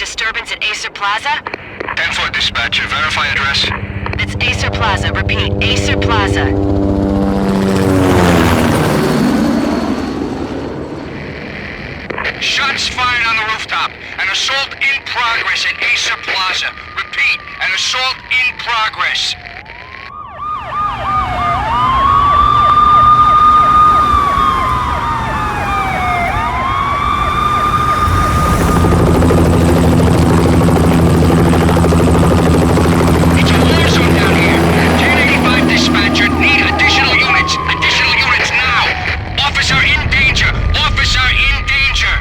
disturbance at Acer Plaza? 10-4 dispatcher, verify address. It's Acer Plaza. Repeat, Acer Plaza. Shots fired on the rooftop. An assault in progress at Acer Plaza. Repeat, an assault in progress. It's a war zone down here. 1085 dispatcher, need additional units. Additional units now. Officer in danger. Officer in danger.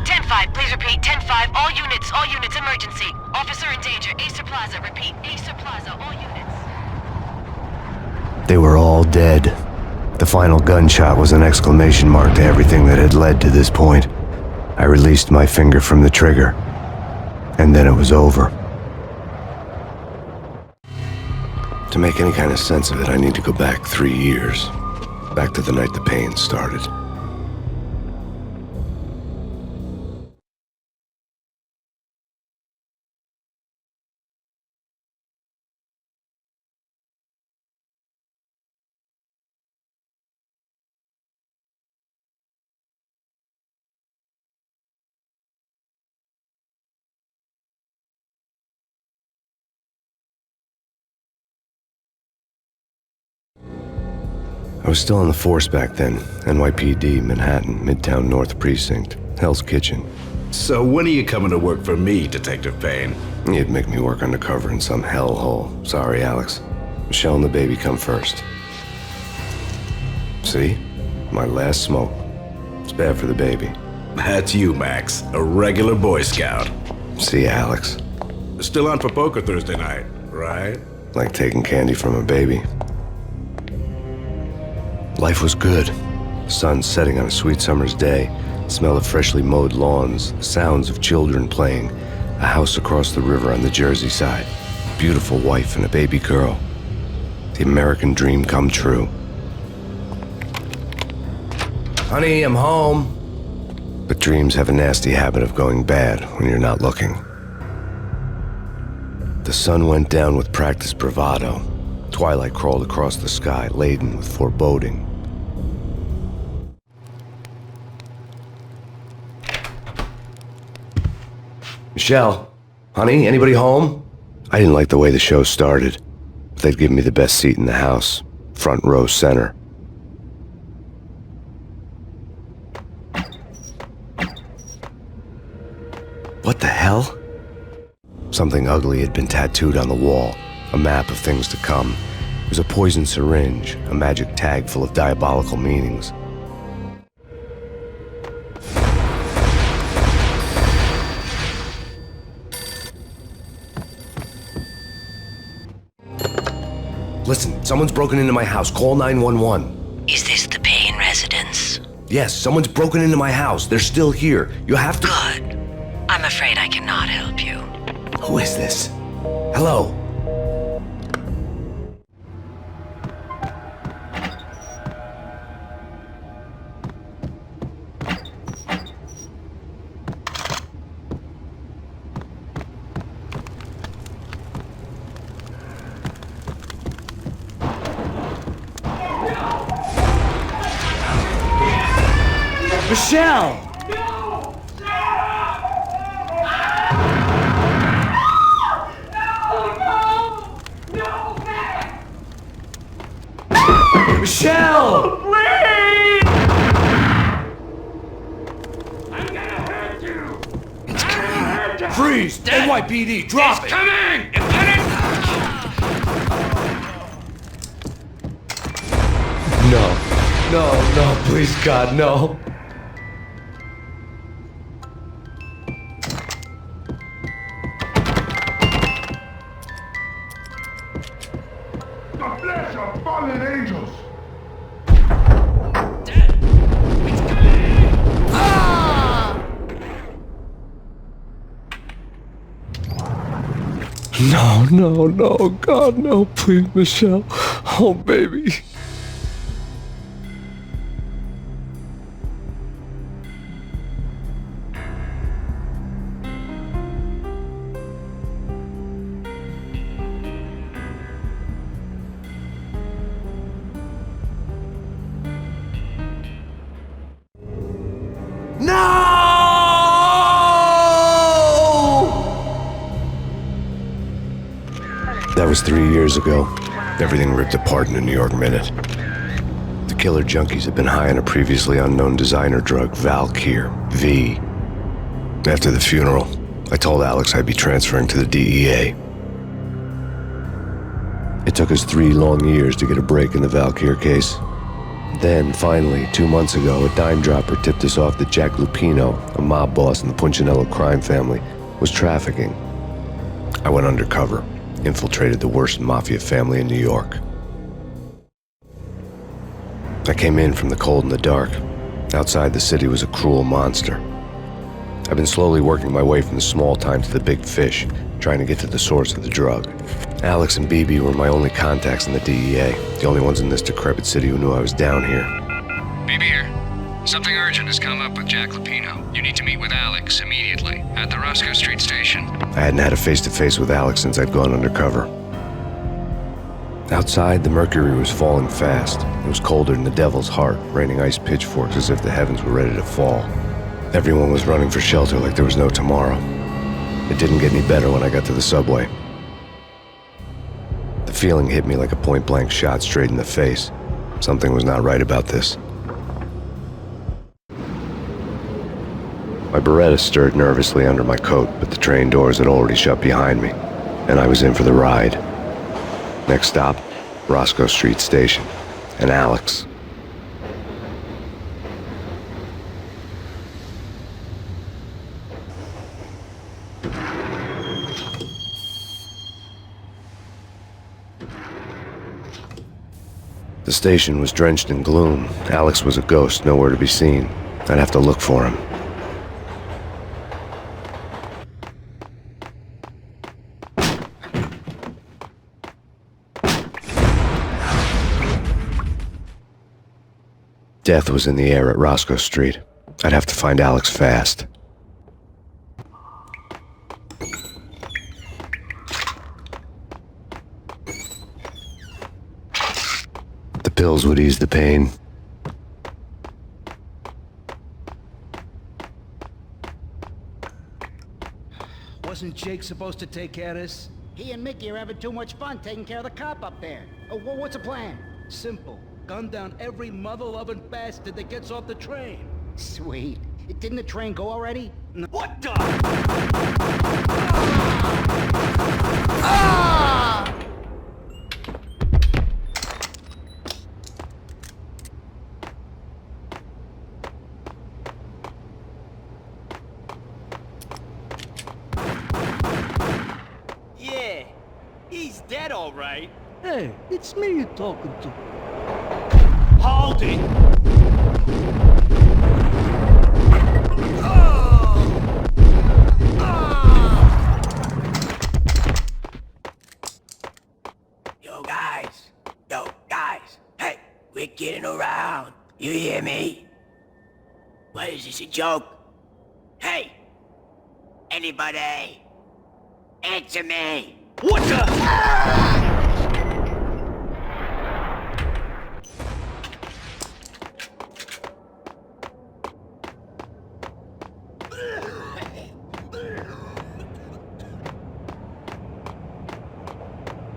10-5, please repeat. 10-5, all units, emergency. Officer in danger, Acer Plaza. Repeat, Acer Plaza, all units. They were all dead. The final gunshot was an exclamation mark to everything that had led to this point. I released my finger from the trigger, and then it was over. To make any kind of sense of it, I need to go back 3 years. Back to the night the Payne started. I was still on the force back then. NYPD, Manhattan, Midtown North Precinct, Hell's Kitchen. So when are you coming to work for me, Detective Payne? You'd make me work undercover in some hellhole. Sorry, Alex. Michelle and the baby come first. See? My last smoke. It's bad for the baby. That's you, Max. A regular Boy Scout. See, Alex. Still on for poker Thursday night, right? Like taking candy from a baby. Life was good. Sun setting on a sweet summer's day. Smell of freshly mowed lawns. The sounds of children playing. A house across the river on the Jersey side. Beautiful wife and a baby girl. The American dream come true. Honey, I'm home. But dreams have a nasty habit of going bad when you're not looking. The sun went down with practiced bravado. Twilight crawled across the sky, laden with foreboding. Michelle, honey, anybody home? I didn't like the way the show started, but they'd given me the best seat in the house, front row center. What the hell? Something ugly had been tattooed on the wall, a map of things to come. It was a poison syringe, a magic tag full of diabolical meanings. Listen, someone's broken into my house. Call 911. Is this the Payne residence? Yes, someone's broken into my house. They're still here. You have to... Good. I'm afraid I cannot help you. Who is this? Hello? Michelle! Michelle! Please! I'm gonna hurt you! It's coming. Freeze! NYPD, drop it! Coming! Get it! No, please God, no. God bless your fallen angels! No, God, no, please, Michelle. Oh, baby. That was 3 years ago. Everything ripped apart in a New York minute. The killer junkies had been high on a previously unknown designer drug, Valkyr, V. After the funeral, I told Alex I'd be transferring to the DEA. It took us 3 long years to get a break in the Valkyr case. Then, finally, 2 months ago, a dime dropper tipped us off that Jack Lupino, a mob boss in the Punchinello crime family, was trafficking. I went undercover, infiltrated the worst mafia family in New York. I came in from the cold and the dark. Outside the city was a cruel monster. I've been slowly working my way from the small time to the big fish, trying to get to the source of the drug. Alex and BB were my only contacts in the DEA, the only ones in this decrepit city who knew I was down here. BB here. Something urgent has come up with Jack Lupino. You need to meet with Alex immediately at the Roscoe Street station. I hadn't had a face-to-face with Alex since I'd gone undercover. Outside, the mercury was falling fast. It was colder than the devil's heart, raining ice pitchforks as if the heavens were ready to fall. Everyone was running for shelter like there was no tomorrow. It didn't get any better when I got to the subway. The feeling hit me like a point-blank shot straight in the face. Something was not right about this. My Beretta stirred nervously under my coat, but the train doors had already shut behind me, and I was in for the ride. Next stop, Roscoe Street Station, and Alex. The station was drenched in gloom. Alex was a ghost, nowhere to be seen. I'd have to look for him. Death was in the air at Roscoe Street. I'd have to find Alex fast. The pills would ease the pain. Wasn't Jake supposed to take care of this? He and Mickey are having too much fun taking care of the cop up there. Oh, what's the plan? Simple. Gun down every mother-loving bastard that gets off the train. Sweet. Didn't the train go already? No. What the? Yeah, he's dead all right. Hey, it's me you're talking to. Hold it! Yo guys, hey, we're getting around. You hear me? What is this, a joke? Hey, anybody? Answer me! What the?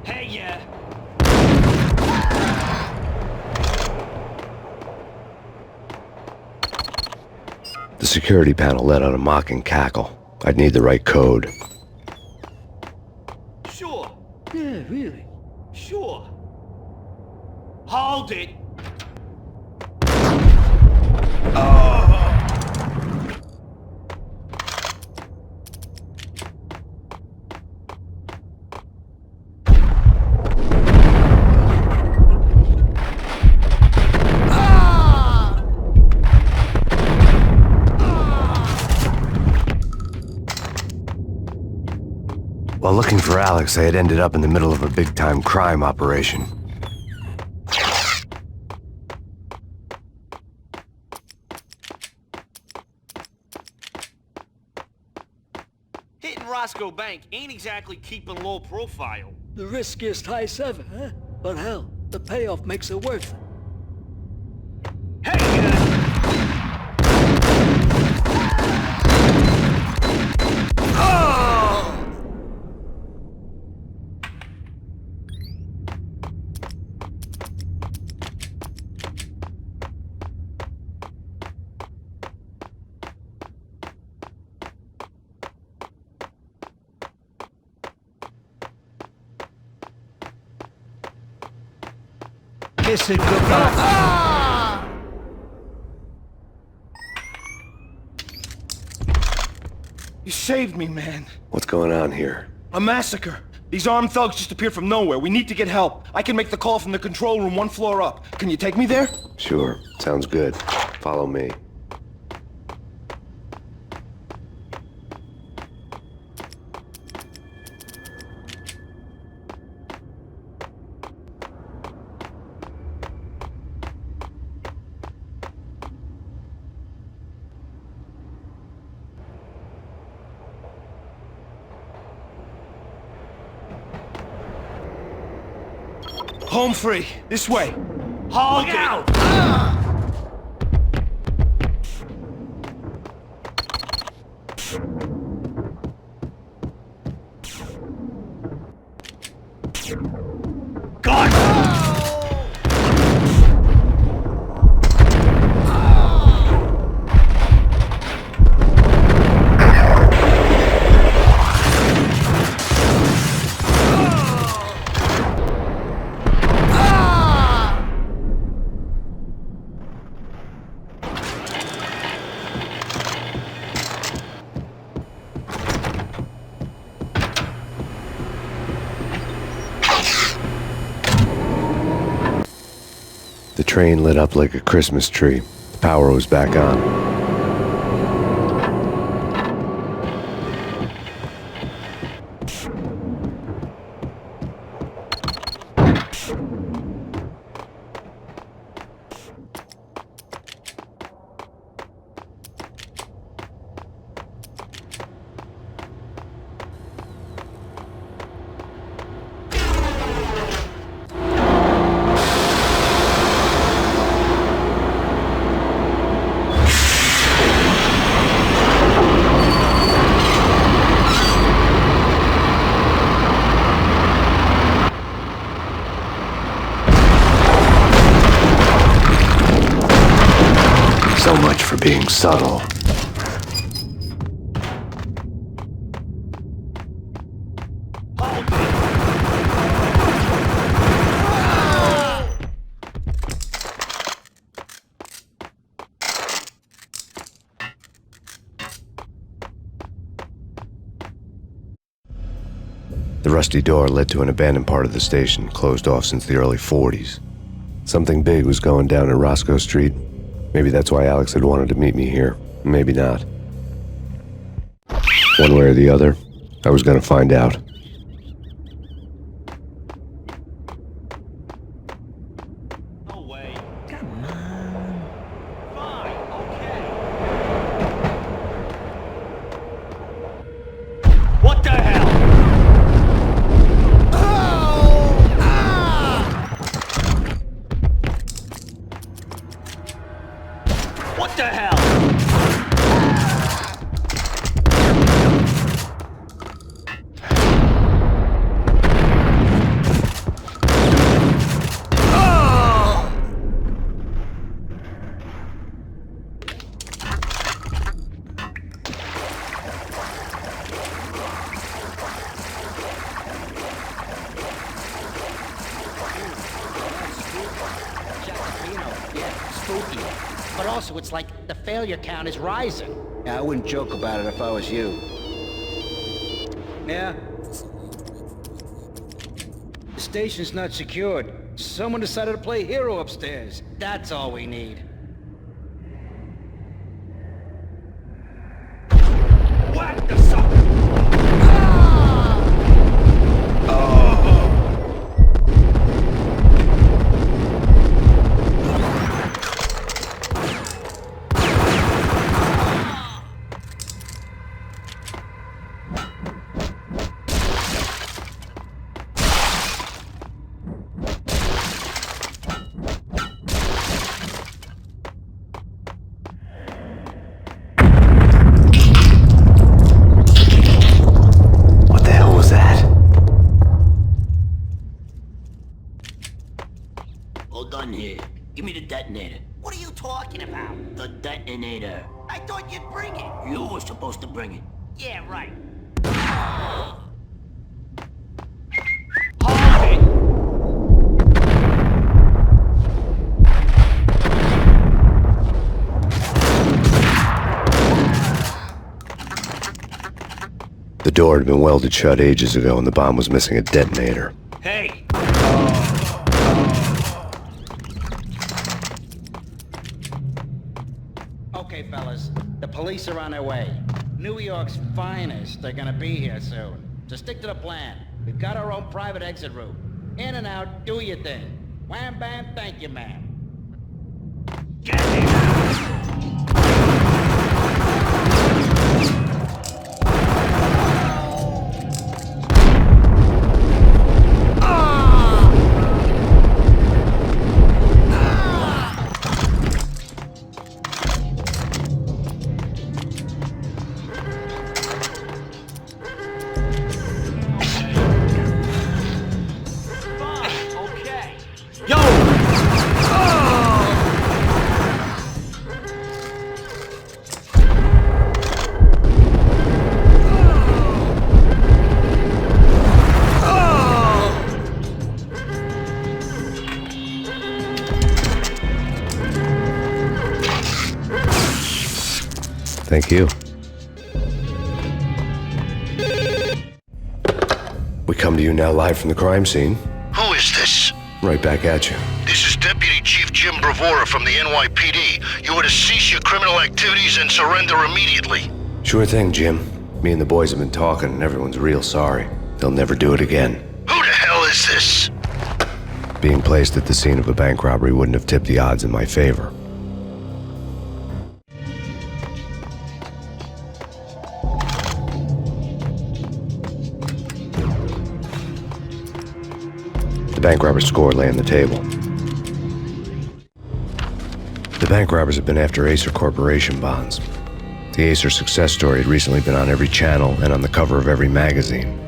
Hey, yeah. The security panel let out a mocking cackle. I'd need the right code. Sure, Yeah, really. sure. Hold it! While looking for Alex, I had ended up in the middle of a big-time crime operation. Hitting Roscoe Bank ain't exactly keeping low profile. The riskiest heist ever, huh? But hell, the payoff makes it worth it. Hey, Kiss it goodbye. You saved me, man. What's going on here? A massacre. These armed thugs just appeared from nowhere. We need to get help. I can make the call from the control room 1 floor up. Can you take me there? Sure, sounds good. Follow me. Home free. This way. Hold it! The train lit up like a Christmas tree. The power was back on. So much for being subtle. The rusty door led to an abandoned part of the station, closed off since the early 40s. Something big was going down at Roscoe Street. Maybe that's why Alex had wanted to meet me here. Maybe not. One way or the other, I was gonna find out. No way. Come on. Fine, okay. What the hell? What the hell? Yeah, spooky. But also, it's like the failure count is rising. Yeah, I wouldn't joke about it if I was you. Yeah? The station's not secured. Someone decided to play hero upstairs. That's all we need. What the suck? Hold on here. Give me the detonator. What are you talking about? The detonator. I thought you'd bring it. You were supposed to bring it. Yeah, right. Hold it! door had been welded shut ages ago and the bomb was missing a detonator. Hey! Okay, fellas. The police are on their way. New York's finest are gonna be here soon. So stick to the plan. We've got our own private exit route. In and out, do your thing. Wham bam, thank you, ma'am. Get him out! Thank you. We come to you now live from the crime scene. Who is this? Right back at you. This is Deputy Chief Jim Bravura from the NYPD. You are to cease your criminal activities and surrender immediately. Sure thing, Jim. Me and the boys have been talking and everyone's real sorry. They'll never do it again. Who the hell is this? Being placed at the scene of a bank robbery wouldn't have tipped the odds in my favor. The bank robber's score lay on the table. The bank robbers have been after Acer Corporation bonds. The Acer success story had recently been on every channel and on the cover of every magazine.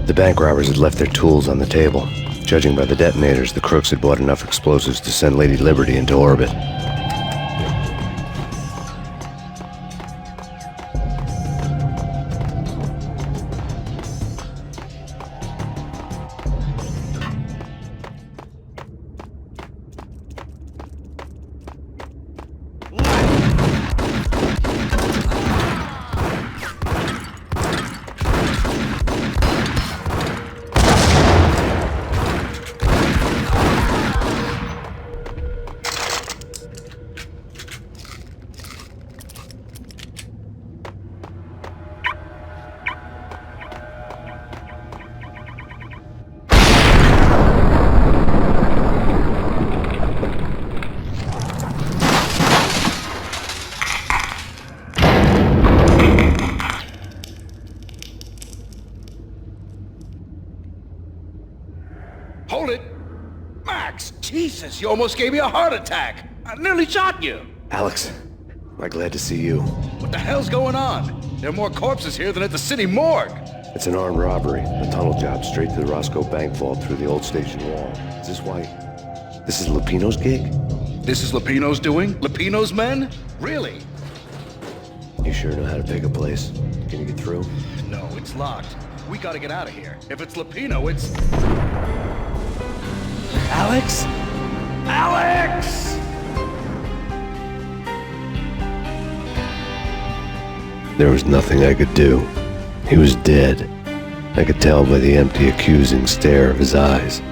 The bank robbers had left their tools on the table. Judging by the detonators, the crooks had bought enough explosives to send Lady Liberty into orbit. Hold it! Max! Jesus, you almost gave me a heart attack! I nearly shot you! Alex, I'm glad to see you. What the hell's going on? There are more corpses here than at the city morgue! It's an armed robbery, a tunnel job straight to the Roscoe Bank vault through the old station wall. Is this why... This is Lupino's gig? This is Lupino's doing? Lupino's men? Really? You sure know how to pick a place? Can you get through? No, it's locked. We gotta get out of here. If it's Lupino, it's... Alex? Alex! There was nothing I could do. He was dead. I could tell by the empty, accusing stare of his eyes.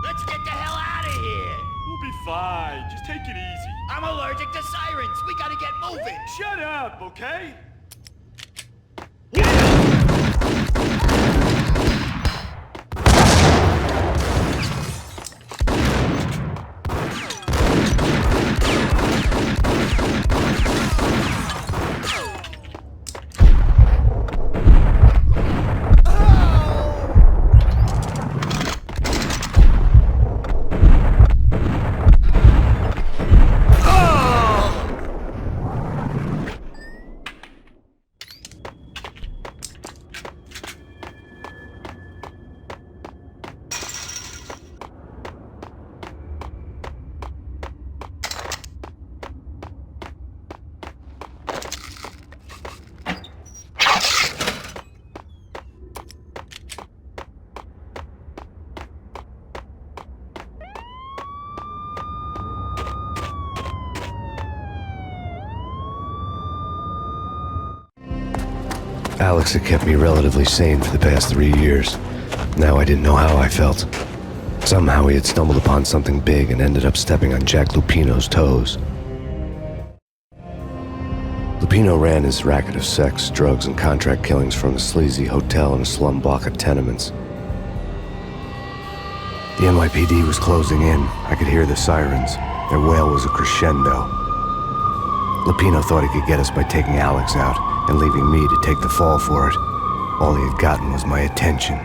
Let's get the hell out of here! We'll be fine. Just take it easy. I'm allergic to sirens! We gotta get moving! Shut up, okay? Alex had kept me relatively sane for the past 3 years. Now I didn't know how I felt. Somehow he had stumbled upon something big and ended up stepping on Jack Lupino's toes. Lupino ran his racket of sex, drugs, and contract killings from a sleazy hotel in a slum block of tenements. The NYPD was closing in. I could hear the sirens. Their wail was a crescendo. Lupino thought he could get us by taking Alex out and leaving me to take the fall for it. All he had gotten was my attention.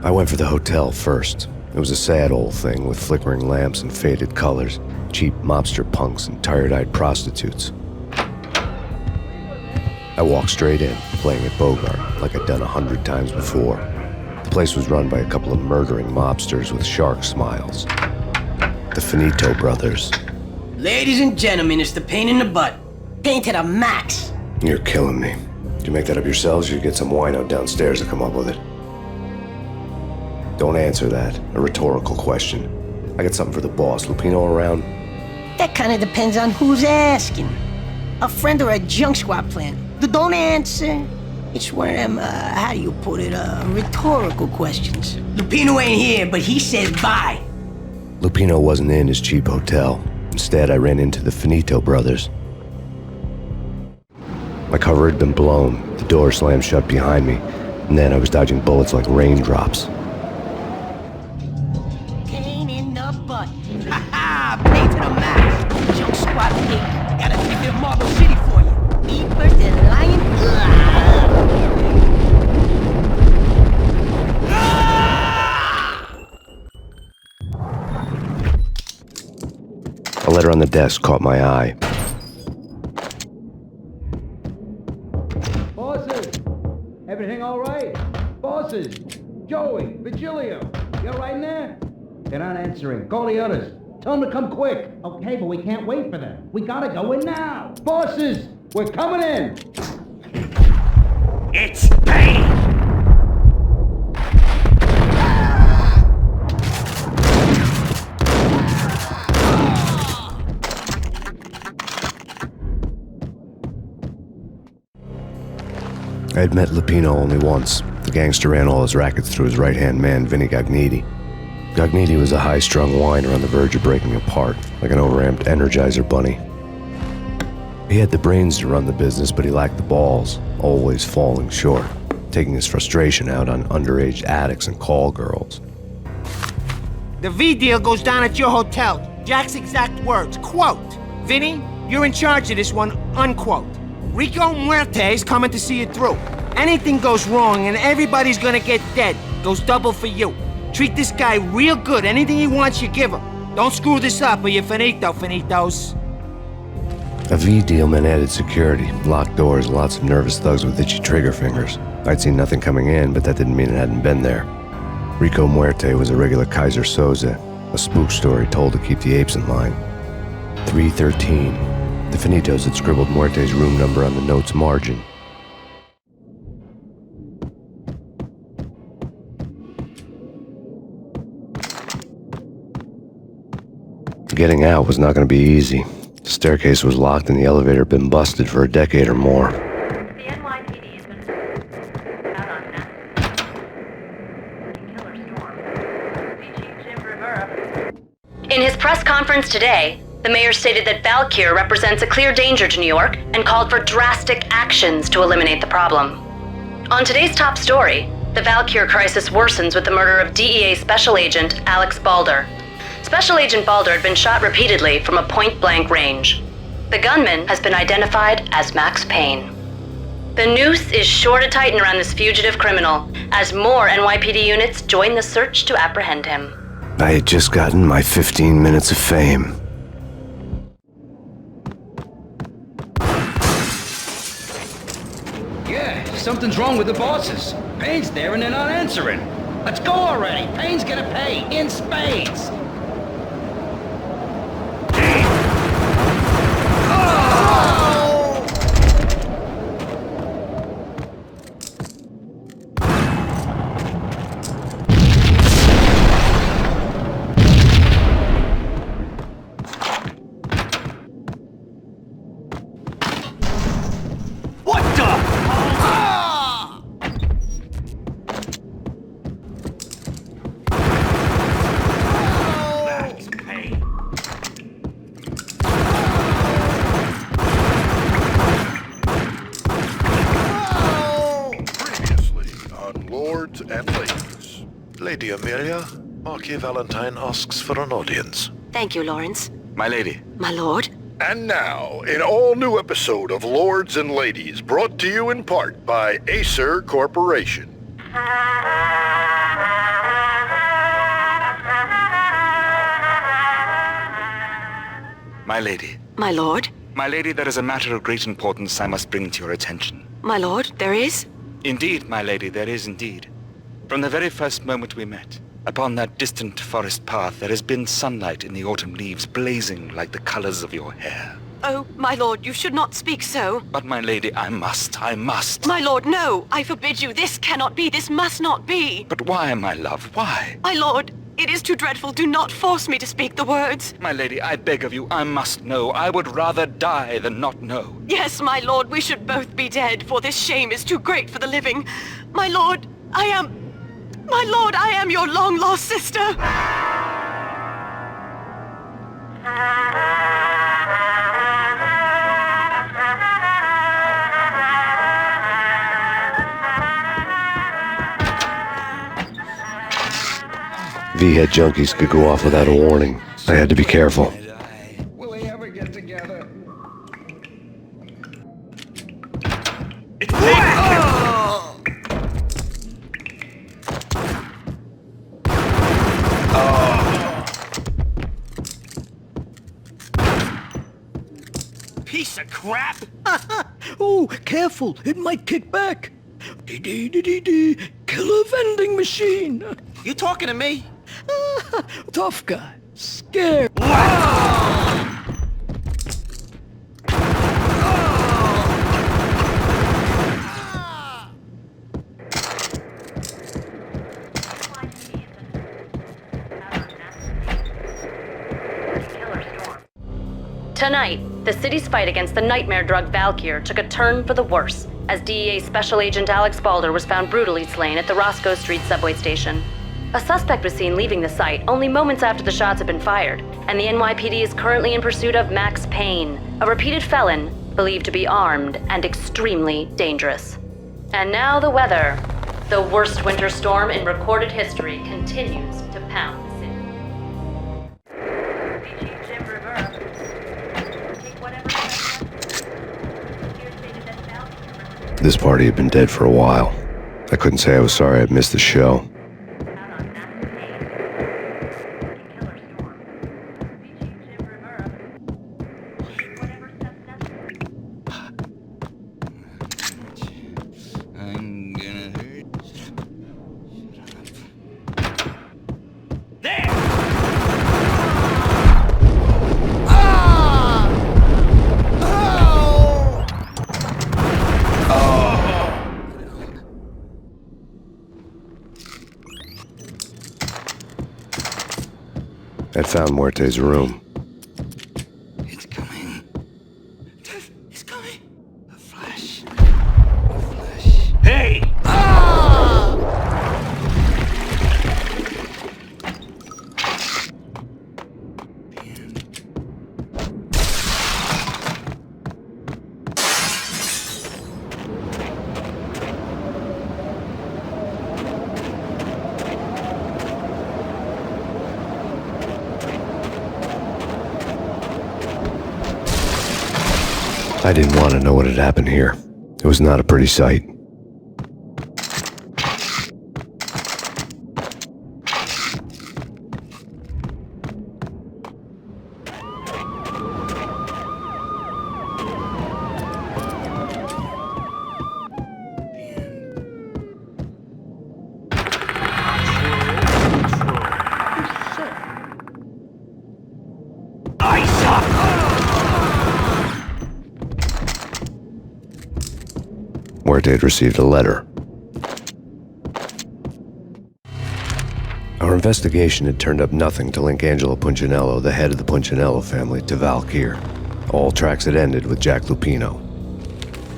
I went for the hotel first. It was a sad old thing with flickering lamps and faded colors, cheap mobster punks and tired-eyed prostitutes. I walked straight in, playing at Bogart, like I'd done 100 times before. The place was run by a couple of murdering mobsters with shark smiles. The Finito brothers. Ladies and gentlemen, it's the pain in the butt. Pain to the max. You're killing me. Did you make that up yourselves, or you get some wino downstairs to come up with it? Don't answer that. A rhetorical question. I got something for the boss. Lupino around? That kind of depends on who's asking. A friend or a junk squad plan. Don't answer. It's one of them, how do you put it, rhetorical questions. Lupino ain't here, but he said bye. Lupino wasn't in his cheap hotel. Instead, I ran into the Finito brothers. My cover had been blown. The door slammed shut behind me, and then I was dodging bullets like raindrops. Pain in the butt. Ha ha! Pain to the max. Junk squad pig. Got a ticket to Marble City for you. Eat first and lion. A letter on the desk caught my eye. Bosses! Everything all right? Bosses! Joey, Virgilio, you all right in there? They're not answering. Call the others. Tell them to come quick. Okay, but we can't wait for them. We gotta go in now. Bosses! We're coming in! It's Payne! I had met Lupino only once. The gangster ran all his rackets through his right-hand man, Vinny Gagniti. Gagniti was a high-strung whiner on the verge of breaking apart, like an overamped Energizer bunny. He had the brains to run the business, but he lacked the balls, always falling short, taking his frustration out on underage addicts and call girls. The V deal goes down at your hotel. Jack's exact words, quote, "Vinny, you're in charge of this one," unquote. Rico Muerte's coming to see it through. Anything goes wrong and everybody's gonna get dead. Goes double for you. Treat this guy real good. Anything he wants, you give him. Don't screw this up or you're finito, finitos. A V deal meant added security, locked doors, lots of nervous thugs with itchy trigger fingers. I'd seen nothing coming in, but that didn't mean it hadn't been there. Rico Muerte was a regular Kaiser Soze, a spook story told to keep the apes in line. 313. The Finitos had scribbled Muerte's room number on the note's margin. Getting out was not going to be easy. The staircase was locked and the elevator had been busted for a decade or more. The NYPD has been out on massive killer storm. Chief Jim Rivera. In his press conference today, the mayor stated that Valkyr represents a clear danger to New York and called for drastic actions to eliminate the problem. On today's top story, the Valkyr crisis worsens with the murder of DEA Special Agent Alex Balder. Special Agent Balder had been shot repeatedly from a point-blank range. The gunman has been identified as Max Payne. The noose is sure to tighten around this fugitive criminal as more NYPD units join the search to apprehend him. I had just gotten my 15 minutes of fame. Yeah, something's wrong with the bosses. Payne's there and they're not answering. Let's go already. Payne's gonna pay in spades. What please. Lady Amelia, Marquis Valentine asks for an audience. Thank you, Lawrence. My lady. My lord? And now, an all-new episode of Lords and Ladies, brought to you in part by Acer Corporation. My lady. My lord? My lady, there is a matter of great importance I must bring to your attention. My lord, there is? Indeed, my lady, there is indeed. From the very first moment we met, upon that distant forest path, there has been sunlight in the autumn leaves blazing like the colors of your hair. Oh, my lord, you should not speak so. But my lady, I must. My lord, no! I forbid you. This cannot be. This must not be. But why, my love, why? My lord, it is too dreadful. Do not force me to speak the words. My lady, I beg of you, I must know. I would rather die than not know. Yes, my lord, we should both be dead, for this shame is too great for the living. My lord, I am your long-lost sister. V-head junkies could go off without a warning. I had to be careful. Will they ever get together? It's Payne! Piece of crap! Oh, careful, it might kick back. Killer vending machine. You talking to me? Tough guy, scared. Tonight, the city's fight against the nightmare drug Valkyr took a turn for the worse, as DEA Special Agent Alex Balder was found brutally slain at the Roscoe Street subway station. A suspect was seen leaving the site only moments after the shots had been fired, and the NYPD is currently in pursuit of Max Payne, a repeated felon believed to be armed and extremely dangerous. And now the weather. The worst winter storm in recorded history continues to pound the city. This party had been dead for a while. I couldn't say I was sorry I'd missed the show. I'm gonna hurt. There! I'd found Muerte's room. It's coming. It's coming. A flash. Hey! I didn't want to know what had happened here. It was not a pretty sight. Muerte had received a letter. Our investigation had turned up nothing to link Angelo Punchinello, the head of the Punchinello family, to Valkyr. All tracks had ended with Jack Lupino.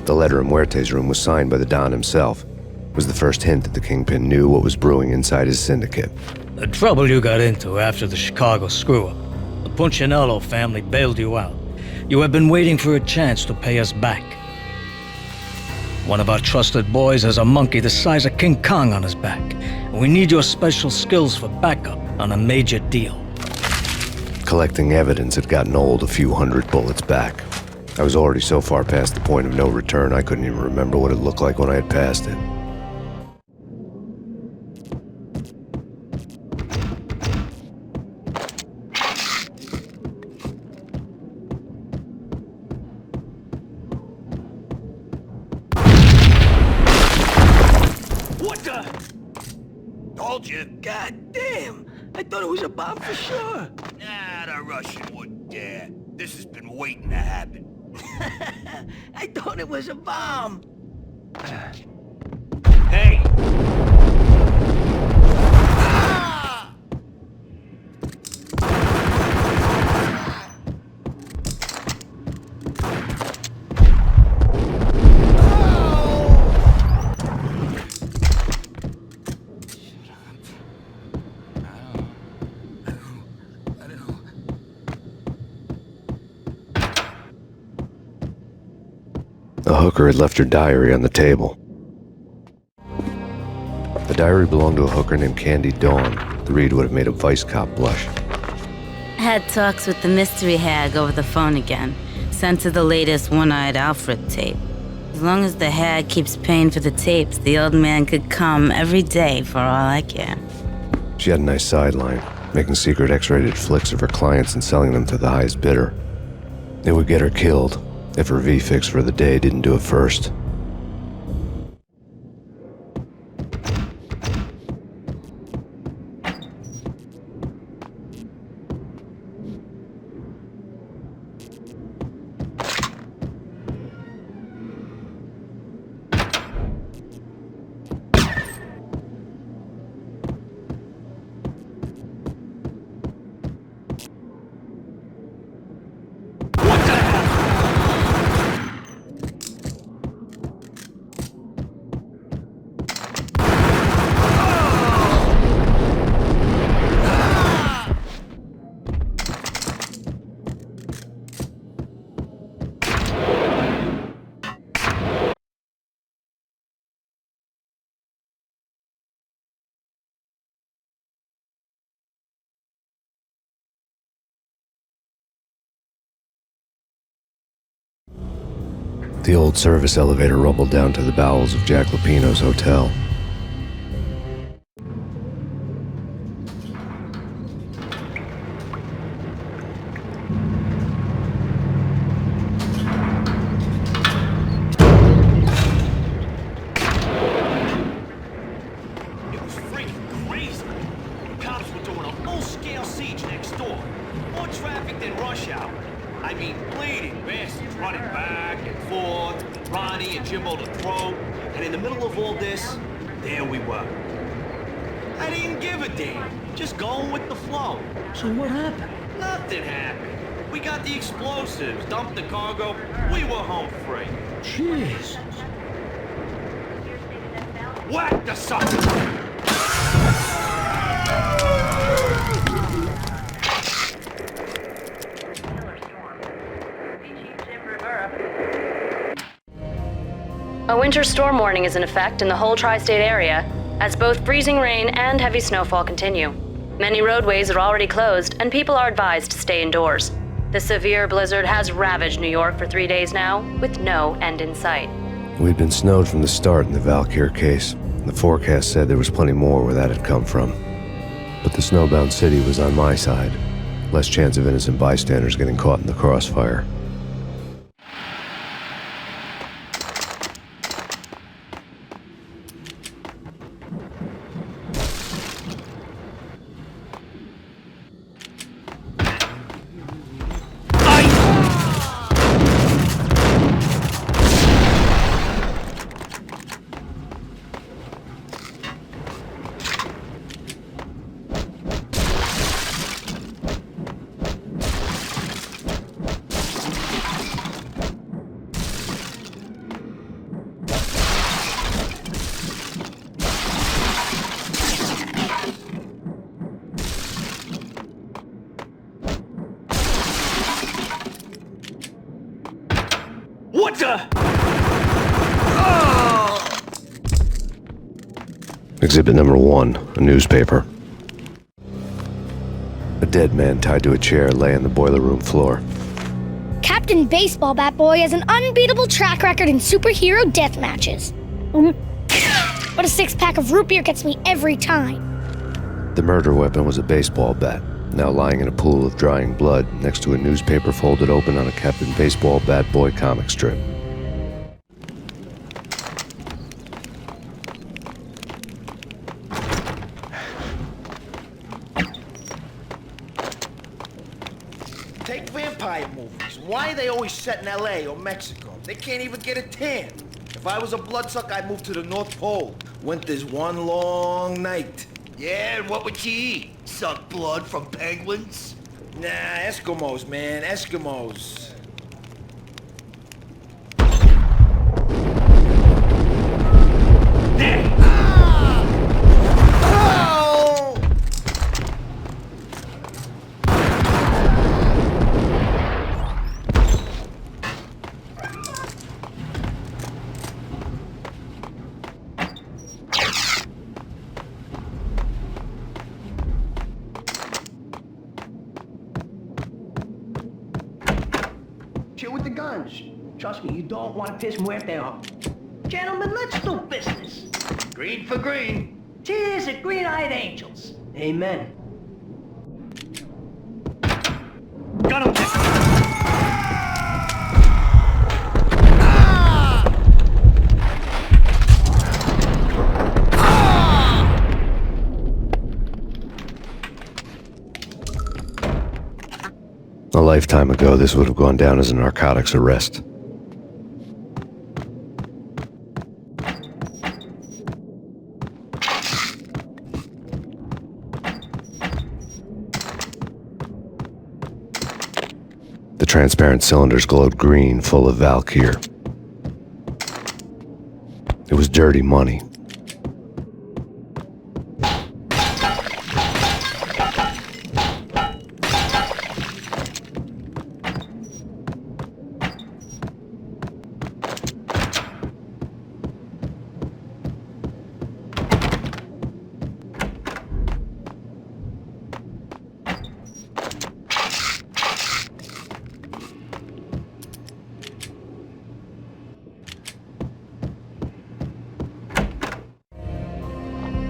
The letter in Muerte's room was signed by the Don himself. It was the first hint that the Kingpin knew what was brewing inside his syndicate. The trouble you got into after the Chicago screw-up. The Punchinello family bailed you out. You have been waiting for a chance to pay us back. One of our trusted boys has a monkey the size of King Kong on his back. We need your special skills for backup on a major deal. Collecting evidence had gotten old a few hundred bullets back. I was already so far past the point of no return I couldn't even remember what it looked like when I had passed it. What the? Told you. God damn! I thought it was a bomb for sure. Nah, the Russian wouldn't dare. This has been waiting to happen. I thought it was a bomb. Hey! The hooker had left her diary on the table. The diary belonged to a hooker named Candy Dawn. The read would have made a vice cop blush. Had talks with the mystery hag over the phone again. Sent her the latest One-Eyed Alfred tape. As long as the hag keeps paying for the tapes, the old man could come every day for all I care. She had a nice sideline, making secret X-rated flicks of her clients and selling them to the highest bidder. It would get her killed if her V-fix for the day didn't do it first. The old service elevator rumbled down to the bowels of Jack Lupino's hotel. It was freaking crazy. Cops were doing a full-scale siege next door. More traffic than rush hour. I mean, bleeding bastards running back and forth, Ronnie and Jimbo to throw. And in the middle of all this, there we were. I didn't give a damn. Just going with the flow. So what happened? Nothing happened. We got the explosives, dumped the cargo. We were home free. Jesus. Whack the sucker! A winter storm warning is in effect in the whole tri-state area, as both freezing rain and heavy snowfall continue. Many roadways are already closed, and people are advised to stay indoors. The severe blizzard has ravaged New York for 3 days now, with no end in sight. We'd been snowed from the start in the Valkyr case. The forecast said there was plenty more where that had come from. But the snowbound city was on my side. Less chance of innocent bystanders getting caught in the crossfire. What the? Exhibit number 1, a newspaper. A dead man tied to a chair lay on the boiler room floor. Captain Baseball Bat Boy has an unbeatable track record in superhero death matches. But a 6-pack of root beer gets me every time. The murder weapon was a baseball bat, now lying in a pool of drying blood next to a newspaper folded open on a Captain Baseball Bat Boy comic strip. Take vampire movies. Why are they always set in LA or Mexico? They can't even get a tan. If I was a bloodsucker, I'd move to the North Pole. Winter's one long night. Yeah, and what would you eat? Suck blood from penguins? Nah, Eskimos, man, Eskimos. Chill with the guns. Trust me, you don't want to piss Muerte off. Gentlemen, let's do business. Green for green. Cheers at Green-Eyed Angels. Amen. Got him, Jack. A lifetime ago, this would have gone down as a narcotics arrest. The transparent cylinders glowed green, full of Valkyr. It was dirty money.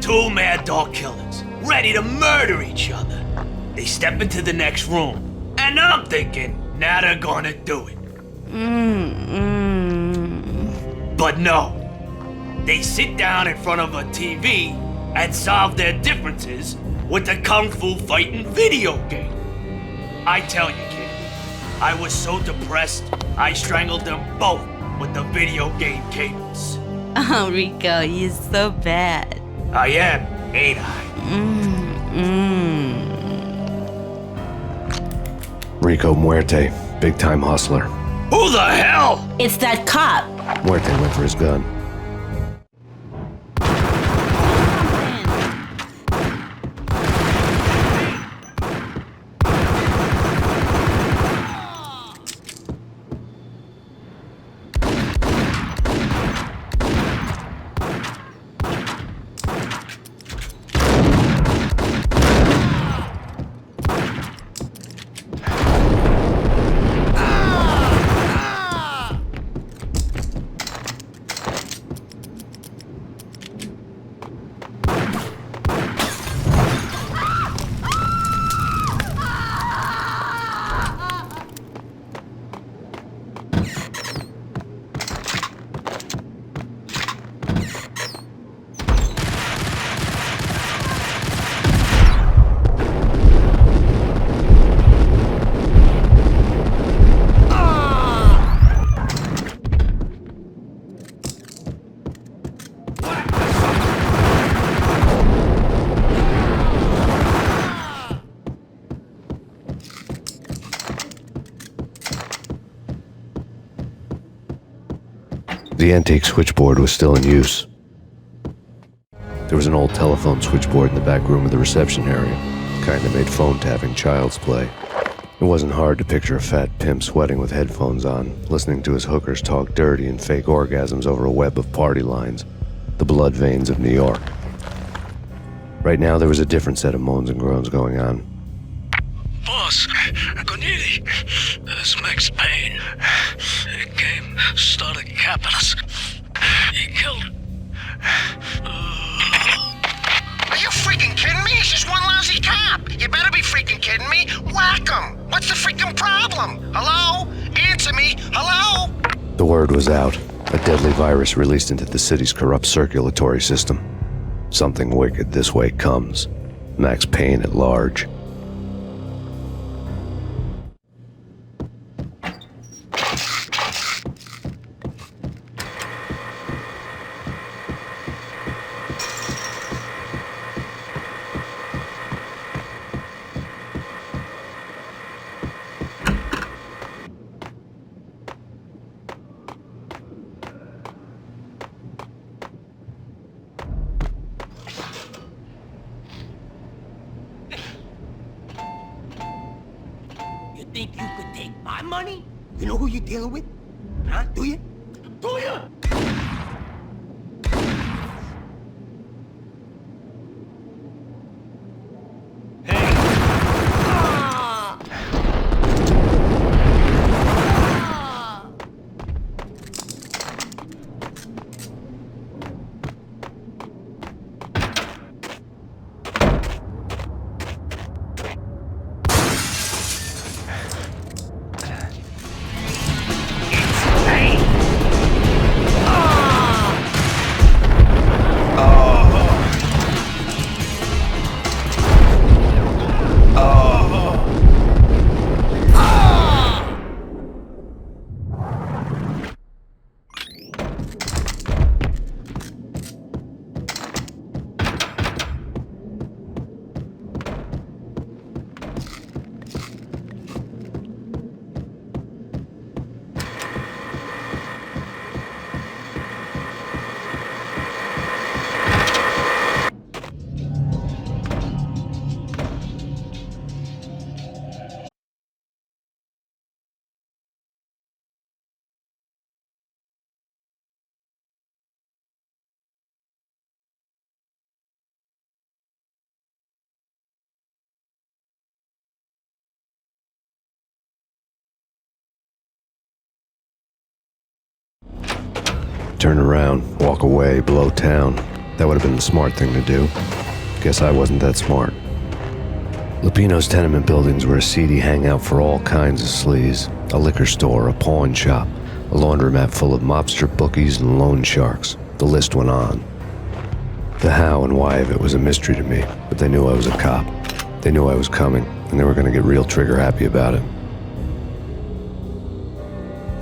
Two mad dog killers, ready to murder each other. They step into the next room, and I'm thinking, now they're gonna do it. But no. They sit down in front of a TV and solve their differences with the Kung Fu fighting video game. I tell you, kid, I was so depressed, I strangled them both with the video game cables. Oh, Rico, you're so bad. I am, ain't I? Rico Muerte, big-time hustler. Who the hell? It's that cop. Muerte went for his gun. The antique switchboard was still in use. There was an old telephone switchboard in the back room of the reception area. Kinda made phone tapping child's play. It wasn't hard to picture a fat pimp sweating with headphones on, listening to his hookers talk dirty and fake orgasms over a web of party lines. The blood veins of New York. Right now, there was a different set of moans and groans going on. Boss, Corneli, it's Max Payne. He came, started capping us. He killed her. Are you freaking kidding me? He's just one lousy cop. You better be freaking kidding me. Whack him. What's the freaking problem? Hello? Answer me. Hello? The word was out. A deadly virus released into the city's corrupt circulatory system. Something wicked this way comes. Max Payne at large. You think you could take my money? You know who you're dealing with? Huh? Do you? Do you? Turn around, walk away, blow town. That would have been the smart thing to do. Guess I wasn't that smart. Lupino's tenement buildings were a seedy hangout for all kinds of sleaze. A liquor store, a pawn shop, a laundromat full of mobster bookies and loan sharks. The list went on. The how and why of it was a mystery to me, but they knew I was a cop. They knew I was coming, and they were going to get real trigger happy about it.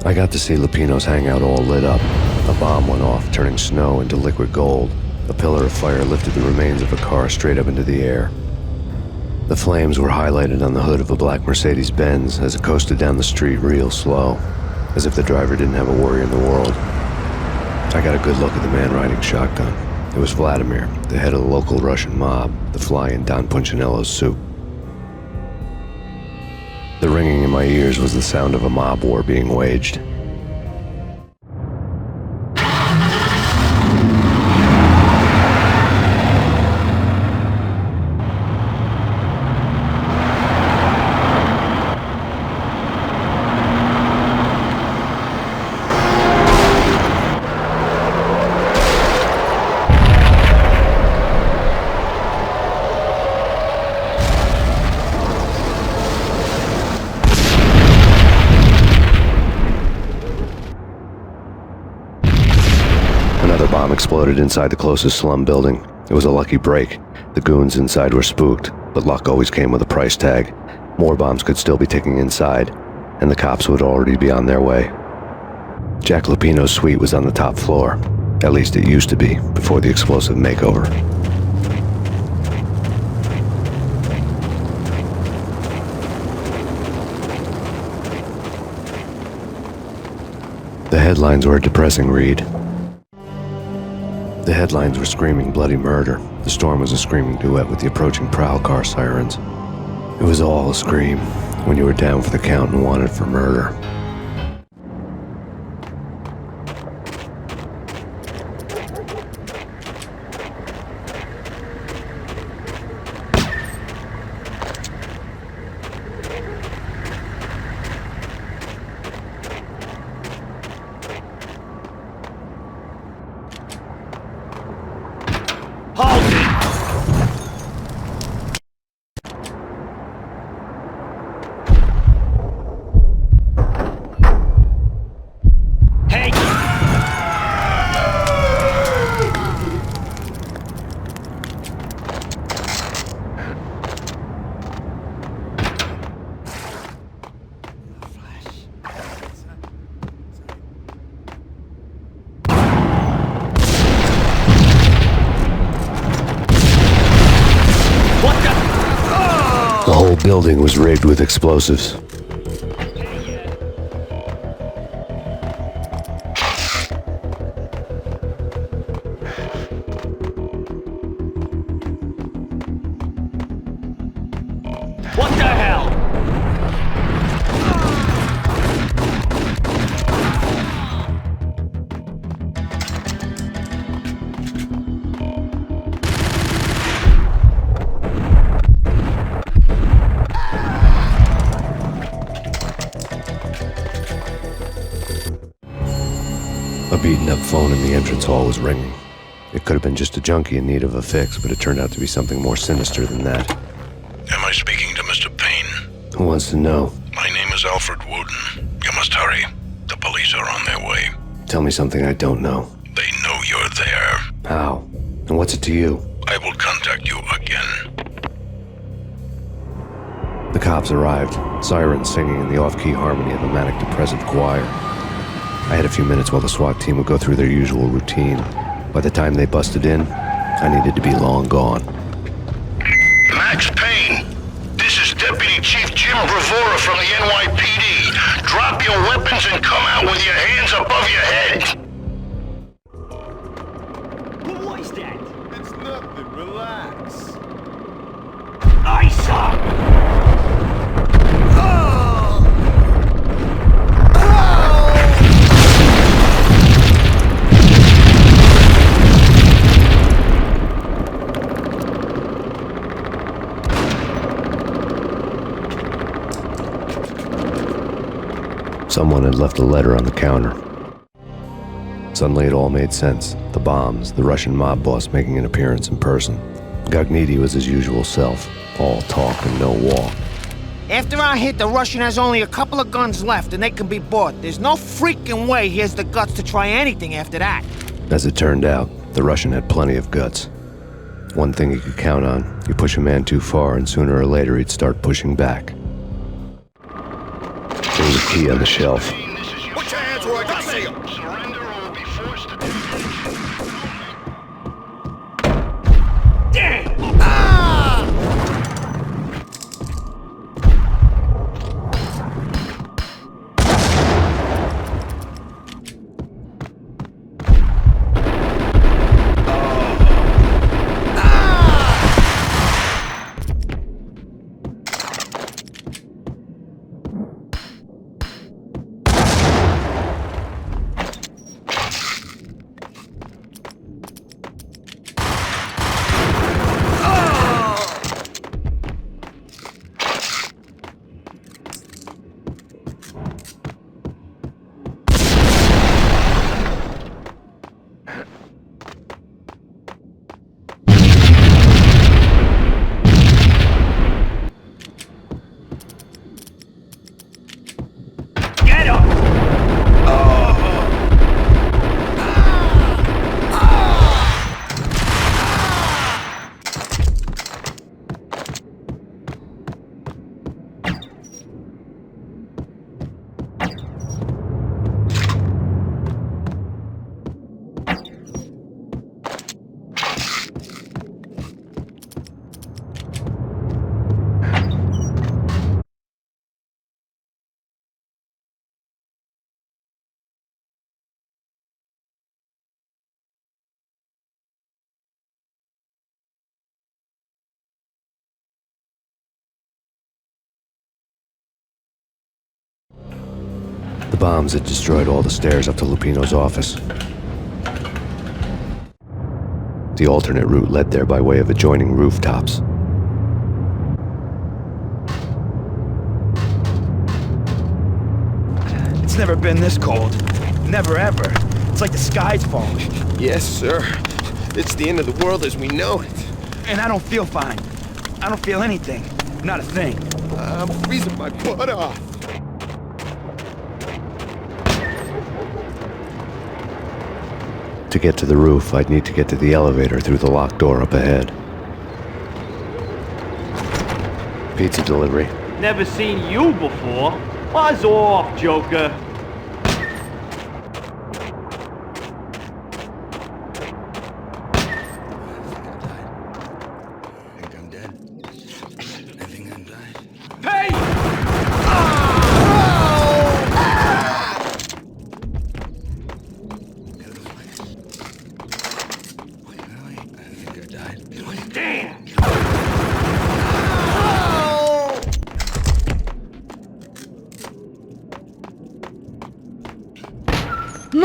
I got to see Lupino's hangout all lit up. A bomb went off, turning snow into liquid gold. A pillar of fire lifted the remains of a car straight up into the air. The flames were highlighted on the hood of a black Mercedes-Benz as it coasted down the street real slow, as if the driver didn't have a worry in the world. I got a good look at the man riding shotgun. It was Vladimir, the head of the local Russian mob, the fly in Don Punchinello's soup. The ringing in my ears was the sound of a mob war being waged. Bomb exploded inside the closest slum building. It was a lucky break. The goons inside were spooked, but luck always came with a price tag. More bombs could still be ticking inside, and the cops would already be on their way. Jack Lupino's suite was on the top floor. At least it used to be, before the explosive makeover. The headlines were a depressing read. The headlines were screaming bloody murder. The storm was a screaming duet with the approaching prowl car sirens. It was all a scream when you were down for the count and wanted for murder. The whole building was rigged with explosives. What the hell? A beaten-up phone in the entrance hall was ringing. It could have been just a junkie in need of a fix, but it turned out to be something more sinister than that. Am I speaking to Mr. Payne? Who wants to know? My name is Alfred Wooden. You must hurry. The police are on their way. Tell me something I don't know. They know you're there. How? And what's it to you? I will contact you again. The cops arrived, sirens singing in the off-key harmony of a manic-depressive choir. I had a few minutes while the SWAT team would go through their usual routine. By the time they busted in, I needed to be long gone. Max Payne, this is Deputy Chief Jim Bravura from the NYPD. Drop your weapons and come out with your hands above your head. What was that? It's nothing. Relax. Ice up! Someone had left a letter on the counter. Suddenly it all made sense. The bombs, the Russian mob boss making an appearance in person. Gagniti was his usual self, all talk and no walk. After our hit, the Russian has only a couple of guns left and they can be bought. There's no freaking way he has the guts to try anything after that. As it turned out, the Russian had plenty of guts. One thing you could count on, you push a man too far and sooner or later he'd start pushing back. There was a key on the shelf. Put your hands where I can see them. Surrender or we'll be forced to The bombs had destroyed all the stairs up to Lupino's office. The alternate route led there by way of adjoining rooftops. It's never been this cold. Never ever. It's like the sky's falling. Yes, sir. It's the end of the world as we know it. And I don't feel fine. I don't feel anything. Not a thing. I'm freezing my butt off. To get to the roof, I'd need to get to the elevator through the locked door up ahead. Pizza delivery. Never seen you before. Buzz off, Joker. I think I'm dead. I think I'm dying.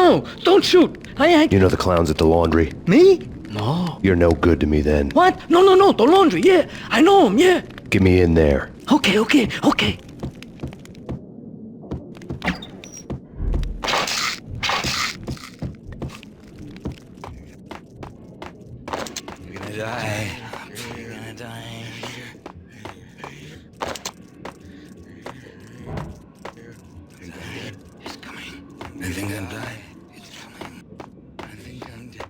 no, don't shoot. I... You know the clowns at the laundry? Me? No. You're no good to me then. What? No, the laundry, yeah. I know him, yeah. Get me in there. Okay. You're gonna die. You're gonna die. It's coming. I think I'm dying. It's coming. I think I'm dead.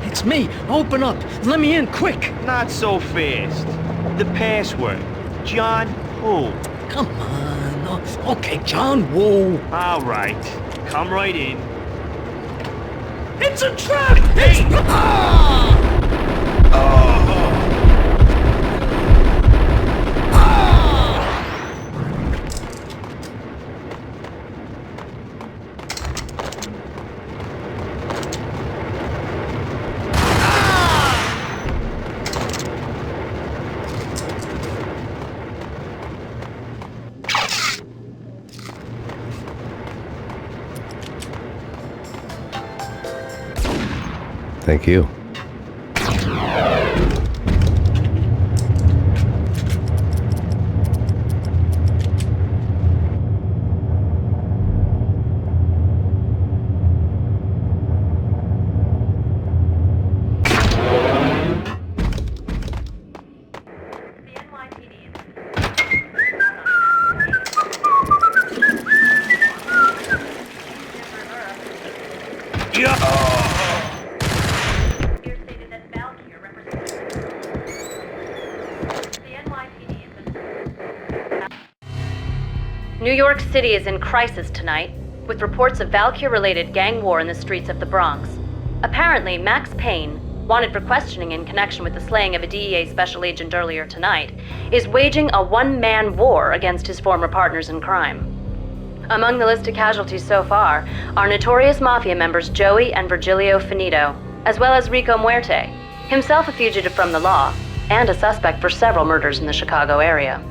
It's me. Open up. Let me in, quick. Not so fast. The password. John who? Come on. Oh, okay, John Woo. All right. Come right in. It's a trap! Hey! Thank you. New York City is in crisis tonight, with reports of Valkyr-related gang war in the streets of the Bronx. Apparently, Max Payne, wanted for questioning in connection with the slaying of a DEA special agent earlier tonight, is waging a one-man war against his former partners in crime. Among the list of casualties so far are notorious mafia members Joey and Virgilio Finito, as well as Rico Muerte, himself a fugitive from the law, and a suspect for several murders in the Chicago area.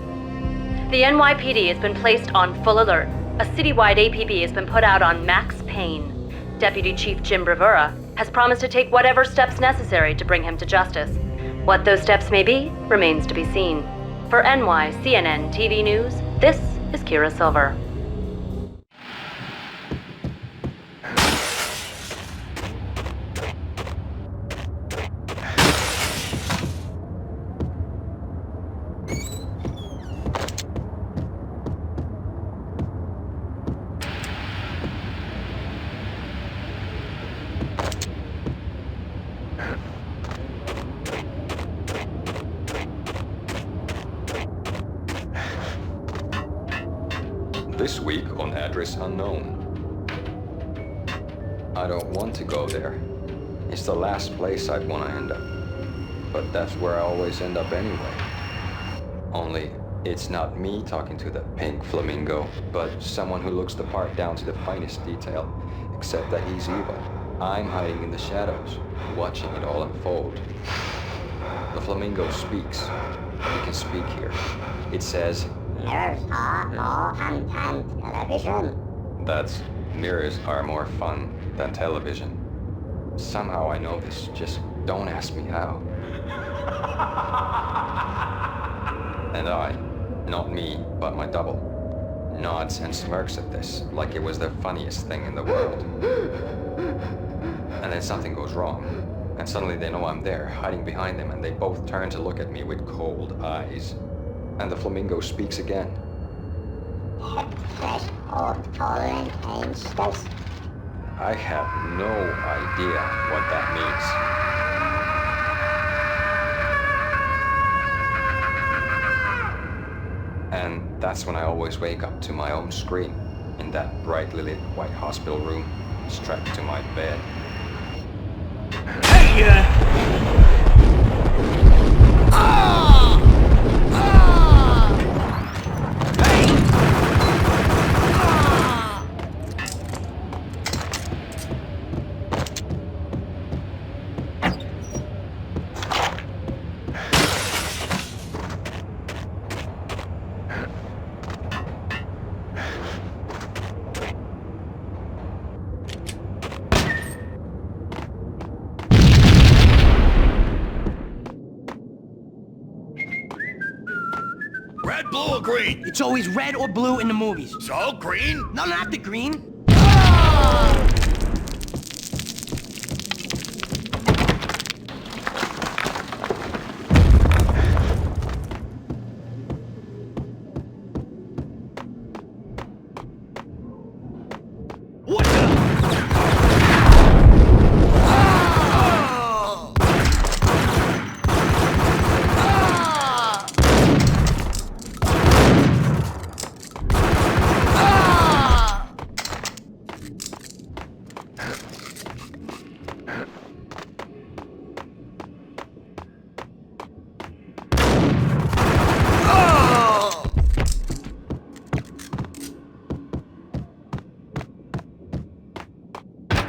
The NYPD has been placed on full alert. A citywide APB has been put out on Max Payne. Deputy Chief Jim Bravura has promised to take whatever steps necessary to bring him to justice. What those steps may be remains to be seen. For NYCNN TV News, this is Kira Silver. This week on Address Unknown. I don't want to go there. It's the last place I'd want to end up. But that's where I always end up anyway. Only, it's not me talking to the pink flamingo, but someone who looks the part down to the finest detail, except that he's evil. I'm hiding in the shadows, watching it all unfold. The flamingo speaks. You can speak here. It says, "Mirrors are more fun than television." That's, mirrors are more fun than television. Somehow I know this, just don't ask me how. And I, not me, but my double, nods and smirks at this like it was the funniest thing in the world. And then something goes wrong, and suddenly they know I'm there, hiding behind them, and they both turn to look at me with cold eyes. And the flamingo speaks again. I have no idea what that means. And that's when I always wake up to my own scream in that brightly lit white hospital room, strapped to my bed. Hey, green? It's always red or blue in the movies. So green? No, not the green. What the?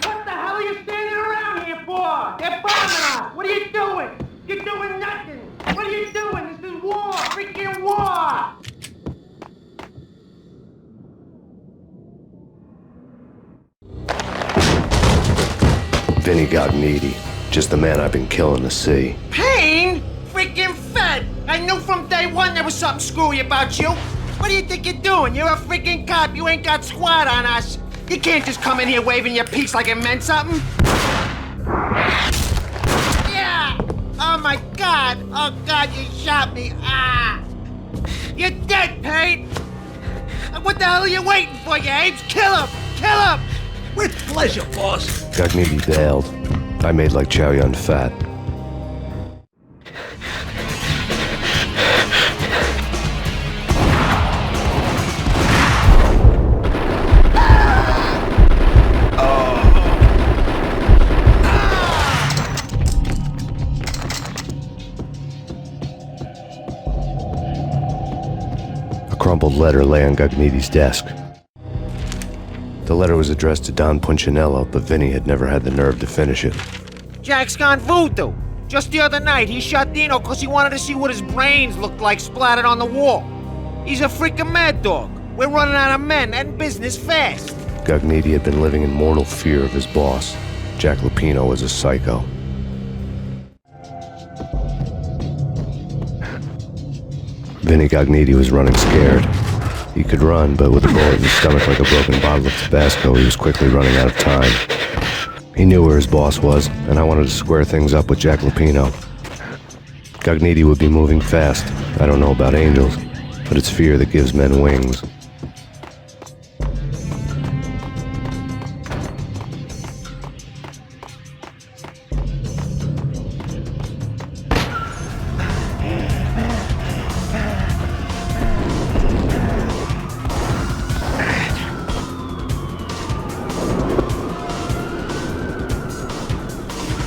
What the hell are you standing around here for? They're bombing us! What are you doing? You're doing nothing! What are you doing? This is war! Freaking war! Vinny Gognitti, just the man I've been killing to see. Payne? Freaking fed! I knew from day one there was something screwy about you. What do you think you're doing? You're a freaking cop. You ain't got squad on us. You can't just come in here waving your piece like it meant something. Yeah! Oh my God! Oh God, you shot me! Ah! You're dead, Payne! What the hell are you waiting for, you apes? Kill him! Kill him! With pleasure, boss. Gognitti bailed. I made like Chow Yun Fat. A crumpled letter lay on Gognitti's desk. The letter was addressed to Don Punchinello, but Vinny had never had the nerve to finish it. Jack's gone voodoo. Just the other night, he shot Dino because he wanted to see what his brains looked like splattered on the wall. He's a freaking mad dog. We're running out of men and business fast. Gognitti had been living in mortal fear of his boss. Jack Lupino was a psycho. Vinny Gognitti was running scared. He could run, but with a bullet in his stomach like a broken bottle of Tabasco, he was quickly running out of time. He knew where his boss was, and I wanted to square things up with Jack Lupino. Gognitti would be moving fast. I don't know about angels, but it's fear that gives men wings.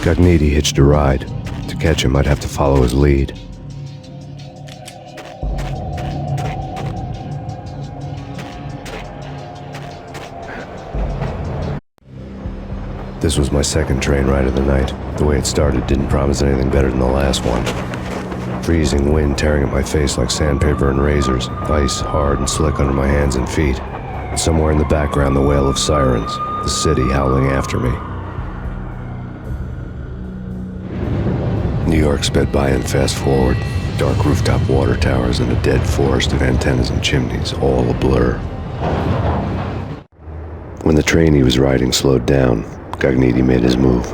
Gognitti hitched a ride. To catch him, I'd have to follow his lead. This was my second train ride of the night. The way it started didn't promise anything better than the last one. Freezing wind tearing at my face like sandpaper and razors, ice hard and slick under my hands and feet. And somewhere in the background, the wail of sirens, the city howling after me. New York sped by in fast forward. Dark rooftop water towers and a dead forest of antennas and chimneys, all a blur. When the train he was riding slowed down, Gognitti made his move.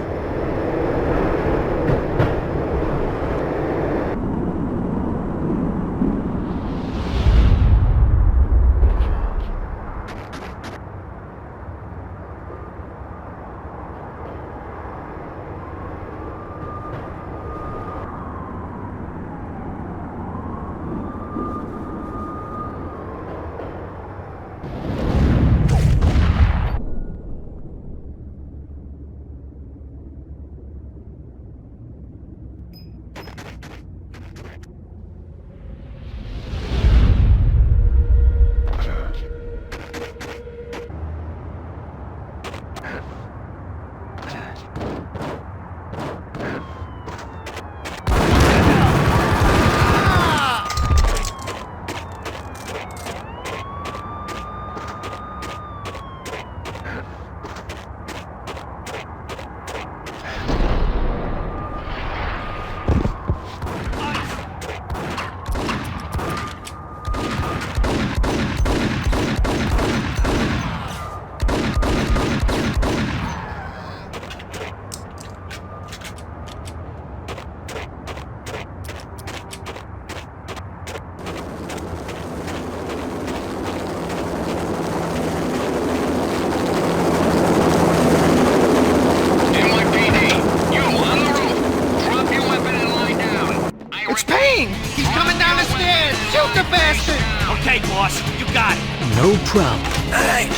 No problem. Hey!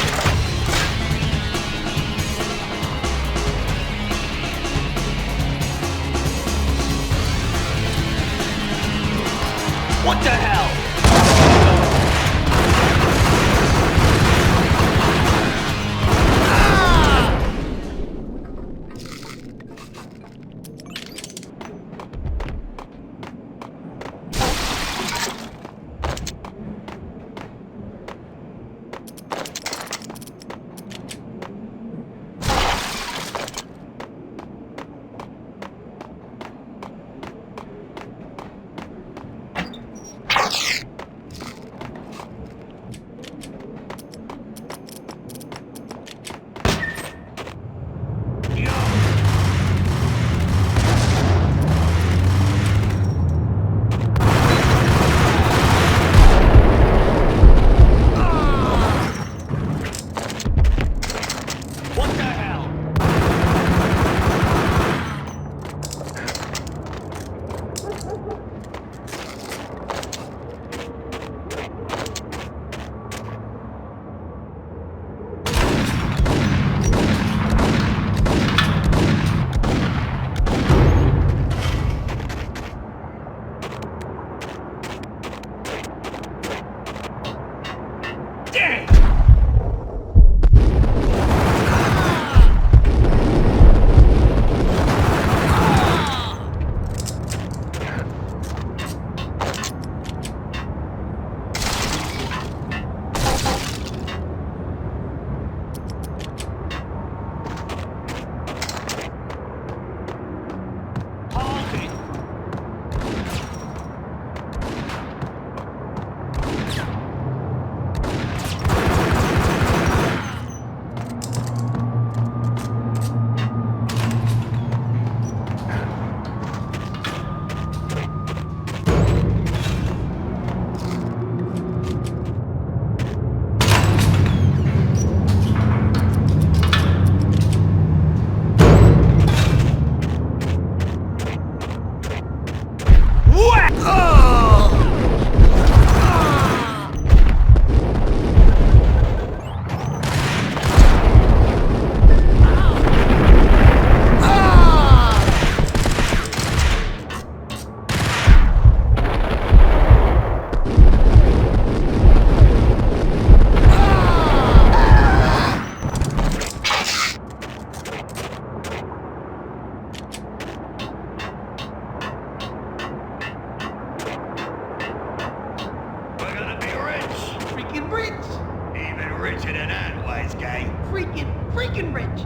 What the hell? richer than that, wise guy. Freaking rich.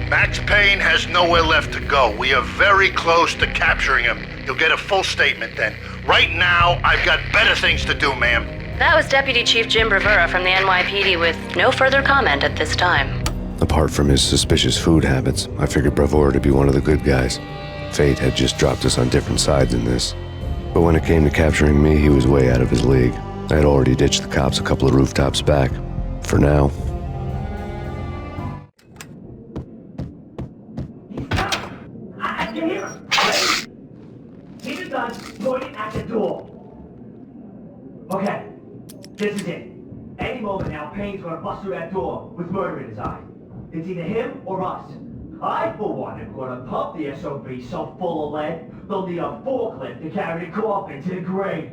Max Payne has nowhere left to go. We are very close to capturing him. You'll get a full statement then. Right now, I've got better things to do, ma'am. That was Deputy Chief Jim Rivera from the NYPD with no further comment at this time. Apart from his suspicious food habits, I figured Bravura to be one of the good guys. Fate had just dropped us on different sides in this. But when it came to capturing me, he was way out of his league. I had already ditched the cops a couple of rooftops back. For now. I can hear him. He's a gun pointing at the door. Okay, this is it. Any moment now, Payne's gonna bust through that door with murder in his eye. It's either him or us. I, for one, am gonna pump the SOB so full of lead, they'll need a forklift to carry the coffin to the grave.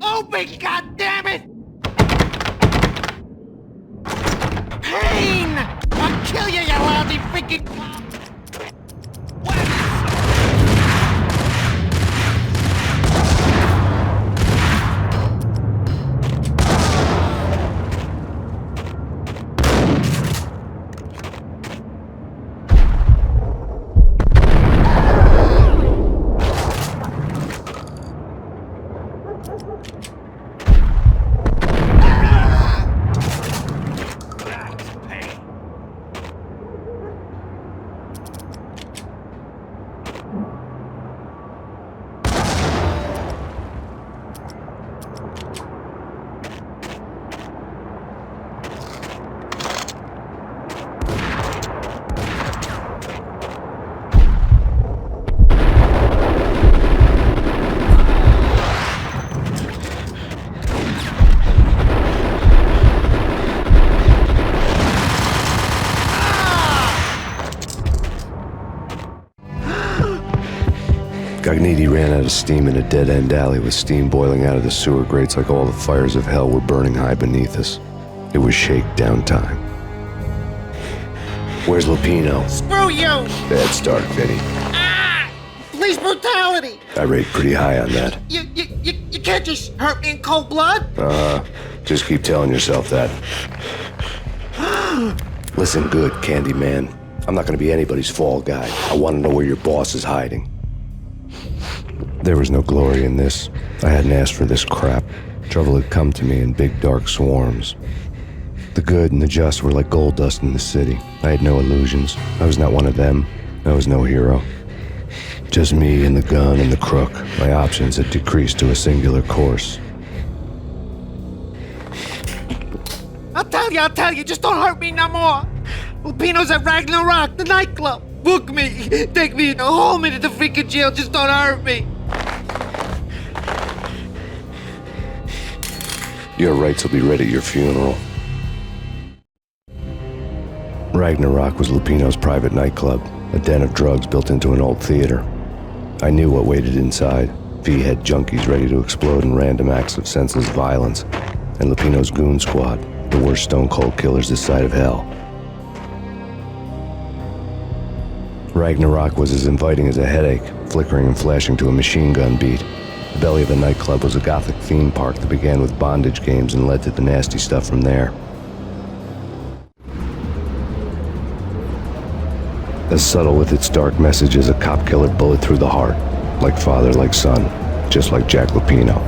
Open, goddammit! Payne! I'll kill you, you lousy freaking cop! Gognitti ran out of steam in a dead-end alley with steam boiling out of the sewer grates like all the fires of hell were burning high beneath us. It was shakedown time. Where's Lupino? Screw you! Bad start, Vinny. Police brutality! I rate pretty high on that. You can't just hurt me in cold blood? Just keep telling yourself that. Listen good, Candyman. I'm not gonna be anybody's fall guy. I wanna know where your boss is hiding. There was no glory in this. I hadn't asked for this crap. Trouble had come to me in big dark swarms. The good and the just were like gold dust in the city. I had no illusions. I was not one of them. I was no hero. Just me and the gun and the crook. My options had decreased to a singular course. I'll tell you, just don't hurt me no more. Lupino's at Ragnarok, the nightclub. Book me, take me home into the freaking jail, just don't hurt me. Your rights will be ready at your funeral. Ragnarok was Lupino's private nightclub, a den of drugs built into an old theater. I knew what waited inside. V-head junkies ready to explode in random acts of senseless violence, and Lupino's goon squad, the worst stone-cold killers this side of hell. Ragnarok was as inviting as a headache, flickering and flashing to a machine gun beat. The belly of the nightclub was a gothic theme park that began with bondage games and led to the nasty stuff from there. As subtle with its dark message as a cop-killer bullet through the heart. Like father, like son, just like Jack Lupino.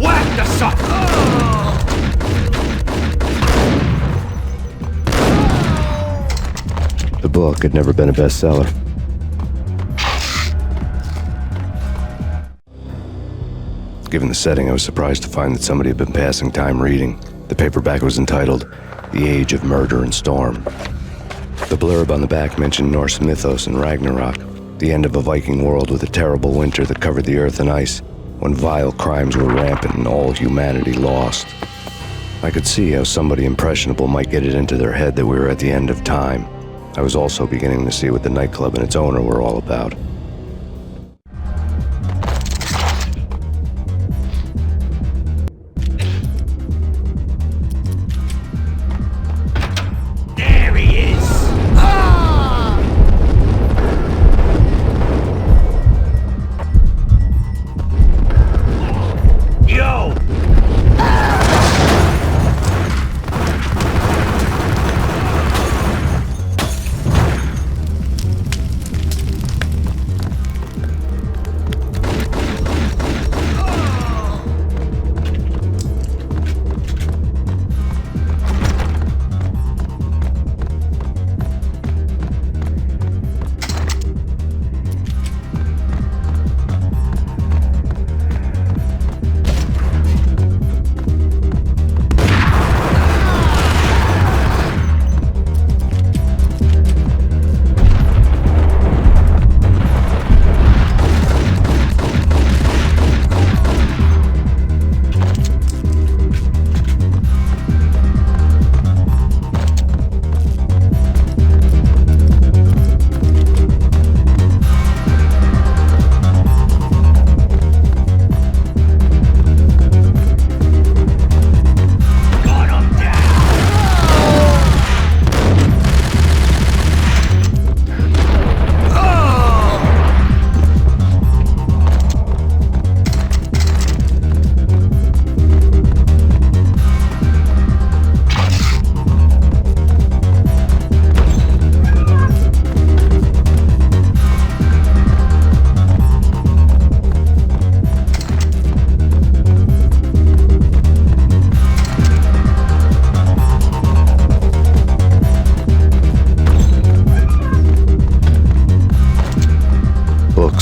Whack the sucker! The book had never been a bestseller. Given the setting, I was surprised to find that somebody had been passing time reading. The paperback was entitled, The Age of Murder and Storm. The blurb on the back mentioned Norse mythos and Ragnarok, the end of a Viking world with a terrible winter that covered the earth in ice, when vile crimes were rampant and all humanity lost. I could see how somebody impressionable might get it into their head that we were at the end of time. I was also beginning to see what the nightclub and its owner were all about.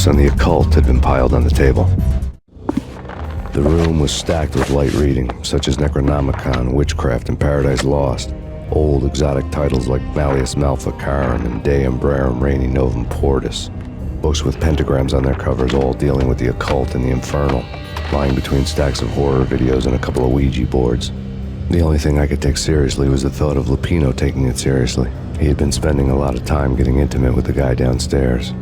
on the occult had been piled on the table. The room was stacked with light reading, such as Necronomicon, Witchcraft, and Paradise Lost. Old exotic titles like Malleus Maleficarum and De Umbrarum Reini Novum Portus. Books with pentagrams on their covers, all dealing with the occult and the infernal, lying between stacks of horror videos and a couple of Ouija boards. The only thing I could take seriously was the thought of Lupino taking it seriously. He had been spending a lot of time getting intimate with the guy downstairs.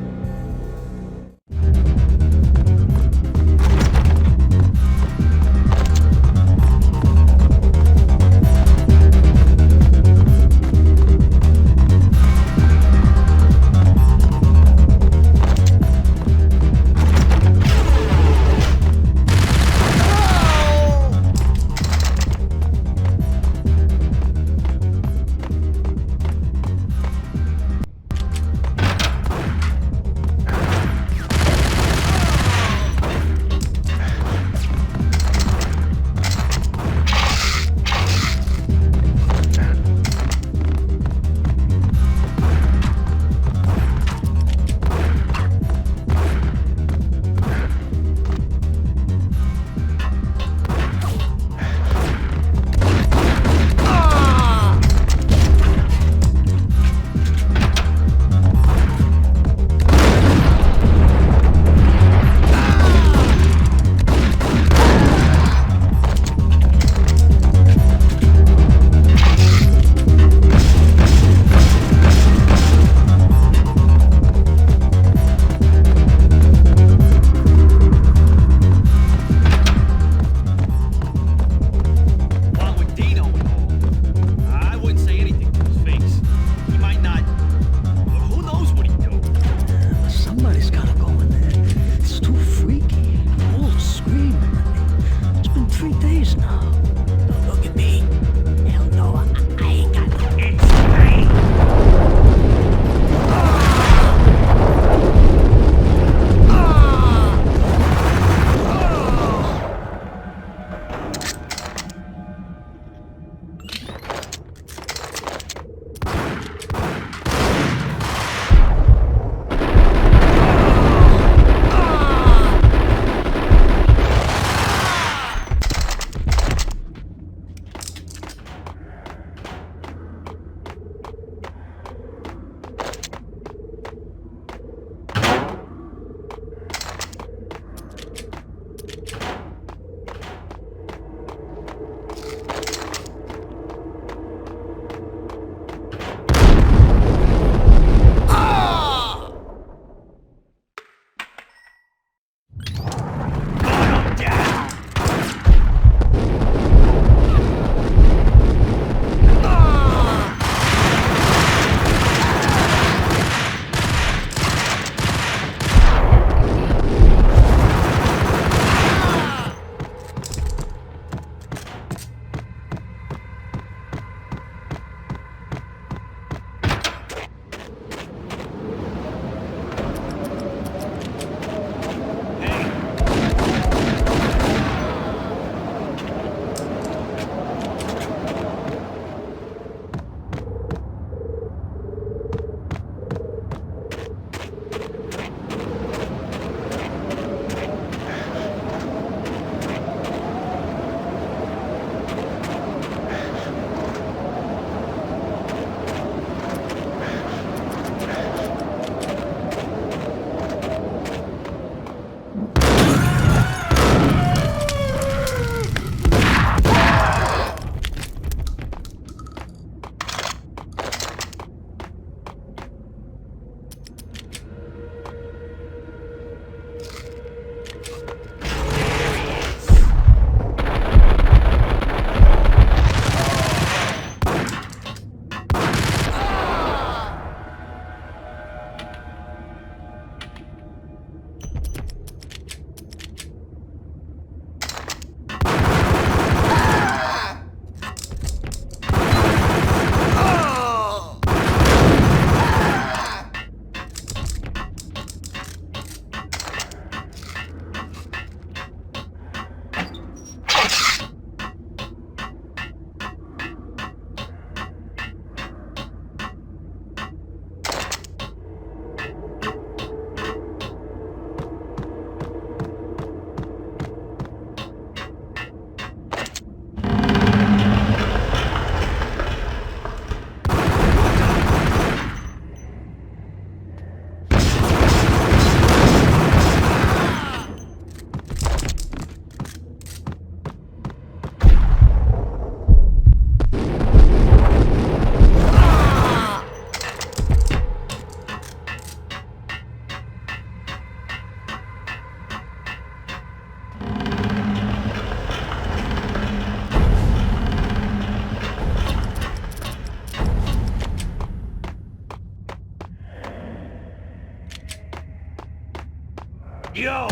Yo!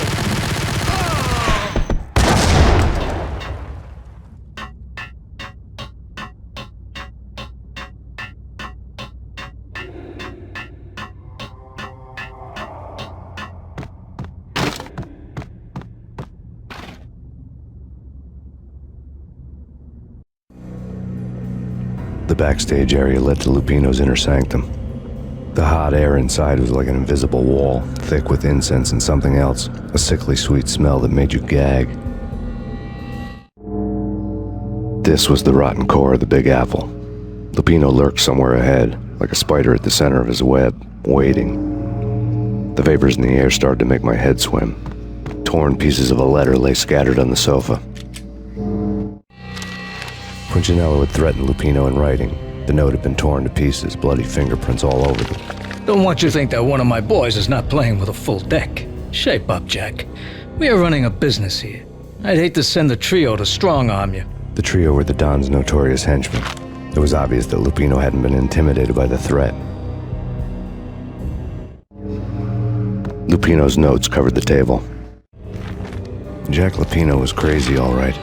The backstage area led to Lupino's inner sanctum. The hot air inside was like an invisible wall, thick with incense and something else, a sickly sweet smell that made you gag. This was the rotten core of the Big Apple. Lupino lurked somewhere ahead, like a spider at the center of his web, waiting. The vapors in the air started to make my head swim. Torn pieces of a letter lay scattered on the sofa. Punchinello had threatened Lupino in writing. The note had been torn to pieces, bloody fingerprints all over them. Don't want you to think that one of my boys is not playing with a full deck. Shape up, Jack. We are running a business here. I'd hate to send the trio to strong-arm you. The trio were the Don's notorious henchmen. It was obvious that Lupino hadn't been intimidated by the threat. Lupino's notes covered the table. Jack Lupino was crazy, all right.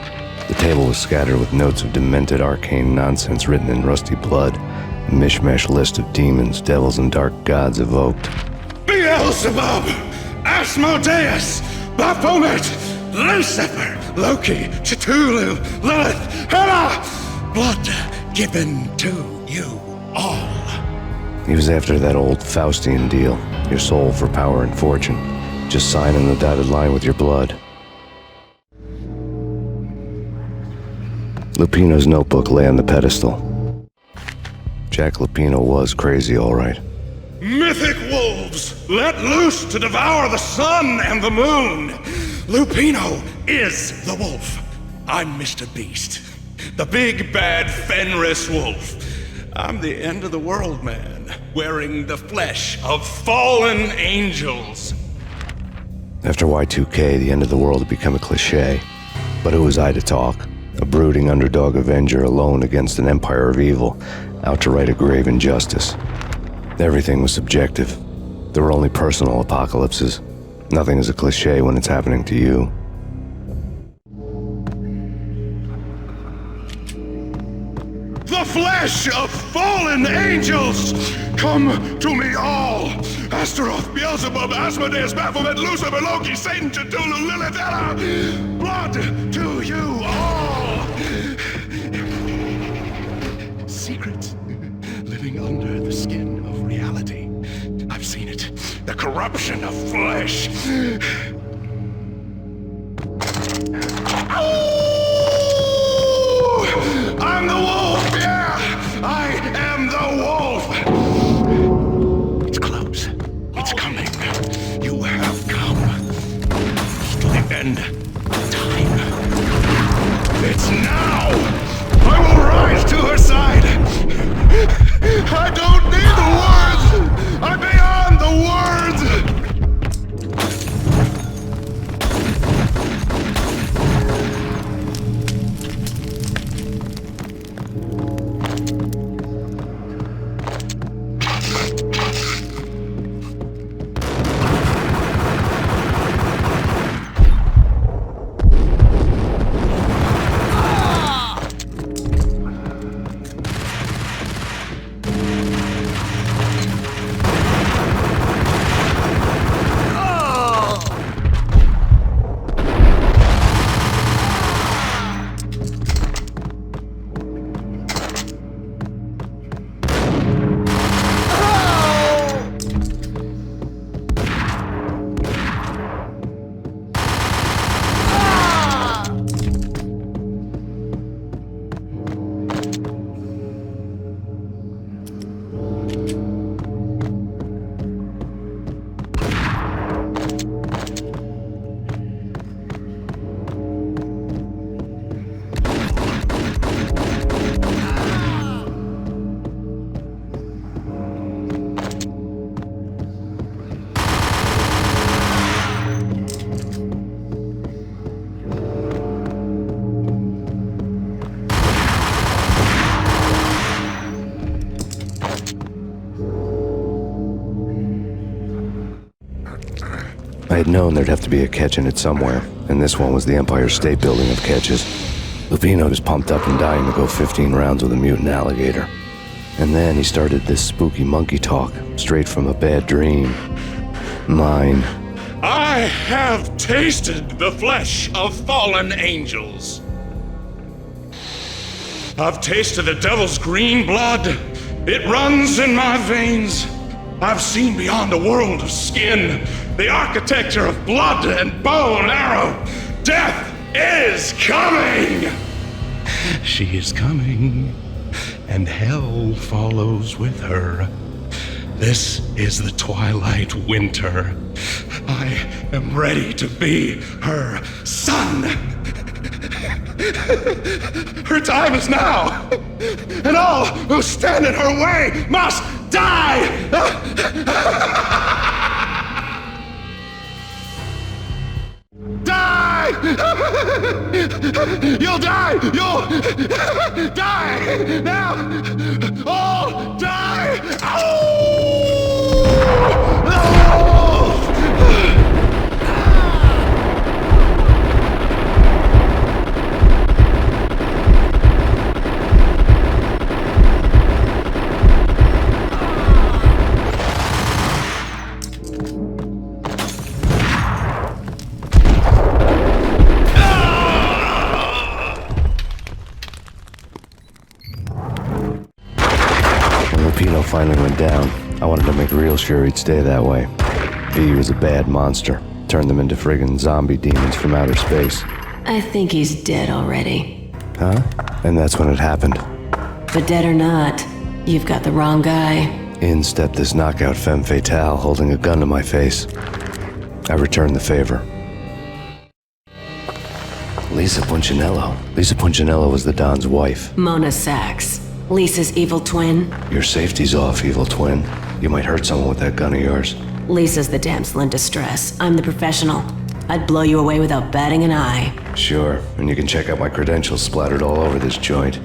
The table was scattered with notes of demented arcane nonsense written in rusty blood, a mishmash list of demons, devils, and dark gods evoked. Beelzebub, Asmodeus, Baphomet, Lucifer, Loki, Cthulhu, Lilith, Hela, blood given to you all. He was after that old Faustian deal, your soul for power and fortune, just signing the dotted line with your blood. Lupino's notebook lay on the pedestal. Jack Lupino was crazy, all right. Mythic wolves, let loose to devour the sun and the moon. Lupino is the wolf. I'm Mr. Beast, the big bad Fenris wolf. I'm the end of the world man, wearing the flesh of fallen angels. After Y2K, the end of the world had become a cliche. But who was I to talk? A brooding underdog avenger alone against an empire of evil, out to right a grave injustice. Everything was subjective. There were only personal apocalypses. Nothing is a cliche when it's happening to you. The flesh of fallen angels! Come to me all! Astaroth, Beelzebub, Asmodeus, Baphomet, Lucifer, Loki, Satan, Cthulhu, Lilith, Hela! Blood to you all! Secrets living under the skin of reality. I've seen it. The corruption of flesh. I'm the wolf, yeah! I am the wolf! It's close. It's coming. You have come. To the end of time. It's now! I will rise to her side! I don't need the words! I'm beyond the words! I had known there'd have to be a catch in it somewhere, and this one was the Empire State Building of catches. Lupino was pumped up and dying to go 15 rounds with a mutant alligator. And then he started this spooky monkey talk, straight from a bad dream. Mine. I have tasted the flesh of fallen angels. I've tasted the devil's green blood. It runs in my veins. I've seen beyond a world of skin, the architecture of blood and bow and arrow. Death is coming! She is coming, and hell follows with her. This is the twilight winter. I am ready to be her son. Her time is now, and all who stand in her way must die! Die! You'll die! You'll die! Now! All die! Lupino finally went down. I wanted to make real sure he'd stay that way. V was a bad monster. Turned them into friggin' zombie demons from outer space. I think he's dead already. Huh? And that's when it happened. But dead or not, you've got the wrong guy. In stepped this knockout femme fatale, holding a gun to my face. I returned the favor. Lisa Punchinello. Lisa Punchinello was the Don's wife. Mona Sachs. Lisa's evil twin. Your safety's off, evil twin. You might hurt someone with that gun of yours. Lisa's the damsel in distress. I'm the professional. I'd blow you away without batting an eye. Sure, and you can check out my credentials splattered all over this joint.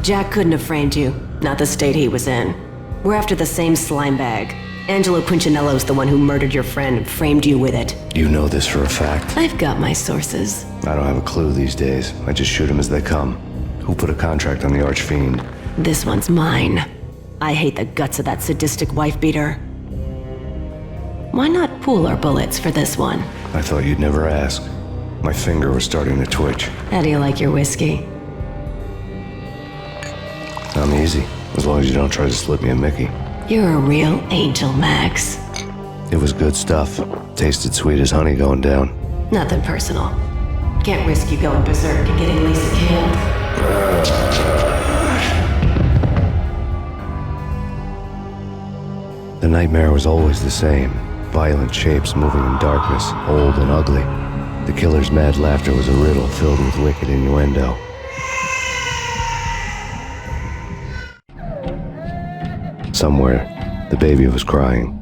Jack couldn't have framed you. Not the state he was in. We're after the same slime bag. Angelo Punchinello's the one who murdered your friend and framed you with it. You know this for a fact. I've got my sources. I don't have a clue these days. I just shoot them as they come. Who put a contract on the Archfiend? This one's mine. I hate the guts of that sadistic wife-beater. Why not pool our bullets for this one? I thought you'd never ask. My finger was starting to twitch. How do you like your whiskey? I'm easy, as long as you don't try to slip me a Mickey. You're a real angel, Max. It was good stuff. Tasted sweet as honey going down. Nothing personal. Can't risk you going berserk and getting Lisa killed. The nightmare was always the same. Violent shapes moving in darkness, old and ugly. The killer's mad laughter was a riddle filled with wicked innuendo. Somewhere, the baby was crying.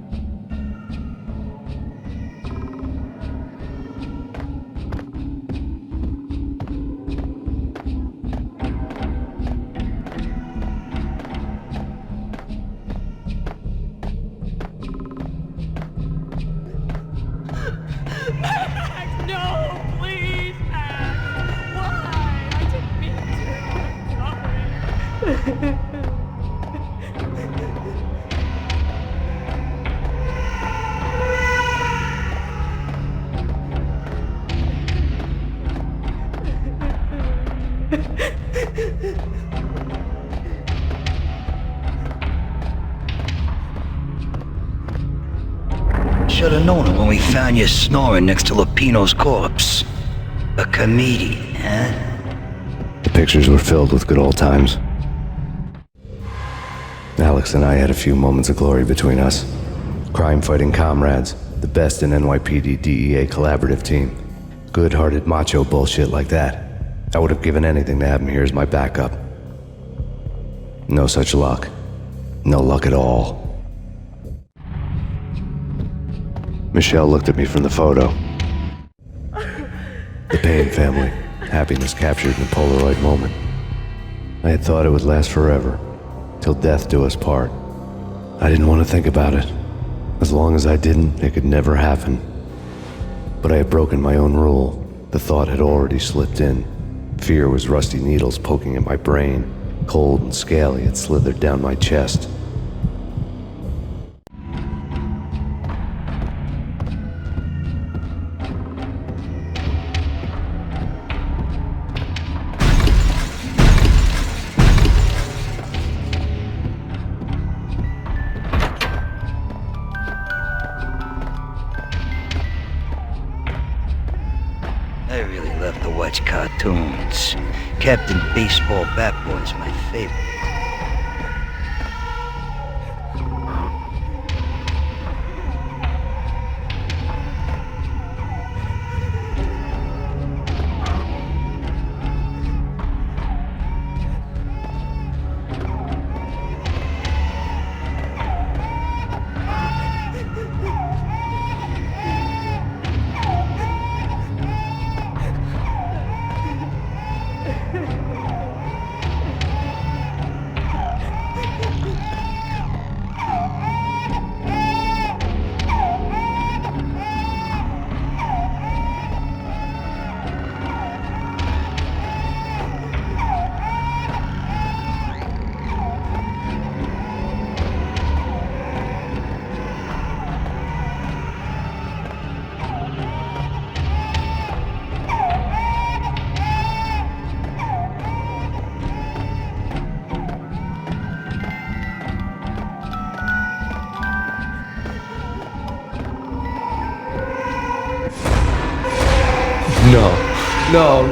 Should have known it when we found you snoring next to Lupino's corpse. A comedian, huh? The pictures were filled with good old times. Alex and I had a few moments of glory between us. Crime-fighting comrades, the best in NYPD DEA collaborative team. Good-hearted macho bullshit like that. I would have given anything to have him here as my backup. No such luck. No luck at all. Michelle looked at me from the photo. The Payne family. Happiness captured in a Polaroid moment. I had thought it would last forever. Till death do us part. I didn't want to think about it. As long as I didn't, it could never happen. But I had broken my own rule. The thought had already slipped in. Fear was rusty needles poking at my brain. Cold and scaly, it slithered down my chest. I really love to watch cartoons. Captain Baseball Bat Boy is my favorite.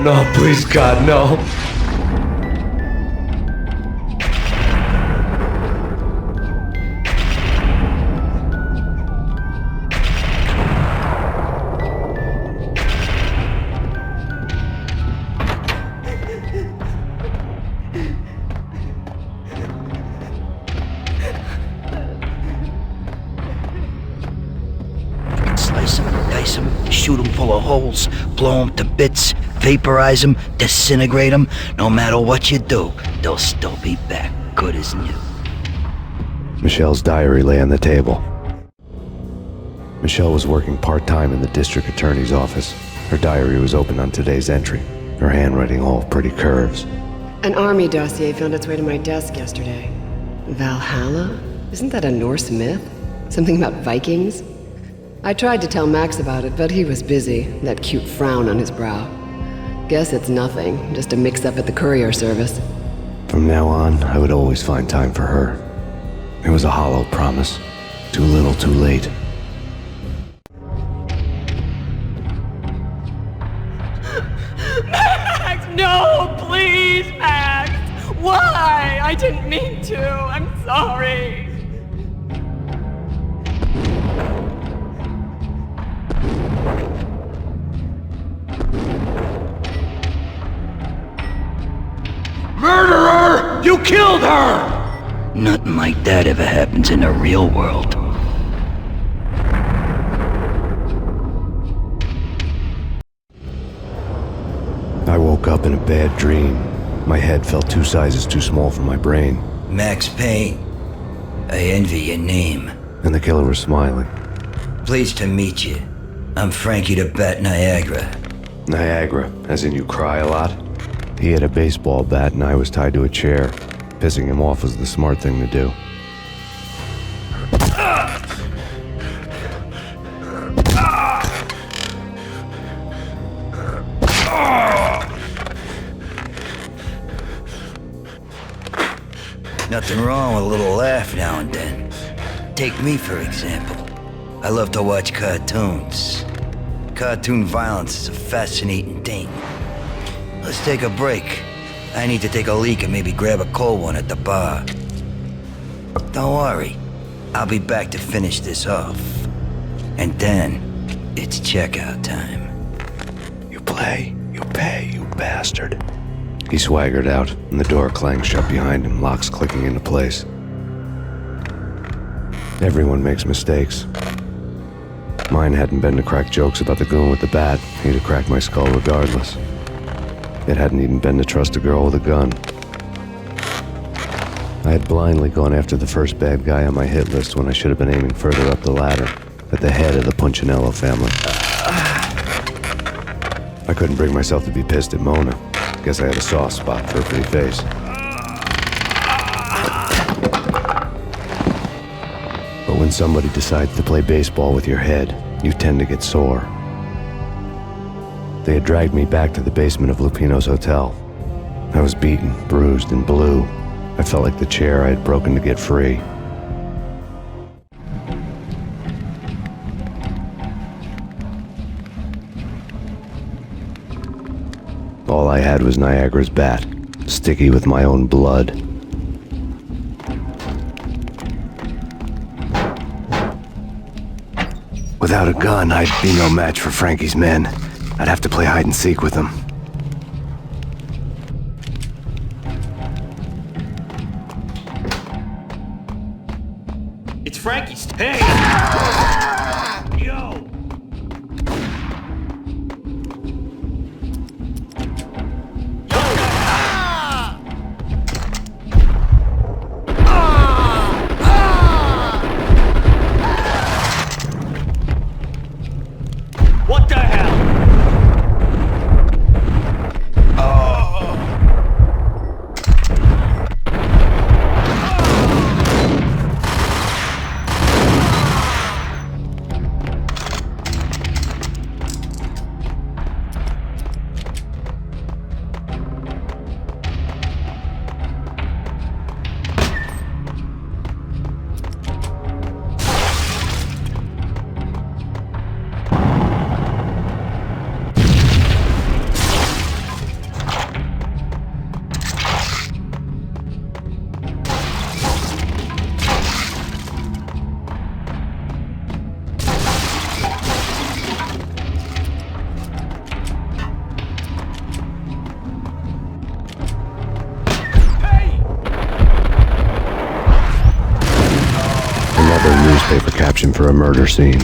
No, please God, no. Slice them, dice them, shoot them full of holes, blow them to bits, vaporize them, disintegrate them. No matter what you do, they'll still be back, good as new. Michelle's diary lay on the table. Michelle was working part-time in the district attorney's office. Her diary was open on today's entry, her handwriting all pretty curves. An army dossier found its way to my desk yesterday. Valhalla? Isn't that a Norse myth? Something about Vikings? I tried to tell Max about it, but he was busy, that cute frown on his brow. Guess it's nothing, just a mix-up at the courier service. From now on, I would always find time for her. It was a hollow promise. Too little, too late. Max, no, please, Max. Why? I didn't mean to. I'm sorry. Murderer! You killed her! Nothing like that ever happens in the real world. I woke up in a bad dream. My head felt 2 sizes too small for my brain. Max Payne. I envy your name. And the killer was smiling. Pleased to meet you. I'm Frankie the Bat Niagara. Niagara, as in you cry a lot? He had a baseball bat and I was tied to a chair. Pissing him off was the smart thing to do. Nothing wrong with a little laugh now and then. Take me, for example. I love to watch cartoons. Cartoon violence is a fascinating thing. Let's take a break. I need to take a leak and maybe grab a cold one at the bar. Don't worry. I'll be back to finish this off. And then, it's checkout time. You play, you pay, you bastard. He swaggered out, and the door clanged shut behind him, locks clicking into place. Everyone makes mistakes. Mine hadn't been to crack jokes about the goon with the bat. He'd have cracked my skull regardless. It hadn't even been to trust a girl with a gun. I had blindly gone after the first bad guy on my hit list when I should have been aiming further up the ladder, at the head of the Punchinello family. I couldn't bring myself to be pissed at Mona. Guess I had a soft spot for her pretty face. But when somebody decides to play baseball with your head, you tend to get sore. They had dragged me back to the basement of Lupino's hotel. I was beaten, bruised, and blue. I felt like the chair I had broken to get free. All I had was Niagara's bat, sticky with my own blood. Without a gun, I'd be no match for Frankie's men. I'd have to play hide and seek with them. It's Frankie's. Hey! Yo! What the hell? Another newspaper caption for a murder scene.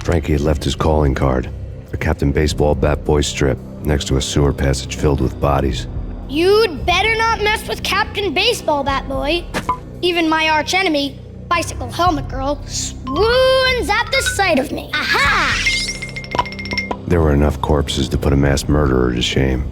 Frankie had left his calling card, a Captain Baseball bat boy strip, next to a sewer passage filled with bodies. You'd better not mess with Captain Baseball Bat Boy. Even my archenemy, Bicycle Helmet Girl, swoons at the sight of me. Aha! There were enough corpses to put a mass murderer to shame.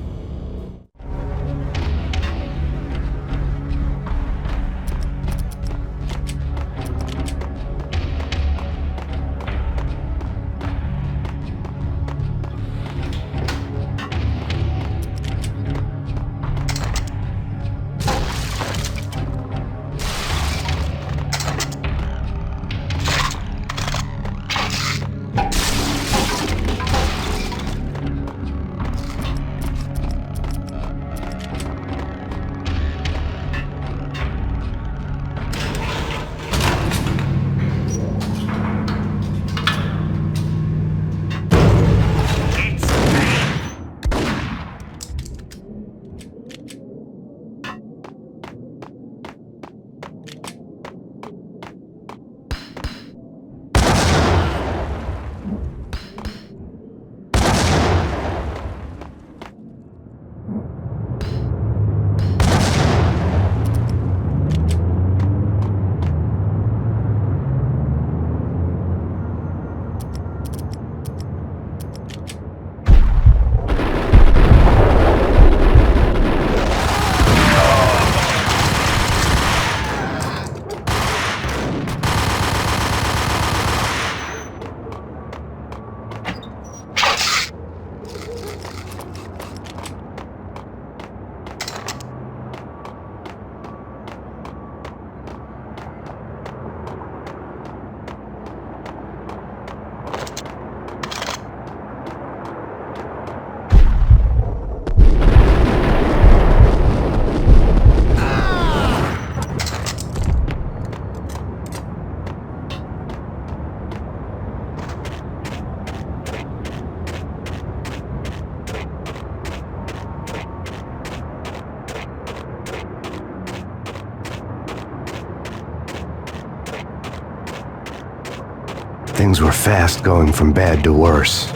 Things were fast going from bad to worse.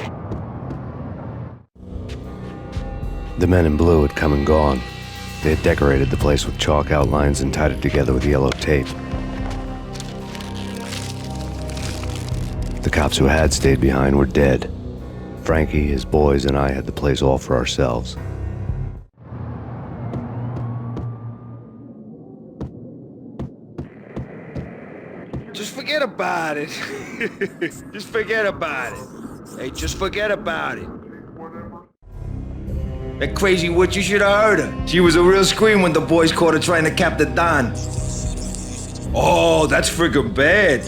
The men in blue had come and gone. They had decorated the place with chalk outlines and tied it together with yellow tape. The cops who had stayed behind were dead. Frankie, his boys, and I had the place all for ourselves. Just forget about it. Just forget about it. Hey, just forget about it. That crazy witch, you should have heard her. She was a real scream when the boys caught her trying to cap the Don. Oh, that's friggin' bad.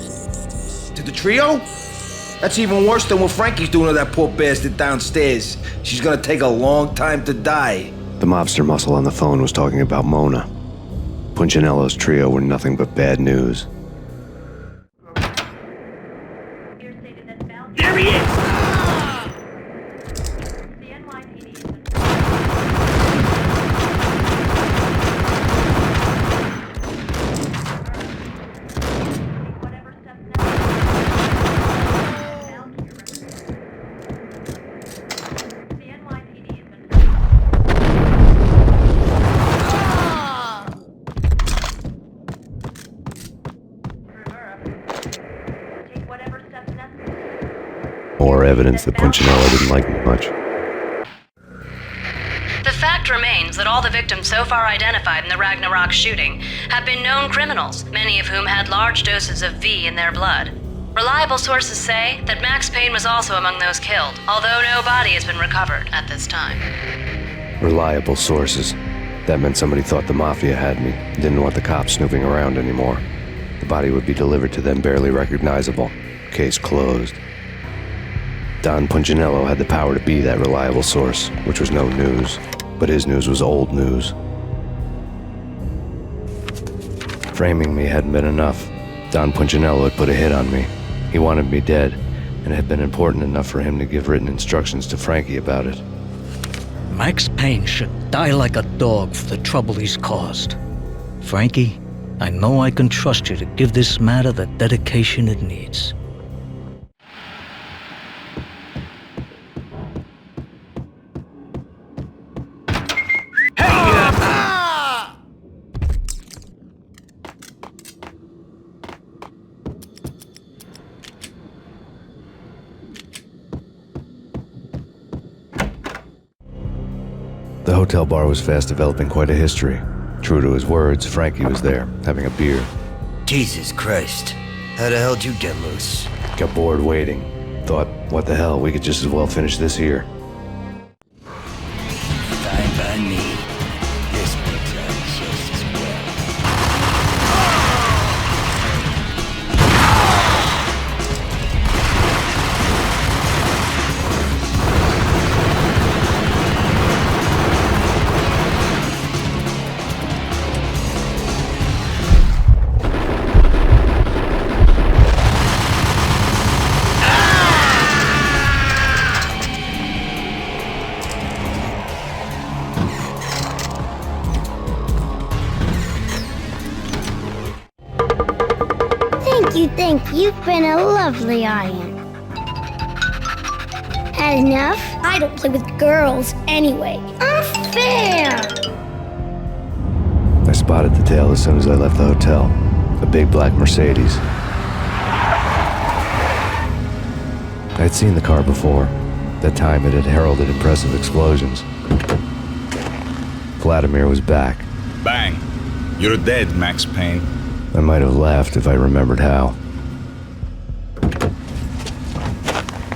To the trio? That's even worse than what Frankie's doing to that poor bastard downstairs. She's gonna take a long time to die. The mobster muscle on the phone was talking about Mona. Punchinello's trio were nothing but bad news. There he is! More evidence that Punchinello didn't like me much. The fact remains that all the victims so far identified in the Ragnarok shooting have been known criminals, many of whom had large doses of V in their blood. Reliable sources say that Max Payne was also among those killed, although no body has been recovered at this time. Reliable sources. That meant somebody thought the Mafia had me, didn't want the cops snooping around anymore. The body would be delivered to them barely recognizable. Case closed. Don Punchinello had the power to be that reliable source, which was no news, but his news was old news. Framing me hadn't been enough. Don Punchinello had put a hit on me. He wanted me dead, and it had been important enough for him to give written instructions to Frankie about it. Max Payne should die like a dog for the trouble he's caused. Frankie, I know I can trust you to give this matter the dedication it needs. The hotel bar was fast developing quite a history. True to his words, Frankie was there, having a beer. Jesus Christ. How the hell did you get loose? Got bored waiting. Thought, what the hell, we could just as well finish this here. Fine by me. This works out just as well. Thank you. You've been a lovely audience. Had enough? I don't play with girls anyway. Unfair! I spotted the tail as soon as I left the hotel. A big black Mercedes. I had seen the car before. That time it had heralded impressive explosions. Vladimir was back. Bang! You're dead, Max Payne. I might have laughed if I remembered how.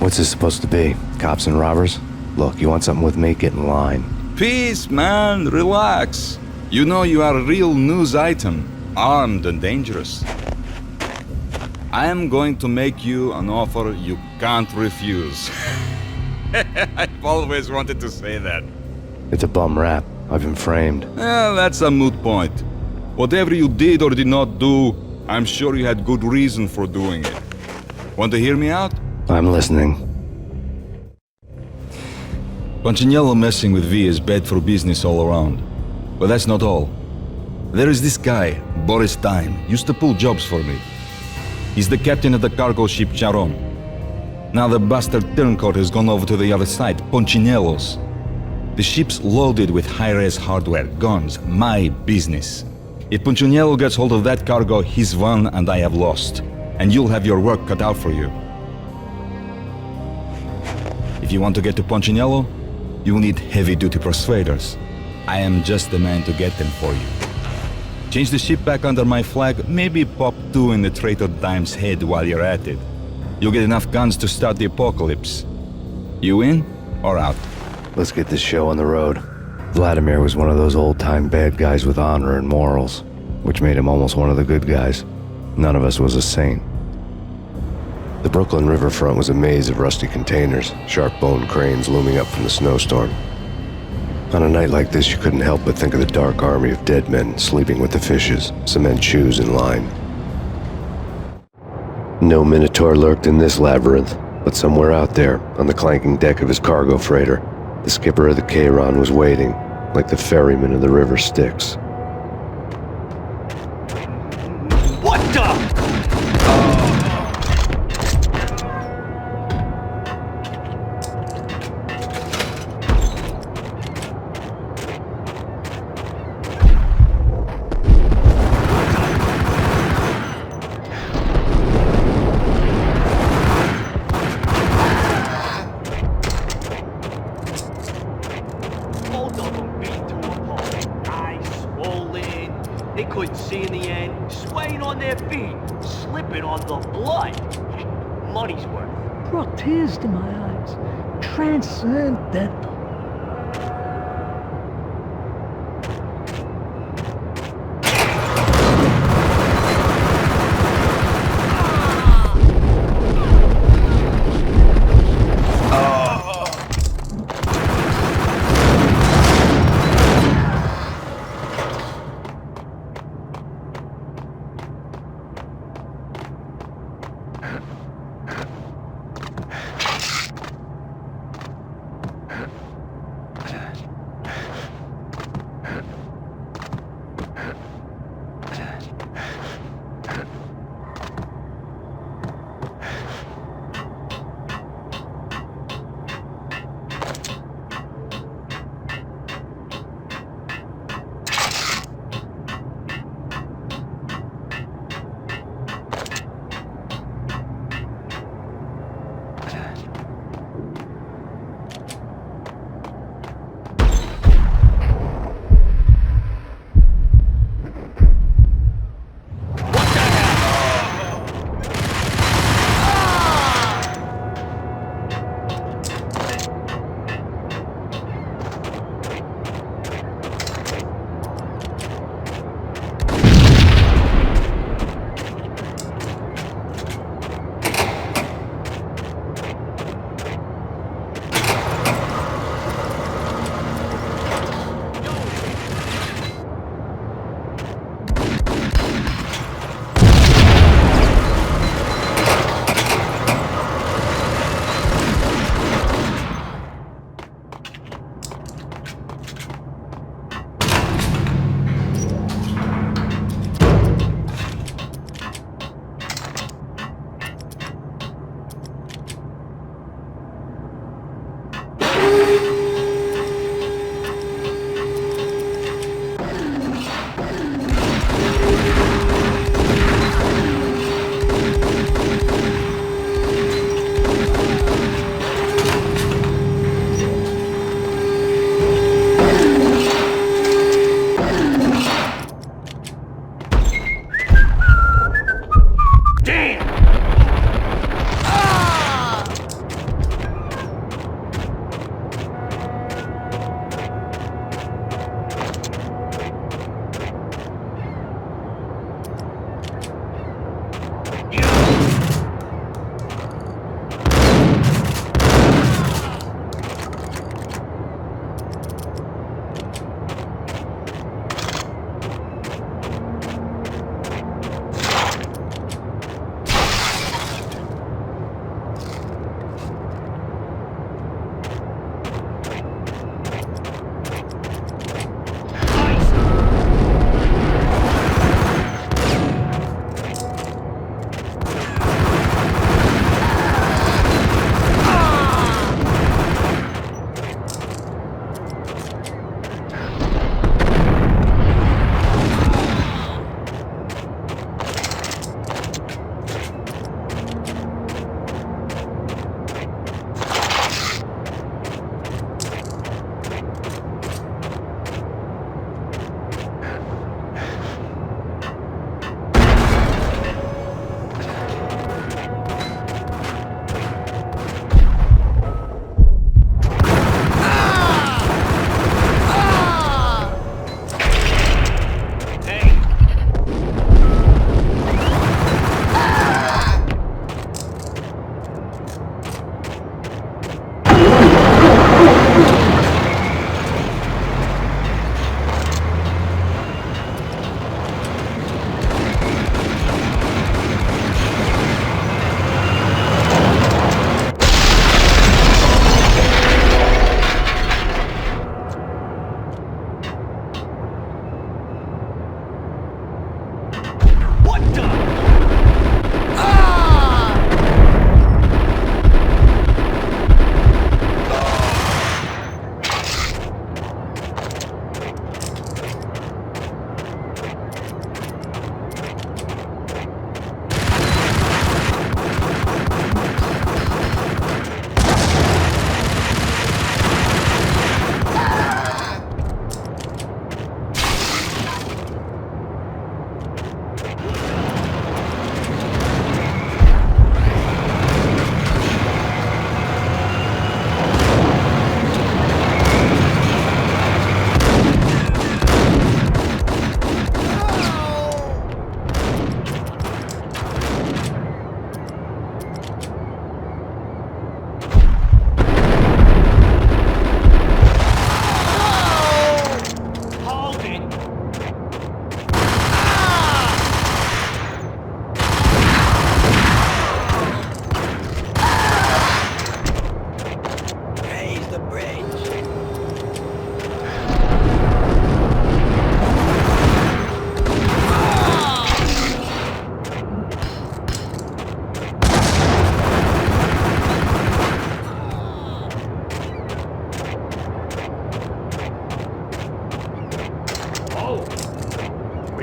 What's this supposed to be? Cops and robbers? Look, you want something with me? Get in line. Peace, man. Relax. You know you are a real news item, armed and dangerous. I am going to make you an offer you can't refuse. I've always wanted to say that. It's a bum rap. I've been framed. Well, that's a moot point. Whatever you did or did not do, I'm sure you had good reason for doing it. Want to hear me out? I'm listening. Punchinello messing with V is bad for business all around. But that's not all. There is this guy, Boris Time, used to pull jobs for me. He's the captain of the cargo ship Charon. Now the bastard turncoat has gone over to the other side, Punchinello's. The ship's loaded with high-res hardware, guns, my business. If Punchinello gets hold of that cargo, he's won and I have lost. And you'll have your work cut out for you. If you want to get to Punchinello, you'll need heavy-duty persuaders. I am just the man to get them for you. Change the ship back under my flag, maybe pop 2 in the traitor Dime's head while you're at it. You'll get enough guns to start the apocalypse. You in or out? Let's get this show on the road. Vladimir was one of those old-time bad guys with honor and morals, which made him almost one of the good guys. None of us was a saint. The Brooklyn riverfront was a maze of rusty containers, sharp-boned cranes looming up from the snowstorm. On a night like this, you couldn't help but think of the dark army of dead men sleeping with the fishes, cement shoes in line. No Minotaur lurked in this labyrinth, but somewhere out there, on the clanking deck of his cargo freighter, the skipper of the Chiron was waiting, like the ferryman of the river Styx. What the? Both of them beat to a pulp. Eyes swollen. They couldn't see in the end. Swaying on their feet. Slipping on the blood. Money's worth. Brought tears to my eyes. Transcendental.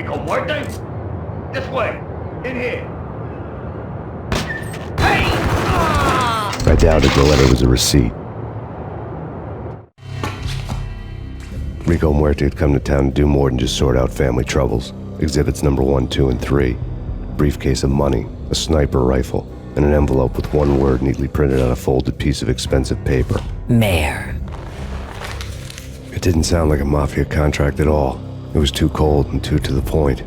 Rico Muerte? This way. In here. I doubted the letter was a receipt. Rico Muerte had come to town to do more than just sort out family troubles. Exhibits number 1, 2, and 3. A briefcase of money, a sniper rifle, and an envelope with one word neatly printed on a folded piece of expensive paper. Mayor. It didn't sound like a mafia contract at all. It was too cold and too to the point.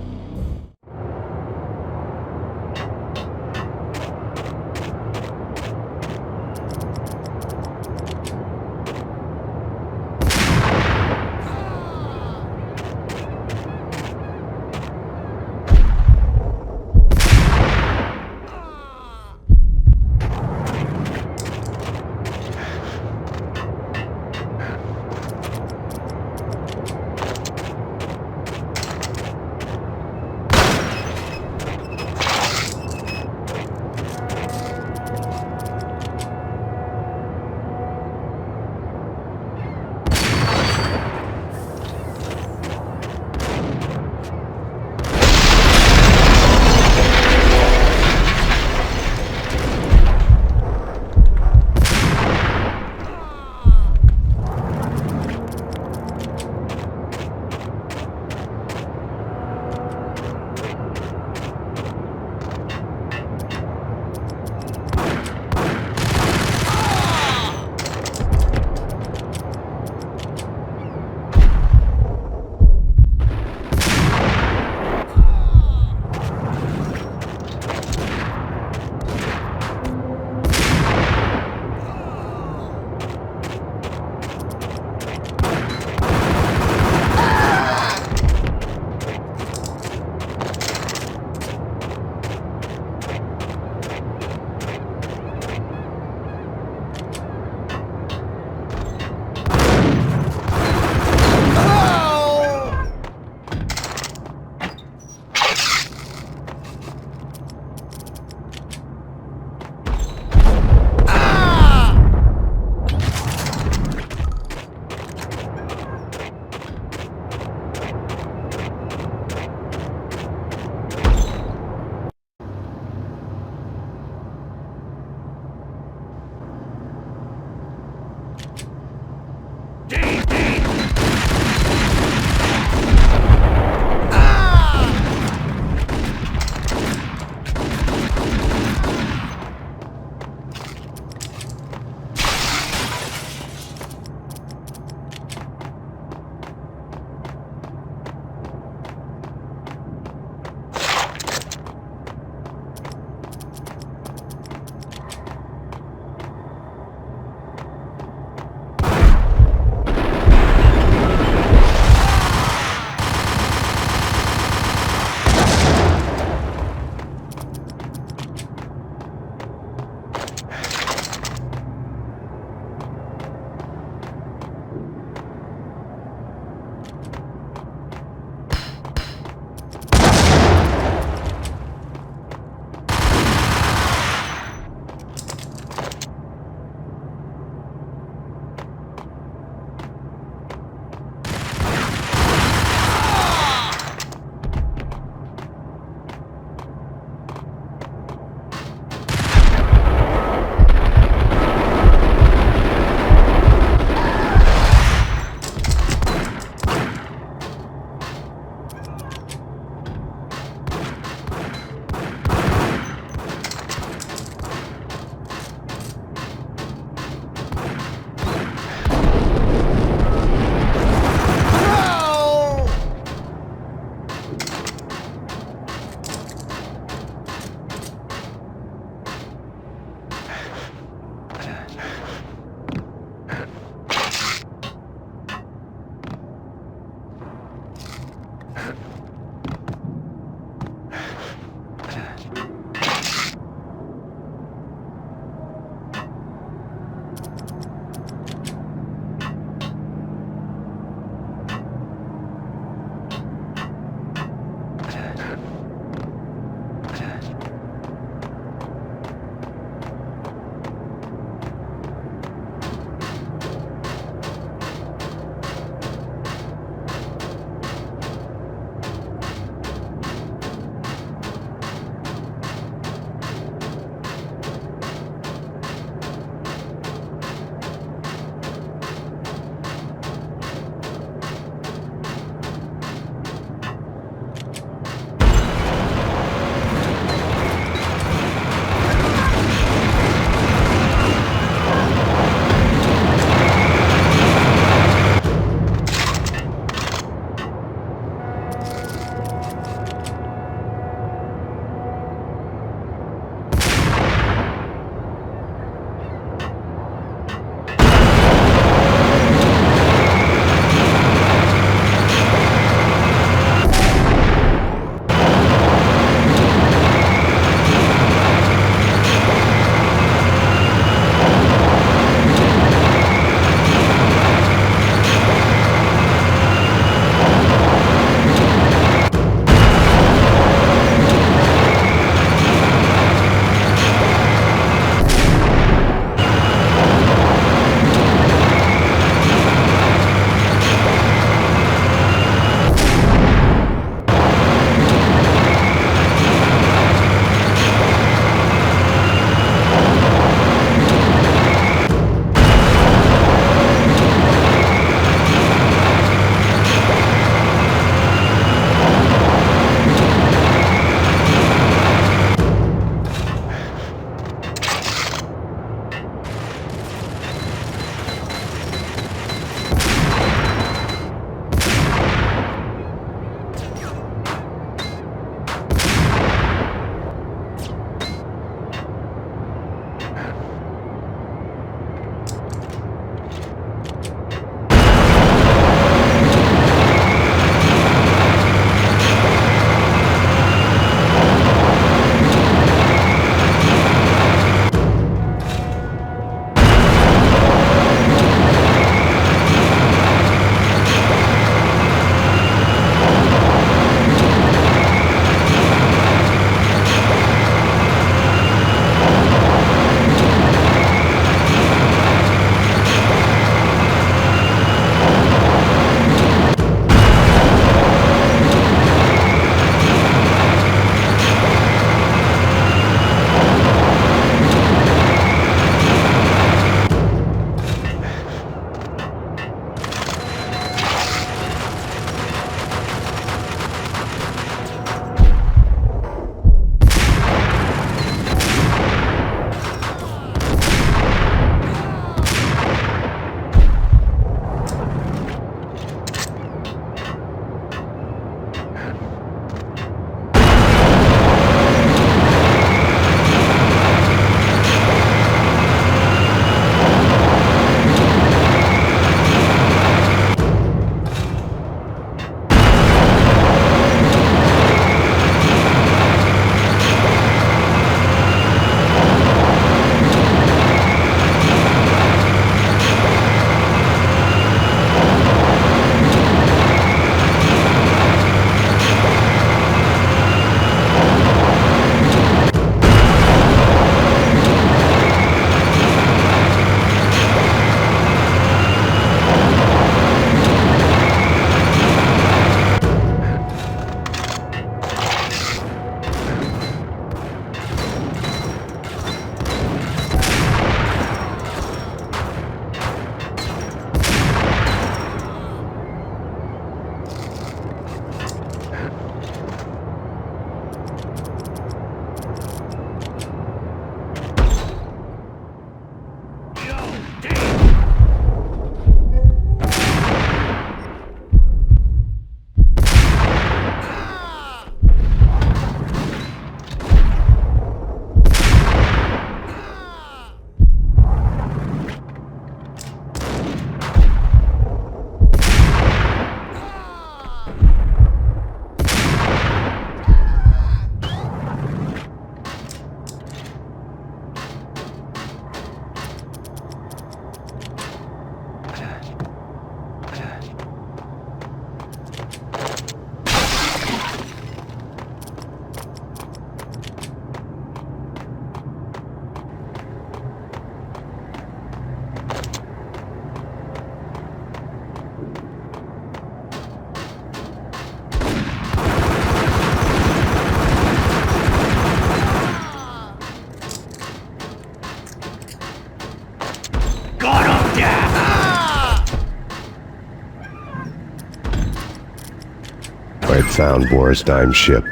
I had found Boris Dime's ship.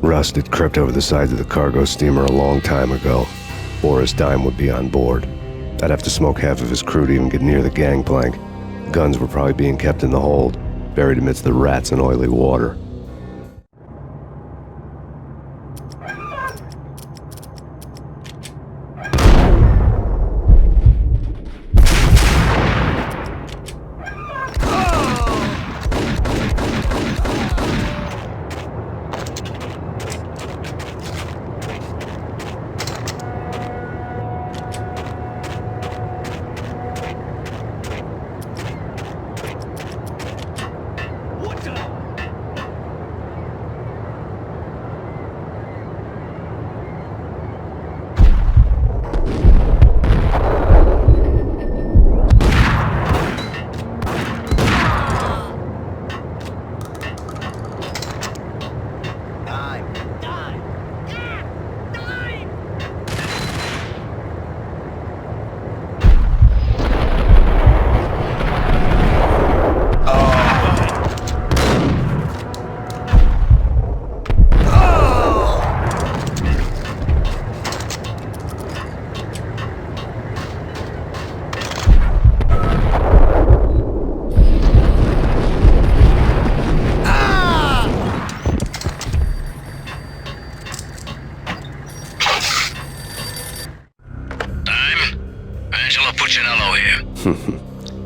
Rust had crept over the sides of the cargo steamer a long time ago. Boris Dime would be on board. I'd have to smoke half of his crew to even get near the gangplank. Guns were probably being kept in the hold, buried amidst the rats and oily water.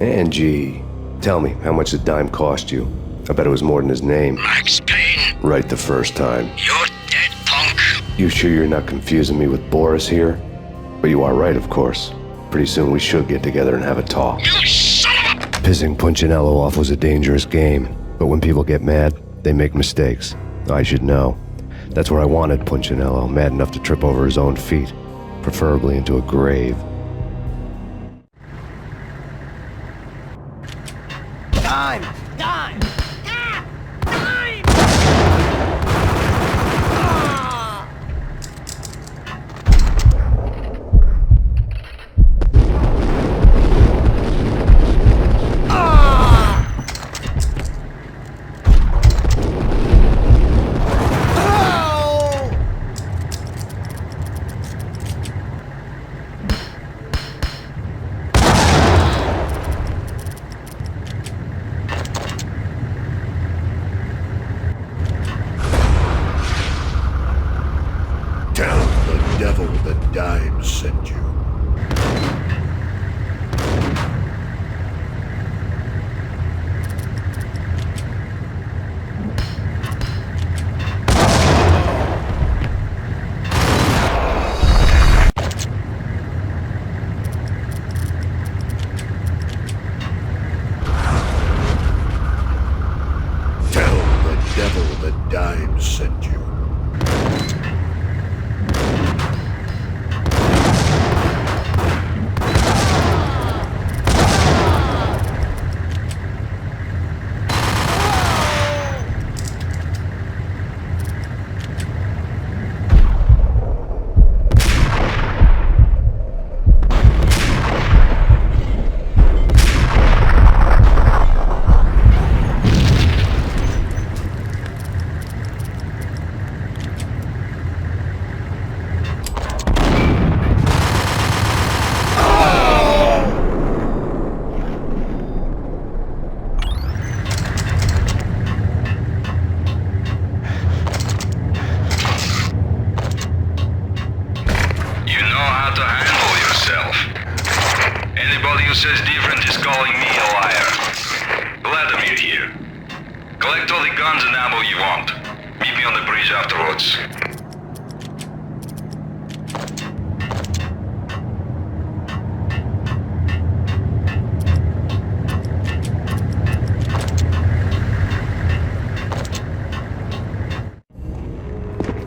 Angie, tell me, how much did Dime cost you? I bet it was more than his name. Max Payne? Right the first time. You're dead, punk. You sure you're not confusing me with Boris here? But you are right, of course. Pretty soon we should get together and have a talk. You son of a... Pissing Punchinello off was a dangerous game, but when people get mad, they make mistakes. I should know. That's where I wanted Punchinello, mad enough to trip over his own feet, preferably into a grave. Dime! Dime! Dime sent you. Tell the devil that Dime sent you. Collect all the guns and ammo you want. Meet me on the bridge afterwards.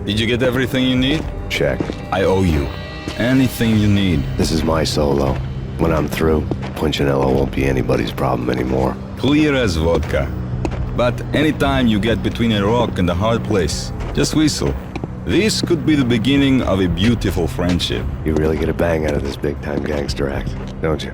Did you get everything you need? Check. I owe you. Anything you need. This is my solo. When I'm through, Punchinello won't be anybody's problem anymore. Clear as vodka. But anytime you get between a rock and a hard place, just whistle. This could be the beginning of a beautiful friendship. You really get a bang out of this big-time gangster act, don't you?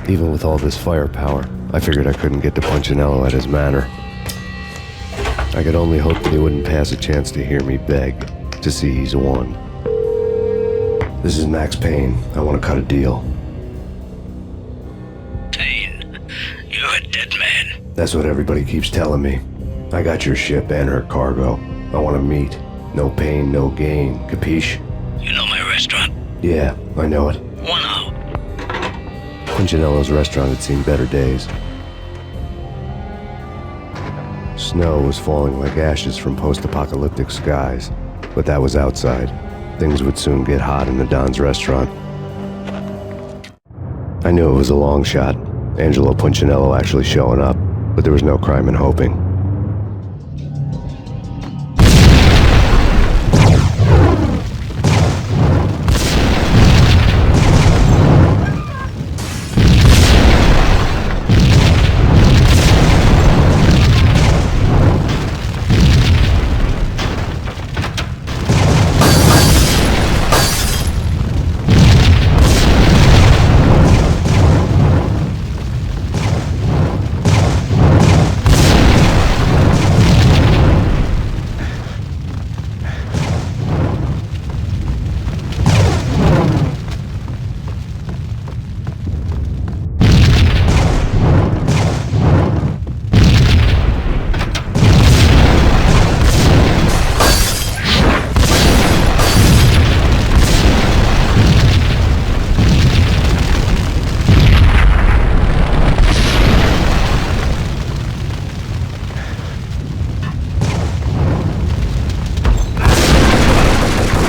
Even with all this firepower, I figured I couldn't get to Punchinello at his manor. I could only hope that he wouldn't pass a chance to hear me beg, to see he's won. This is Max Payne. I want to cut a deal. Payne, you're a dead man. That's what everybody keeps telling me. I got your ship and her cargo. I want to meet. No pain, no gain. Capiche? You know my restaurant? Yeah, I know it. 1 out. Punchinello's restaurant had seen better days. Snow was falling like ashes from post-apocalyptic skies, but that was outside. Things would soon get hot in the Don's restaurant. I knew it was a long shot, Angelo Punchinello actually showing up, but there was no crime in hoping.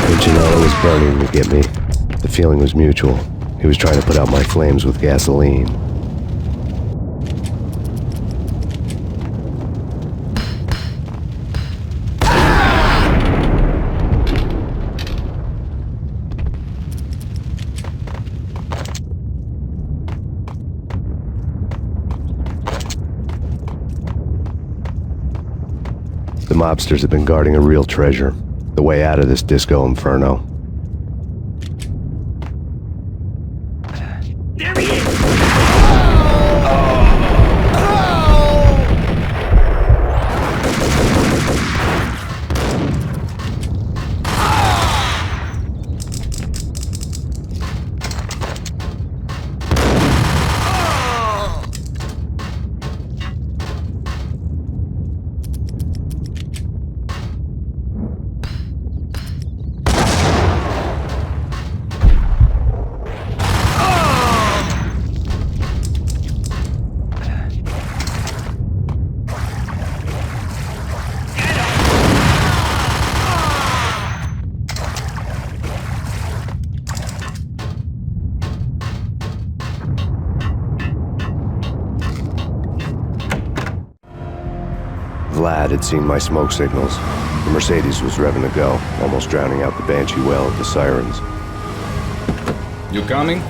Punchinello was burning to get me. The feeling was mutual. He was trying to put out my flames with gasoline. The mobsters have been guarding a real treasure. The way out of this disco inferno. There he is! Vlad had seen my smoke signals. The Mercedes was revving to go, almost drowning out the banshee wail of the sirens. You coming?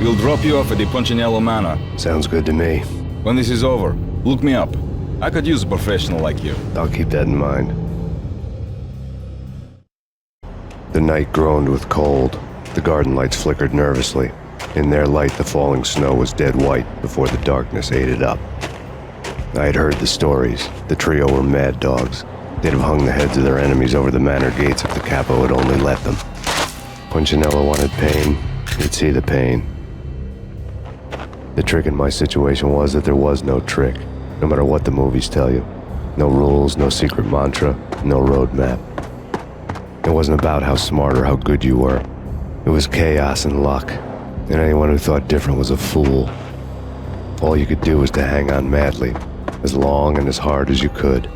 We'll drop you off at the Punchinello Manor. Sounds good to me. When this is over, look me up. I could use a professional like you. I'll keep that in mind. The night groaned with cold. The garden lights flickered nervously. In their light, the falling snow was dead white before the darkness ate it up. I had heard the stories. The trio were mad dogs. They'd have hung the heads of their enemies over the manor gates if the capo had only let them. Punchinello wanted Payne. He'd see the pain. The trick in my situation was that there was no trick, no matter what the movies tell you. No rules, no secret mantra, no roadmap. It wasn't about how smart or how good you were. It was chaos and luck, and anyone who thought different was a fool. All you could do was to hang on madly, as long and as hard as you could.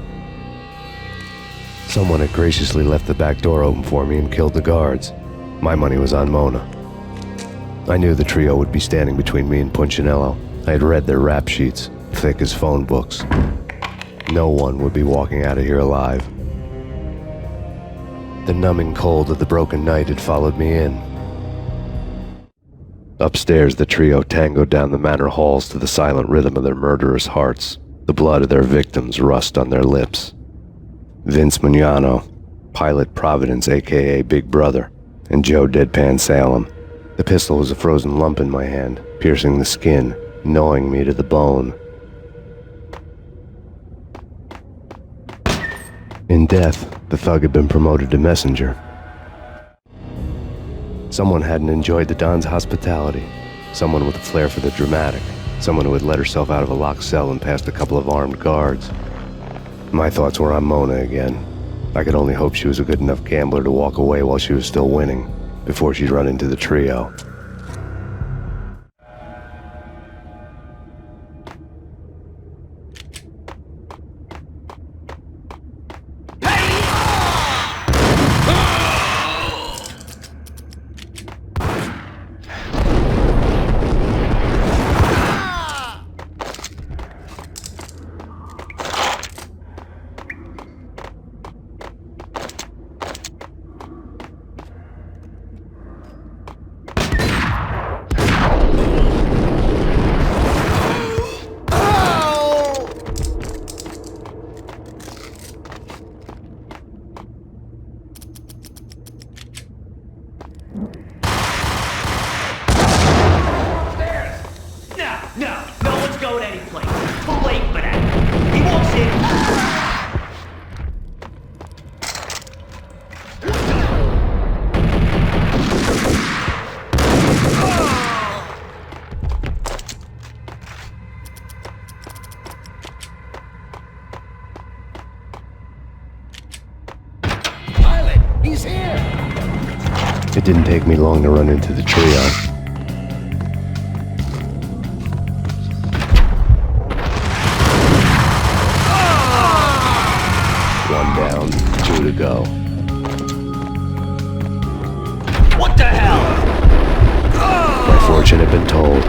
Someone had graciously left the back door open for me and killed the guards. My money was on Mona. I knew the trio would be standing between me and Punchinello. I had read their rap sheets, thick as phone books. No one would be walking out of here alive. The numbing cold of the broken night had followed me in. Upstairs, the trio tangoed down the manor halls to the silent rhythm of their murderous hearts, the blood of their victims rust on their lips. Vince Mugnano, Pilot Providence, a.k.a. Big Brother, and Joe Deadpan Salem. The pistol was a frozen lump in my hand, piercing the skin, gnawing me to the bone. In death, the thug had been promoted to messenger. Someone hadn't enjoyed the Don's hospitality. Someone with a flair for the dramatic. Someone who had let herself out of a locked cell and past a couple of armed guards. My thoughts were on Mona again. I could only hope she was a good enough gambler to walk away while she was still winning, before she'd run into the trio. No one's going anyplace. Too late for that. He walks in. Pilot, he's here! It didn't take me long to run into the trio. One down, two to go. What the hell? My fortune had been told.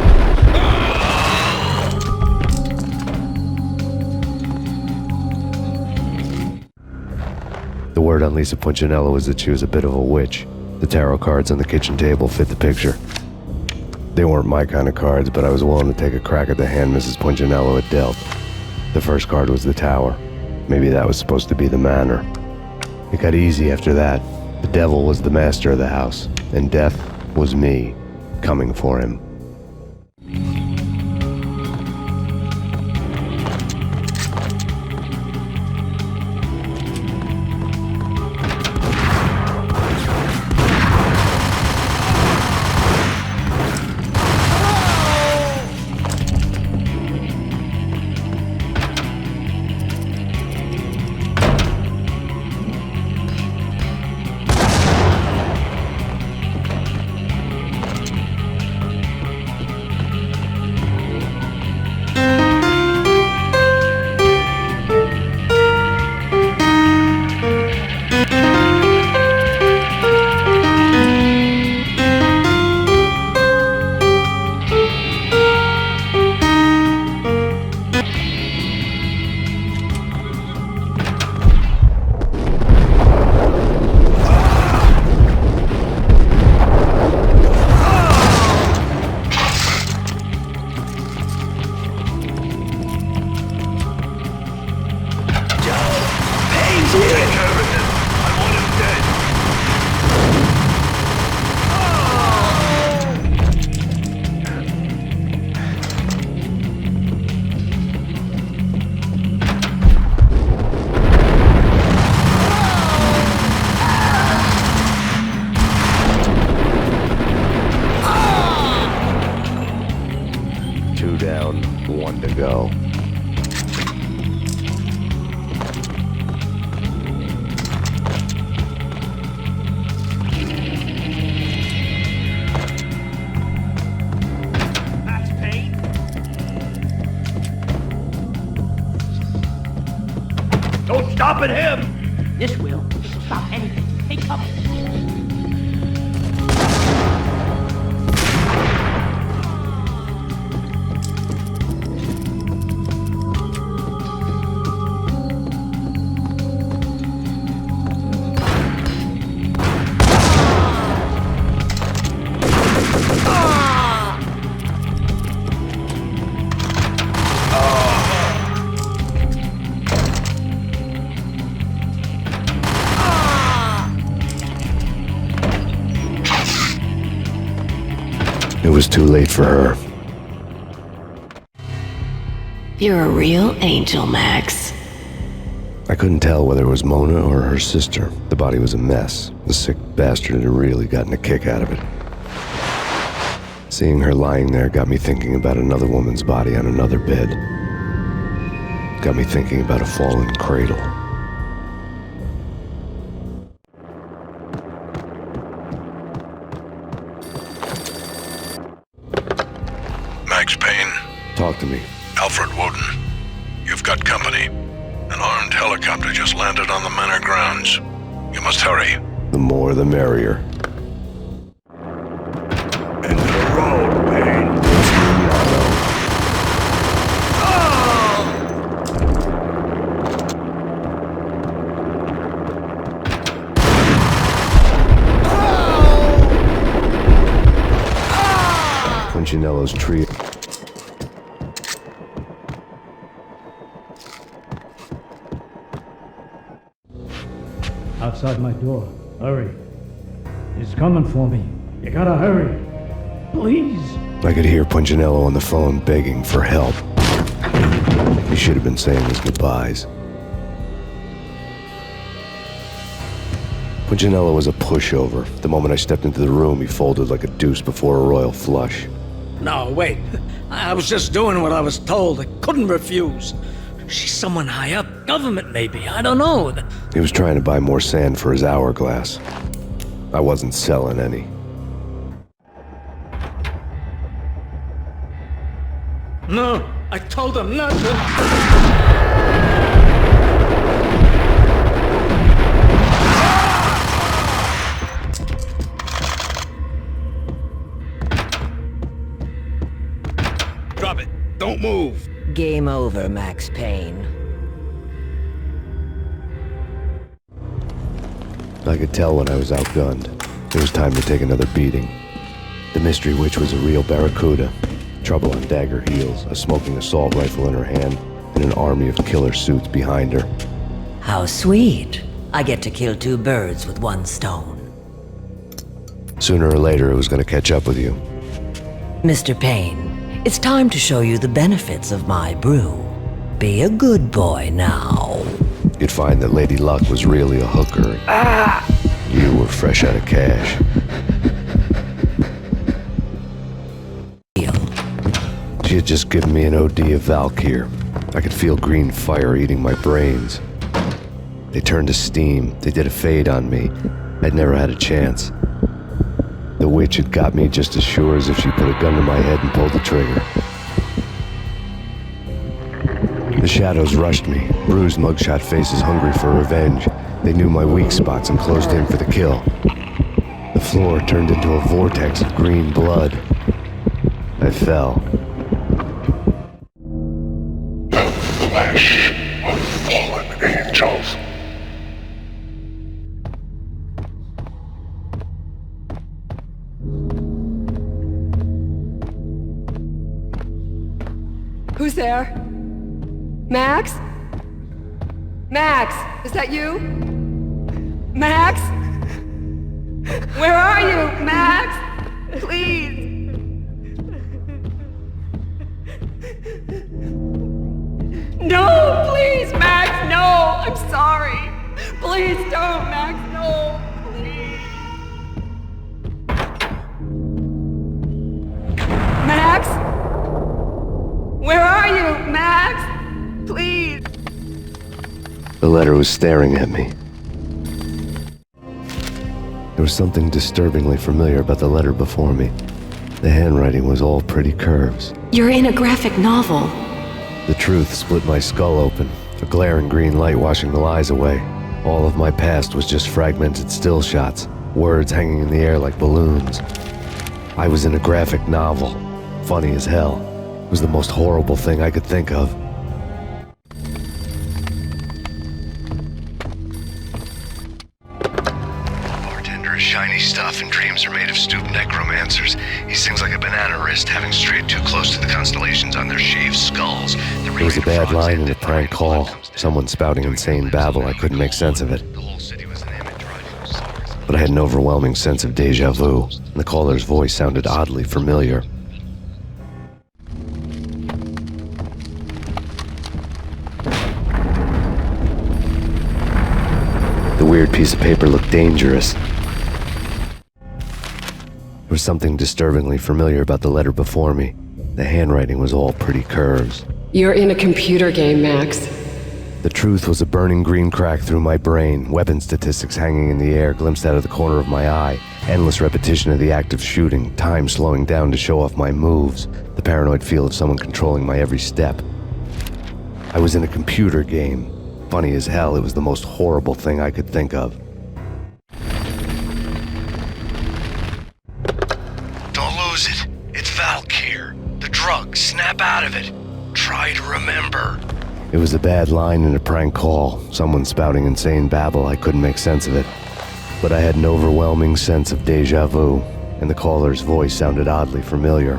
The word on Lisa Punchinello was that she was a bit of a witch. The tarot cards on the kitchen table fit the picture. They weren't my kind of cards, but I was willing to take a crack at the hand Mrs. Punchinello had dealt. The first card was the tower. Maybe that was supposed to be the manor. It got easy after that. The devil was the master of the house, and death was me, coming for him. One to go. That's Payne. Don't stop at him! This will. This will stop anything. Take cover. It was too late for her. You're a real angel, Max. I couldn't tell whether it was Mona or her sister. The body was a mess. The sick bastard had really gotten a kick out of it. Seeing her lying there got me thinking about another woman's body on another bed. Got me thinking about a fallen cradle. Max Payne. Talk to me. Alfred Woden. You've got company. An armed helicopter just landed on the manor grounds. You must hurry. The more the merrier. Into the road, Payne. Punchinello's tree. Outside my door. Hurry. He's coming for me. You gotta hurry. Please. I could hear Punchinello on the phone begging for help. He should have been saying his goodbyes. Punchinello was a pushover. The moment I stepped into the room, he folded like a deuce before a royal flush. No, wait. I was just doing what I was told. I couldn't refuse. She's someone high up. Government, maybe. I don't know. He was trying to buy more sand for his hourglass. I wasn't selling any. No, I told him not to. Drop it. Don't move. Game over, Max Payne. I could tell when I was outgunned. It was time to take another beating. The mystery witch was a real barracuda. Trouble on dagger heels, a smoking assault rifle in her hand, and an army of killer suits behind her. How sweet. I get to kill two birds with one stone. Sooner or later, it was going to catch up with you. Mr. Payne, it's time to show you the benefits of my brew. Be a good boy now. You'd find that Lady Luck was really a hooker. You were fresh out of cash. She had just given me an OD of Valkyr. I could feel green fire eating my brains. They turned to steam. They did a fade on me. I'd never had a chance. The witch had got me just as sure as if she put a gun to my head and pulled the trigger. The shadows rushed me, bruised mugshot faces hungry for revenge. They knew my weak spots and closed in for the kill. The floor turned into a vortex of green blood. I fell. Flesh of fallen angels. Who's there? Max? Max, is that you? Max? Where are you, Max? Please. No, please, Max, no. I'm sorry. Please don't, Max, no. Please. Max? Where The letter was staring at me. There was something disturbingly familiar about the letter before me. The handwriting was all pretty curves. You're in a graphic novel. The truth split my skull open, a glaring green light washing the lies away. All of my past was just fragmented still shots, words hanging in the air like balloons. I was in a graphic novel. Funny as hell. It was the most horrible thing I could think of. Bartender is shiny stuff, and dreams are made of stooped necromancers. He sings like a banana wrist, having strayed too close to the constellations on their shaved skulls. There was a bad line in a prank call. Someone spouting insane babble. I couldn't make sense of it. But I had an overwhelming sense of déjà vu, and the caller's voice sounded oddly familiar. The weird piece of paper looked dangerous. There was something disturbingly familiar about the letter before me. The handwriting was all pretty curves. You're in a computer game, Max. The truth was a burning green crack through my brain, weapon statistics hanging in the air, glimpsed out of the corner of my eye, endless repetition of the act of shooting, time slowing down to show off my moves, the paranoid feel of someone controlling my every step. I was in a computer game. Funny as hell, it was the most horrible thing I could think of. Don't lose it. It's Valkyr. The drug. Snap out of it. Try to remember. It was a bad line in a prank call, someone spouting insane babble. I couldn't make sense of it. But I had an overwhelming sense of déjà vu, and the caller's voice sounded oddly familiar.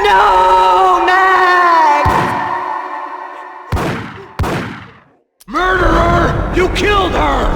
No, Max! Murderer! You killed her!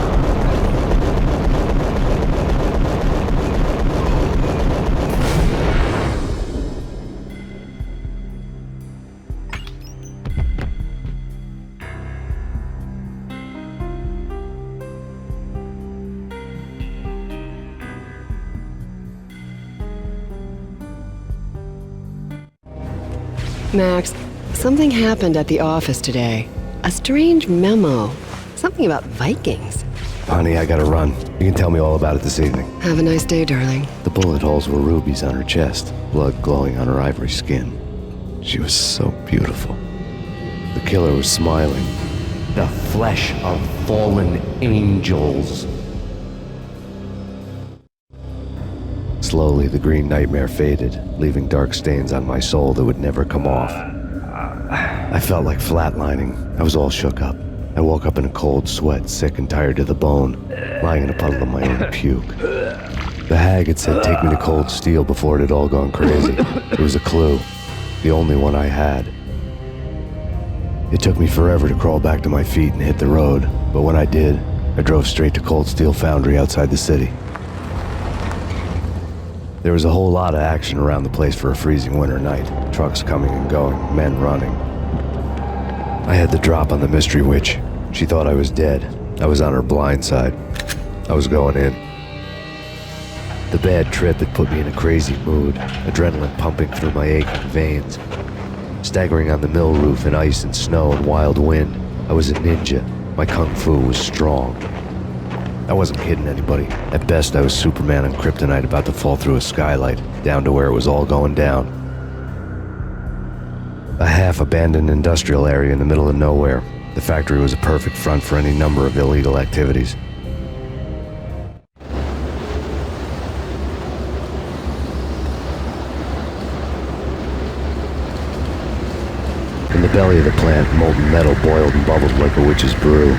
Max, something happened at the office today. A strange memo. Something about Vikings. Honey, I gotta run. You can tell me all about it this evening. Have a nice day, darling. The bullet holes were rubies on her chest, blood glowing on her ivory skin. She was so beautiful. The killer was smiling. The flesh of fallen angels. Slowly, the green nightmare faded, leaving dark stains on my soul that would never come off. I felt like flatlining. I was all shook up. I woke up in a cold sweat, sick and tired to the bone, lying in a puddle of my own puke. The hag had said take me to Cold Steel before it had all gone crazy. It was a clue, the only one I had. It took me forever to crawl back to my feet and hit the road, but when I did, I drove straight to Cold Steel Foundry outside the city. There was a whole lot of action around the place for a freezing winter night. Trucks coming and going, men running. I had the drop on the mystery witch. She thought I was dead. I was on her blind side. I was going in. The bad trip had put me in a crazy mood, adrenaline pumping through my aching veins. Staggering on the mill roof in ice and snow and wild wind, I was a ninja. My kung fu was strong. I wasn't kidding anybody. At best, I was Superman on kryptonite about to fall through a skylight, down to where it was all going down. A half-abandoned industrial area in the middle of nowhere. The factory was a perfect front for any number of illegal activities. In the belly of the plant, molten metal boiled and bubbled like a witch's brew.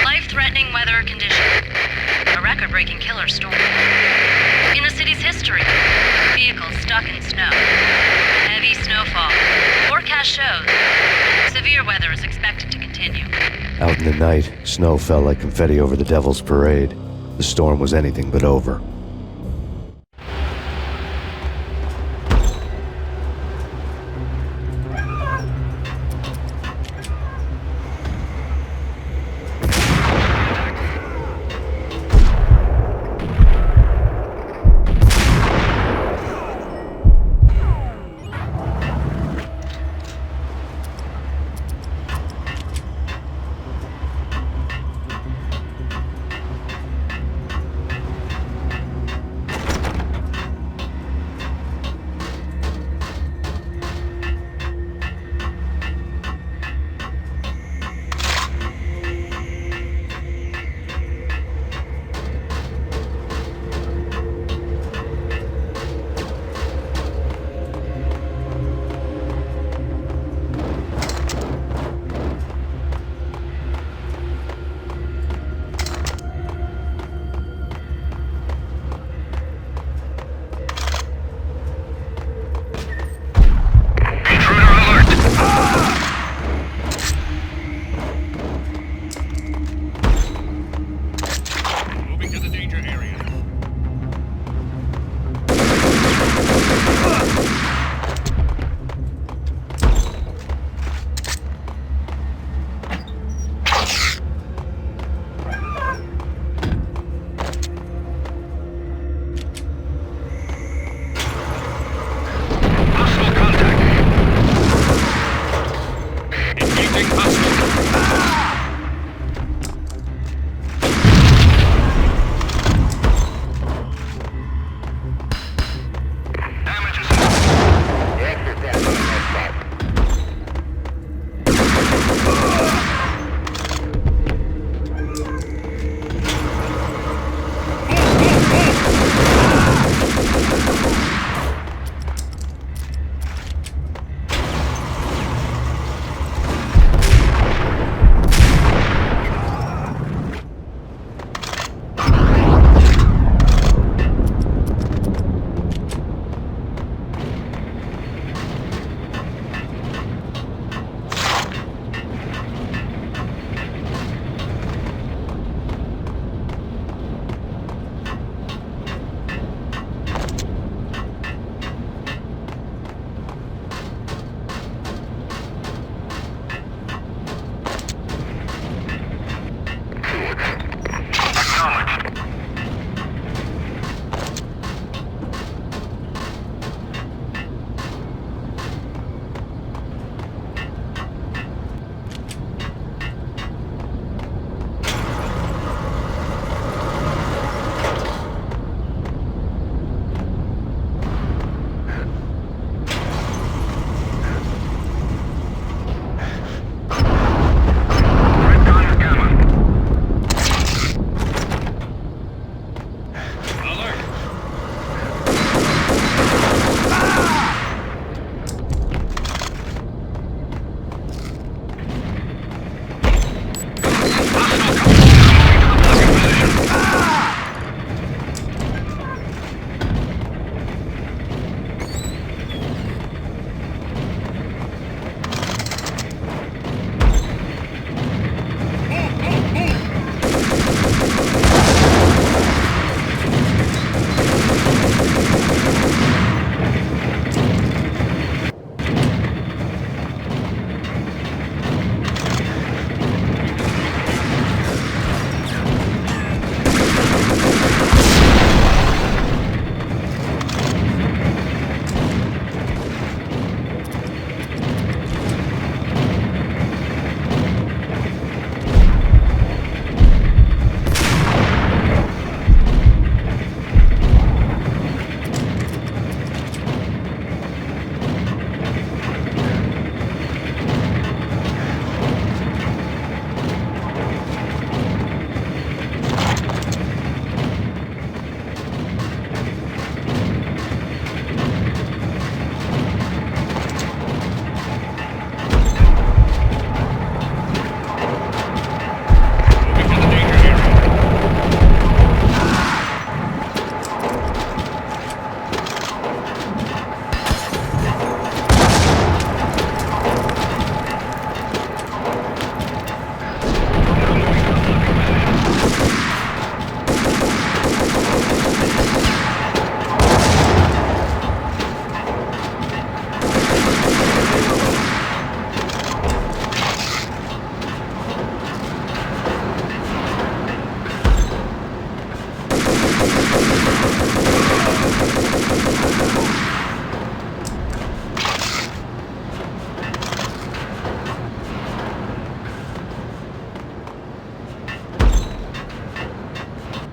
Life-threatening weather conditions. A record-breaking killer storm. In the city's history, vehicles stuck in snow. Heavy snowfall. Forecast shows severe weather is expected to continue. Out in the night, snow fell like confetti over the Devil's Parade. The storm was anything but over.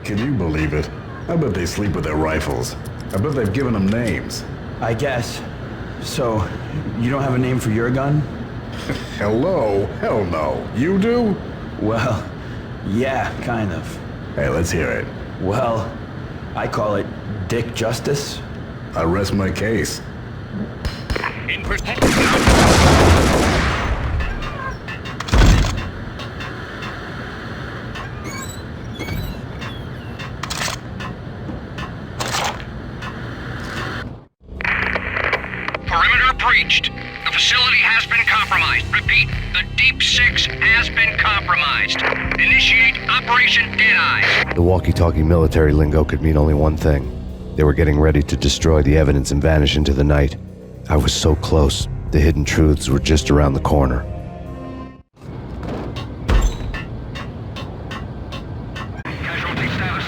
Can you believe it? I bet they sleep with their rifles. I bet they've given them names. I guess. So, you don't have a name for your gun? Hello? Hell no. You do? Well, yeah, kind of. Hey, let's hear it. Well, I call it Dick Justice. I rest my case. Perimeter breached. The facility has been compromised. Repeat, the Deep Six has been compromised. Initiate Operation Deadeye. The walkie-talkie military lingo could mean only one thing. They were getting ready to destroy the evidence and vanish into the night. I was so close. The hidden truths were just around the corner. Casualty status.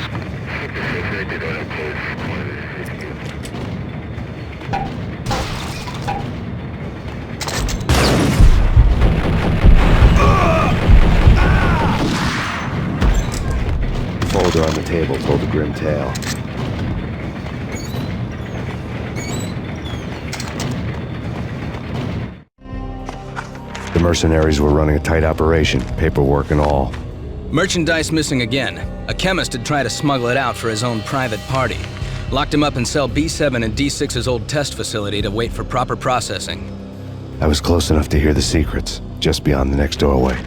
The folder on the table told a grim tale. The mercenaries were running a tight operation, paperwork and all. Merchandise missing again. A chemist had tried to smuggle it out for his own private party. Locked him up in cell B7 in D6's old test facility to wait for proper processing. I was close enough to hear the secrets, just beyond the next doorway.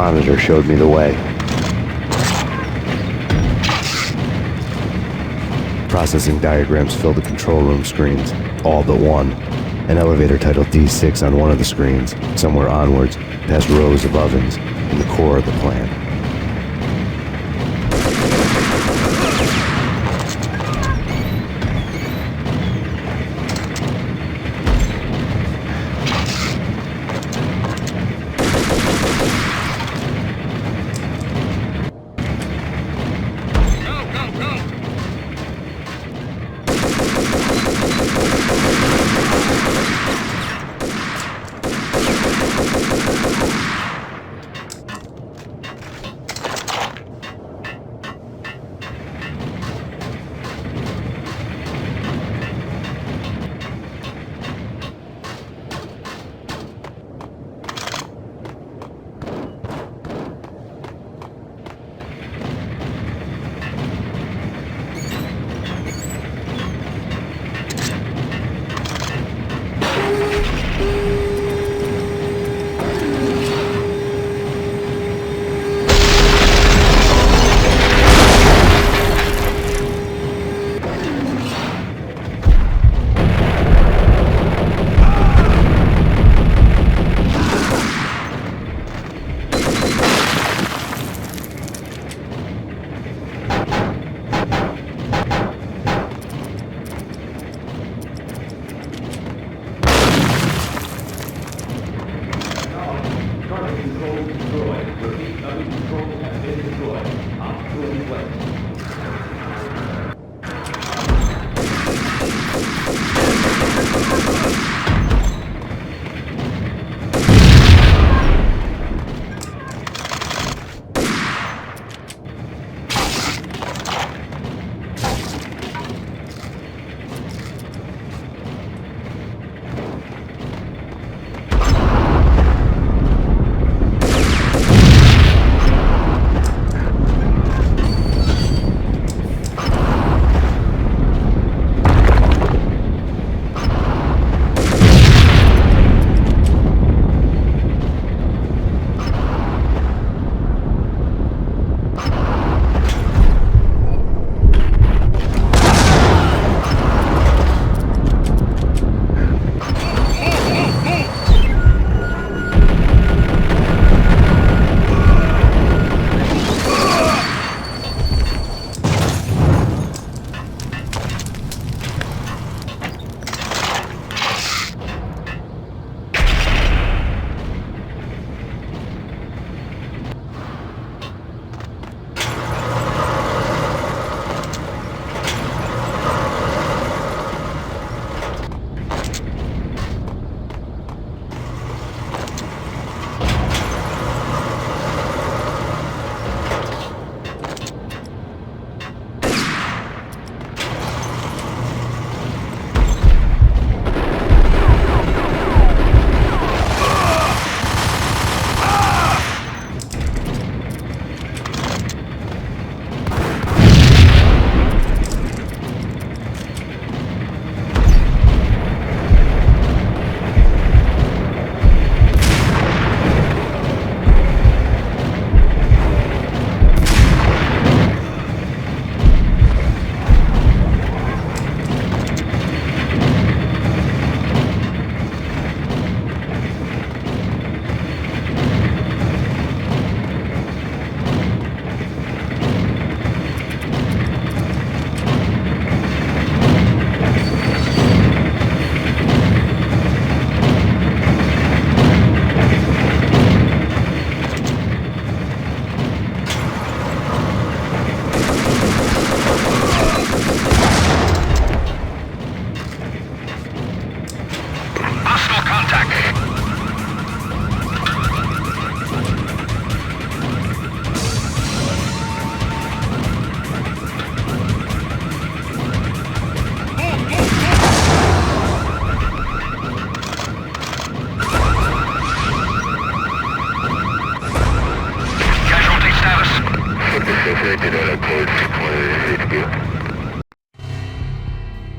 monitor showed me the way. Processing diagrams filled the control room screens, all but one. An elevator titled D6 on one of the screens, somewhere onwards, past rows of ovens, in the core of the plant.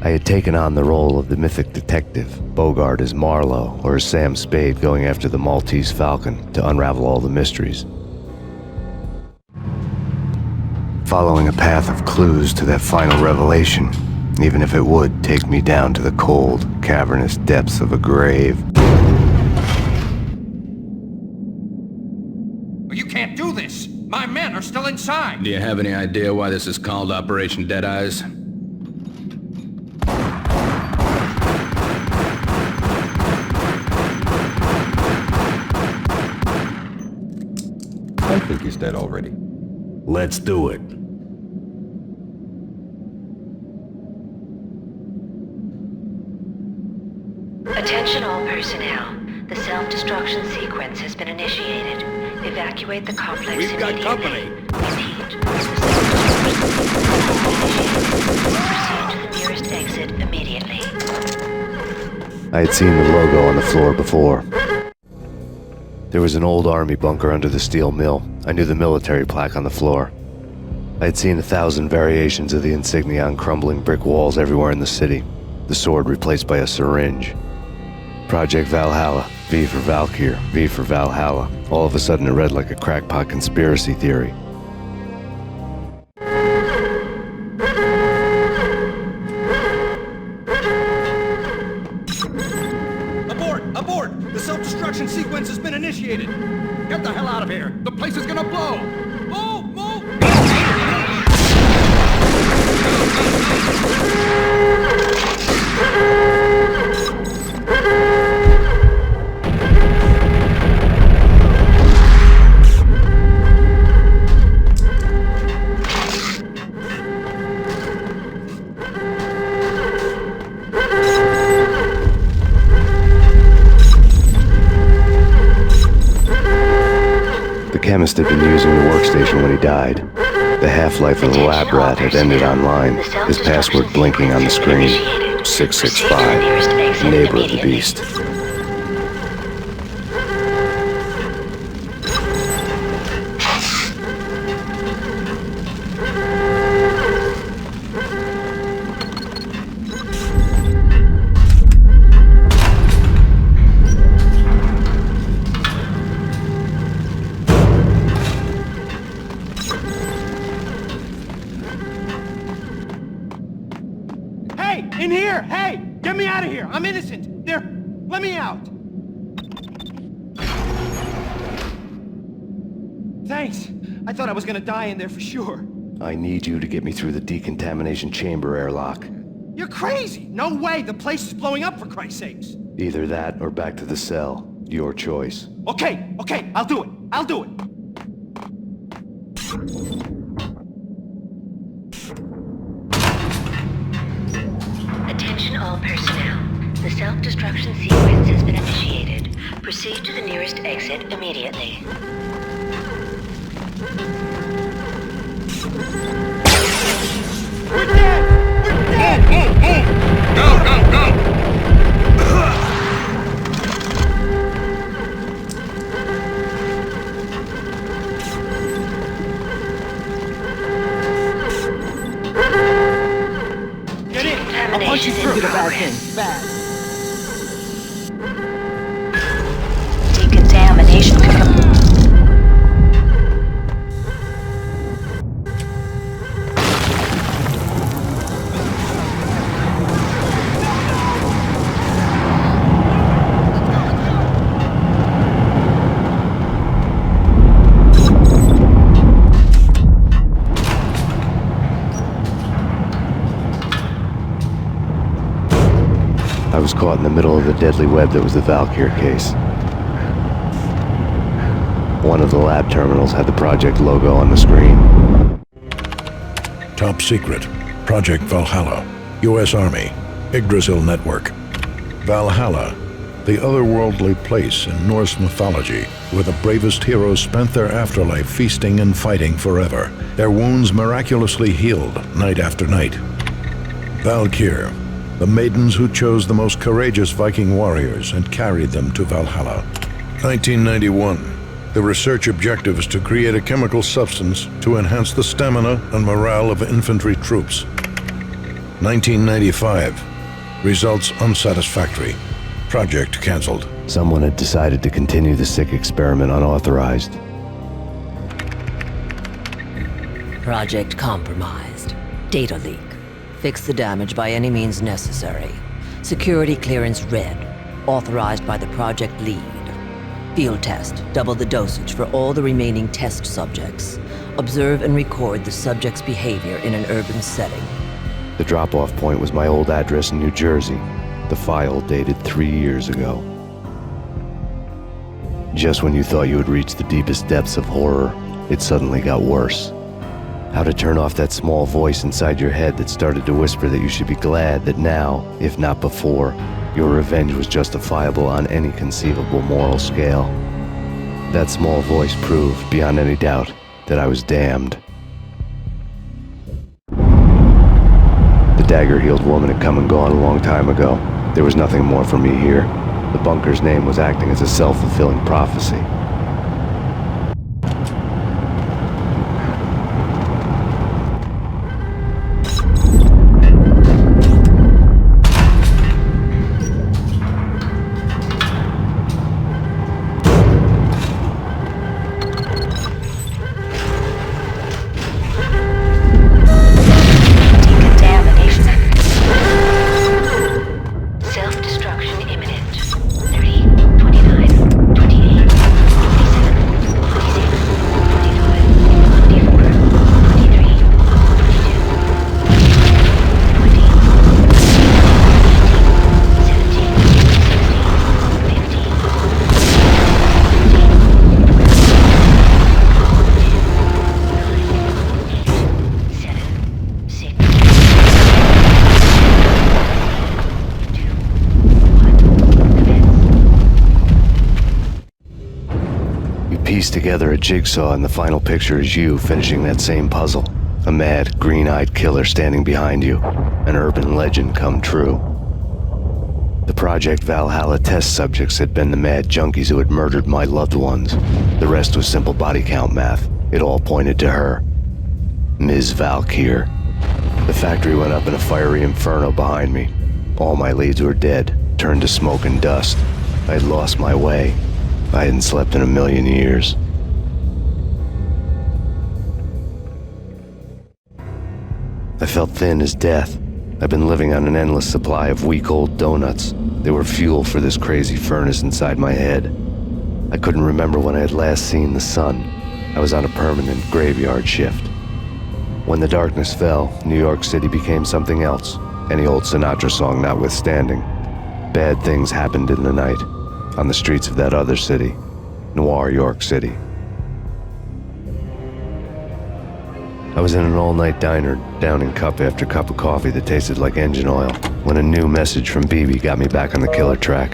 I had taken on the role of the mythic detective, Bogart as Marlowe, or as Sam Spade going after the Maltese Falcon to unravel all the mysteries. following a path of clues to that final revelation, even if it would take me down to the cold, cavernous depths of a grave. You can't do this! My men are still inside! Do you have any idea why this is called Operation Dead Eyes? I think he's dead already. Let's do it. Attention all personnel. The self-destruction sequence has been initiated. Evacuate the complex We've got company. Repeat. The self-destruction sequence has been initiated. Proceed to the nearest exit immediately. I had seen the logo on the floor before. There was an old army bunker under the steel mill. I knew the military plaque on the floor. I had seen 1,000 variations of the insignia on crumbling brick walls everywhere in the city. The sword replaced by a syringe. Project Valhalla, V for Valkyr, V for Valhalla. All of a sudden it read like a crackpot conspiracy theory. Abort! Abort! The self-destruction sequence has been initiated! Get the hell out of here! The place is gonna blow! Move! Move! The chemist had been using the workstation when he died. The half-life of the lab rat had ended online, his password blinking on the screen. 665, neighbor of the beast. Hey! In here! Hey! Get me out of here! I'm innocent! There! Let me out! Thanks! I thought I was gonna die in there for sure. I need you to get me through the decontamination chamber airlock. You're crazy! No way! The place is blowing up, for Christ's sakes! Either that or back to the cell. Your choice. Okay, okay, I'll do it! I'll do it! Attention all personnel. The self-destruction sequence has been initiated. Proceed to the nearest exit immediately. We're dead! We're dead! Go, go, go! Get in! I'll punch you through! Did a bad thing. Bad. Decontamination. I was caught in the middle of the deadly web that was the Valkyr case. One of the lab terminals had the project logo on the screen. Top secret. Project Valhalla. U.S. Army. Yggdrasil Network. Valhalla, the otherworldly place in Norse mythology where the bravest heroes spent their afterlife feasting and fighting forever, their wounds miraculously healed night after night. Valkyr, the maidens who chose the most courageous Viking warriors and carried them to Valhalla. 1991. The research objective is to create a chemical substance to enhance the stamina and morale of infantry troops. 1995. Results unsatisfactory. Project cancelled. Someone had decided to continue the sick experiment unauthorized. Project compromised. Data leak. Fix the damage by any means necessary. Security clearance red. Authorized by the project lead. Field test. Double the dosage for all the remaining test subjects. Observe and record the subject's behavior in an urban setting. The drop-off point was my old address in New Jersey. The file dated 3 years ago. Just when you thought you had reached the deepest depths of horror, it suddenly got worse. How to turn off that small voice inside your head that started to whisper that you should be glad that now, if not before, your revenge was justifiable on any conceivable moral scale. That small voice proved, beyond any doubt, that I was damned. The dagger-heeled woman had come and gone a long time ago. There was nothing more for me here. The bunker's name was acting as a self-fulfilling prophecy. Piece together a jigsaw, and the final picture is you finishing that same puzzle. A mad, green-eyed killer standing behind you. An urban legend come true. The Project Valhalla test subjects had been the mad junkies who had murdered my loved ones. The rest was simple body count math. It all pointed to her. Ms. Valkyr. The factory went up in a fiery inferno behind me. All my leads were dead, turned to smoke and dust. I had lost my way. I hadn't slept in a million years. I felt thin as death. I've been living on an endless supply of week-old donuts. They were fuel for this crazy furnace inside my head. I couldn't remember when I had last seen the sun. I was on a permanent graveyard shift. When the darkness fell, New York City became something else, any old Sinatra song notwithstanding. Bad things happened in the night. On the streets of that other city, Noir York City. I was in an all-night diner, downing cup after cup of coffee that tasted like engine oil, when a new message from BB got me back on the killer track.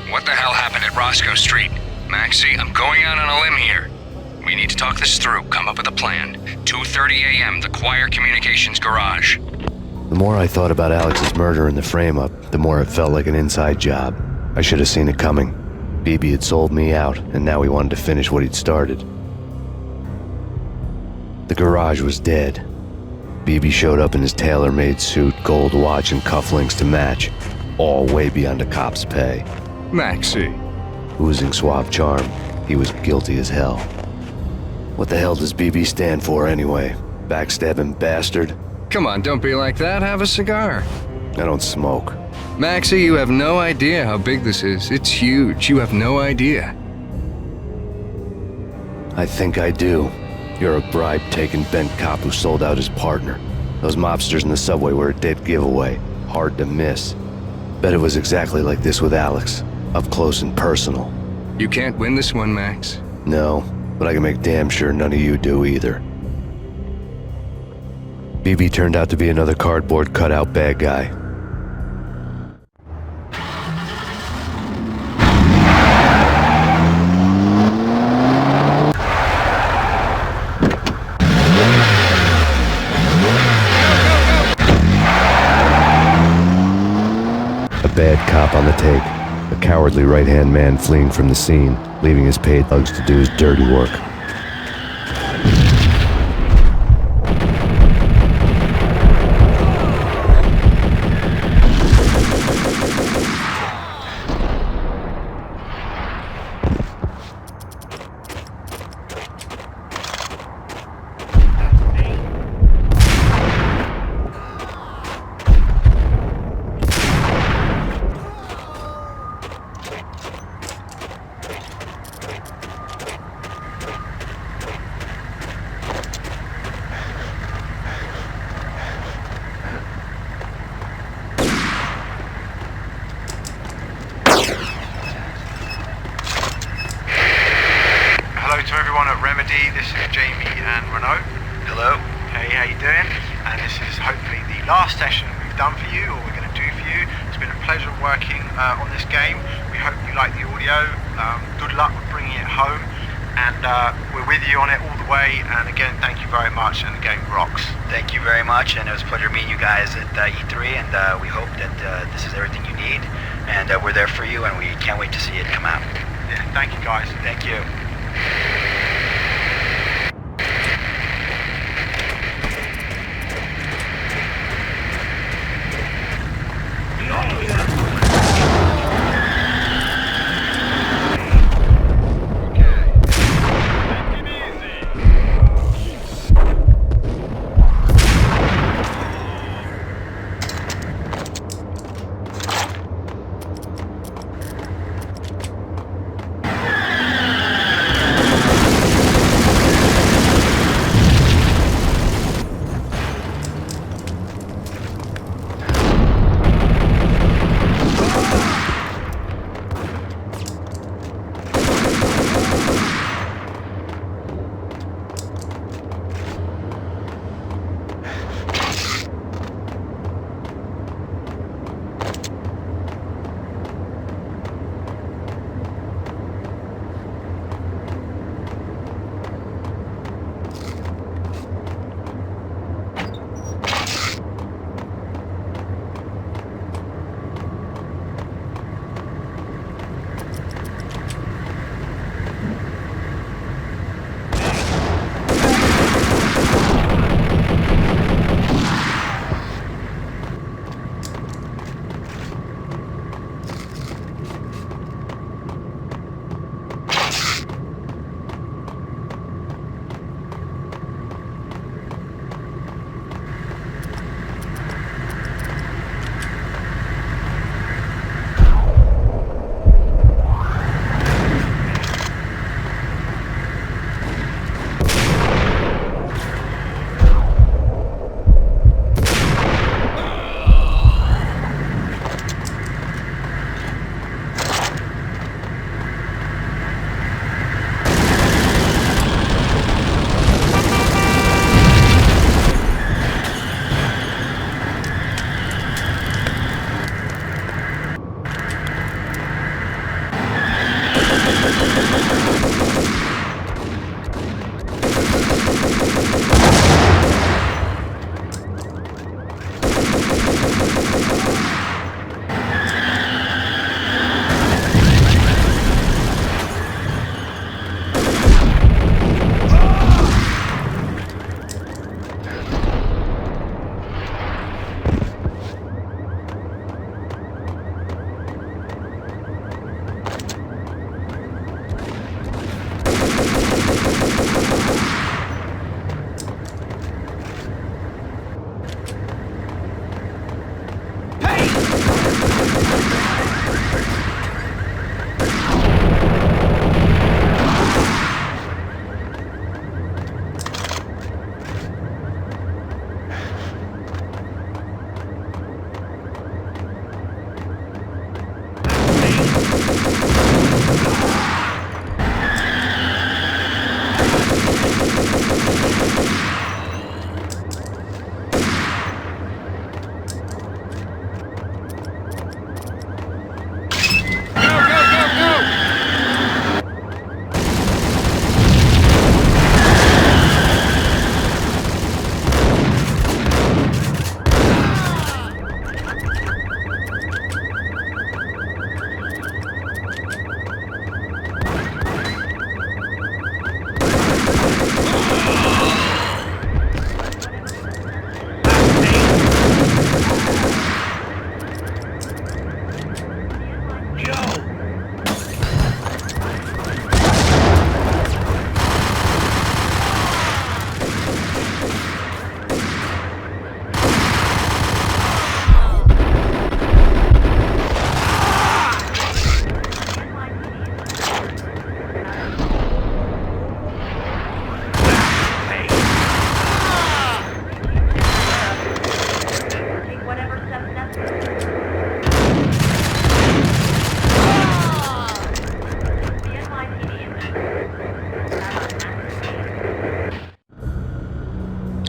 What the hell happened at Roscoe Street? Maxie, I'm going out on a limb here. We need to talk this through, come up with a plan. 2:30 a.m., the Choir Communications Garage. The more I thought about Alex's murder and the frame-up, the more it felt like an inside job. I should have seen it coming. BB had sold me out, and now he wanted to finish what he'd started. The garage was dead. BB showed up in his tailor-made suit, gold watch, and cufflinks to match, all way beyond a cop's pay. Maxie. Oozing suave charm, he was guilty as hell. What the hell does BB stand for anyway? Backstabbing bastard? Come on, don't be like that. Have a cigar. I don't smoke. Maxie, you have no idea how big this is. It's huge. You have no idea. I think I do. You're a bribe-taking bent cop who sold out his partner. Those mobsters in the subway were a dead giveaway. Hard to miss. Bet it was exactly like this with Alex. Up close and personal. You can't win this one, Max. No, but I can make damn sure none of you do either. BB turned out to be another cardboard cutout bad guy. Bad cop on the take, a cowardly right-hand man fleeing from the scene, leaving his paid thugs to do his dirty work. this is Jamie and Renault. Hello. Hey, how you doing? And this is hopefully the last session we've done for you, or we're going to do for you. It's been a pleasure working on this game. We hope you like the audio. Good luck with bringing it home. And we're with you on it all the way. And again, thank you very much, and the game rocks. Thank you very much, and it was a pleasure meeting you guys at E3, and we hope that this is everything you need, and we're there for you, and we can't wait to see it come out. Yeah, thank you guys. Thank you.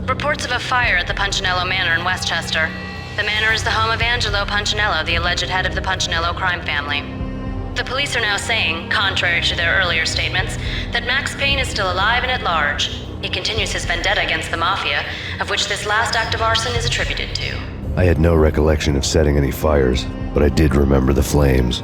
Reports of a fire at the Punchinello Manor in Westchester. The manor is the home of Angelo Punchinello, the alleged head of the Punchinello crime family. The police are now saying, contrary to their earlier statements, that Max Payne is still alive and at large. He continues his vendetta against the Mafia, of which this last act of arson is attributed to. I had no recollection of setting any fires, but I did remember the flames.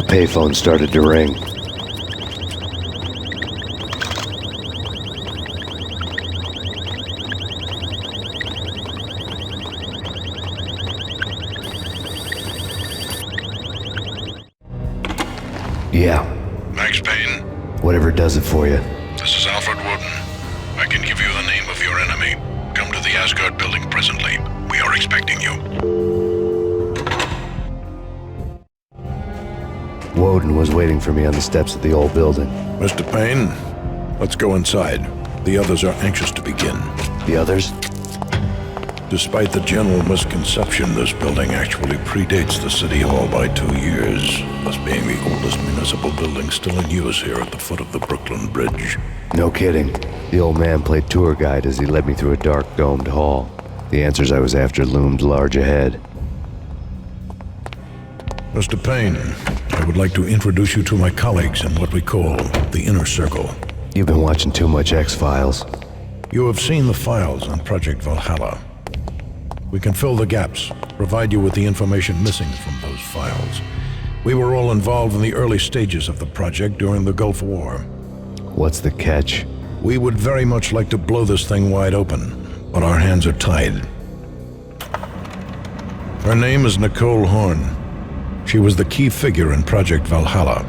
Payphone started to ring. Yeah. Max Payne? Whatever does it for you. This is Alfred Woden. I can give you the name of your enemy. Come to the Asgard building presently. We are expecting you. Woden was waiting for me on the steps of the old building. Mr. Payne, let's go inside. The others are anxious to begin. The others? Despite the general misconception, this building actually predates the City Hall by 2 years, thus being the oldest municipal building still in use here at the foot of the Brooklyn Bridge. No kidding. The old man played tour guide as he led me through a dark, domed hall. The answers I was after loomed large ahead. Mr. Payne, I would like to introduce you to my colleagues in what we call the Inner Circle. You've been watching too much X-Files. You have seen the files on Project Valhalla. We can fill the gaps provide you with the information missing from those files. We were all involved in the early stages of the project during the Gulf War. What's the catch? We would very much like to blow this thing wide open, but our hands are tied. Her name is Nicole Horn. She was the key figure in Project Valhalla.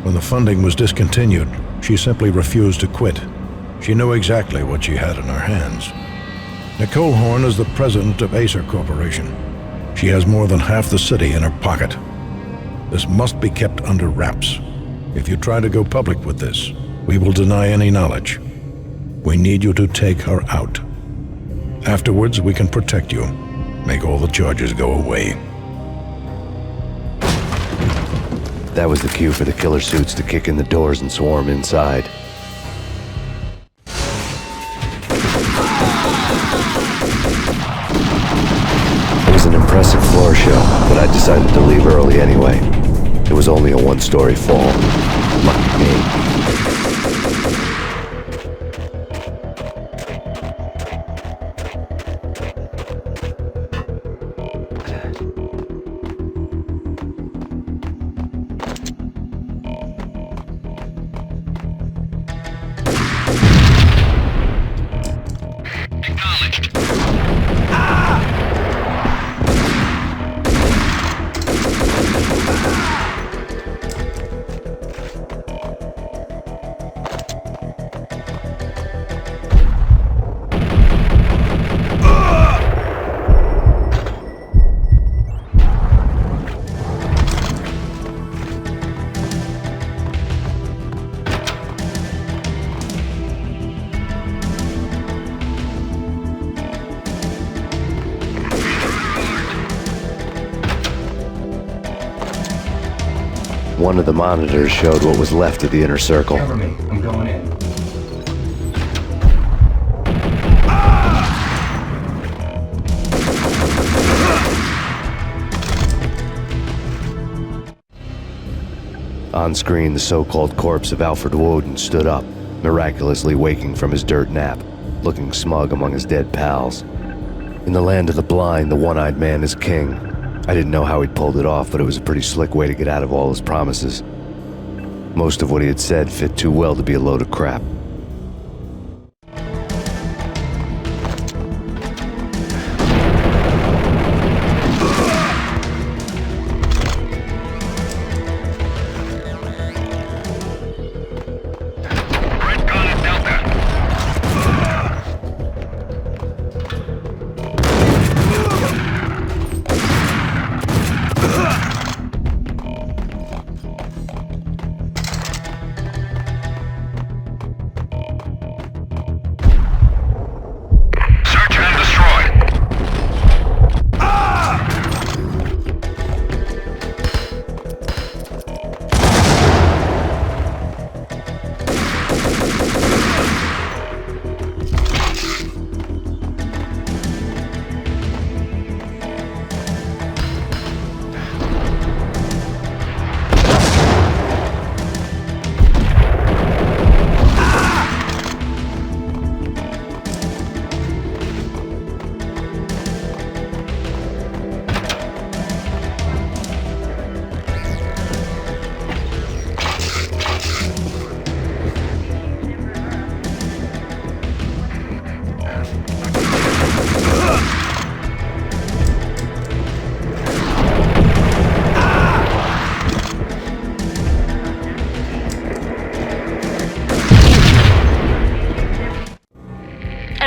When the funding was discontinued, she simply refused to quit. She knew exactly what she had in her hands. Nicole Horn is the president of Acer Corporation. She has more than half the city in her pocket. This must be kept under wraps. If you try to go public with this, we will deny any knowledge. We need you to take her out. Afterwards, we can protect you. Make all the charges go away. That was the cue for the killer suits to kick in the doors and swarm inside. It was an impressive floor show, but I decided to leave early anyway. It was only a one-story fall. Lucky me. One of the monitors showed what was left of the inner circle. Cover me. I'm going in. On screen, the so-called corpse of Alfred Woden stood up, miraculously waking from his dirt nap, looking smug among his dead pals. In the land of the blind, the one-eyed man is king. I didn't know how he'd pulled it off, but it was a pretty slick way to get out of all his promises. Most of what he had said fit too well to be a load of crap.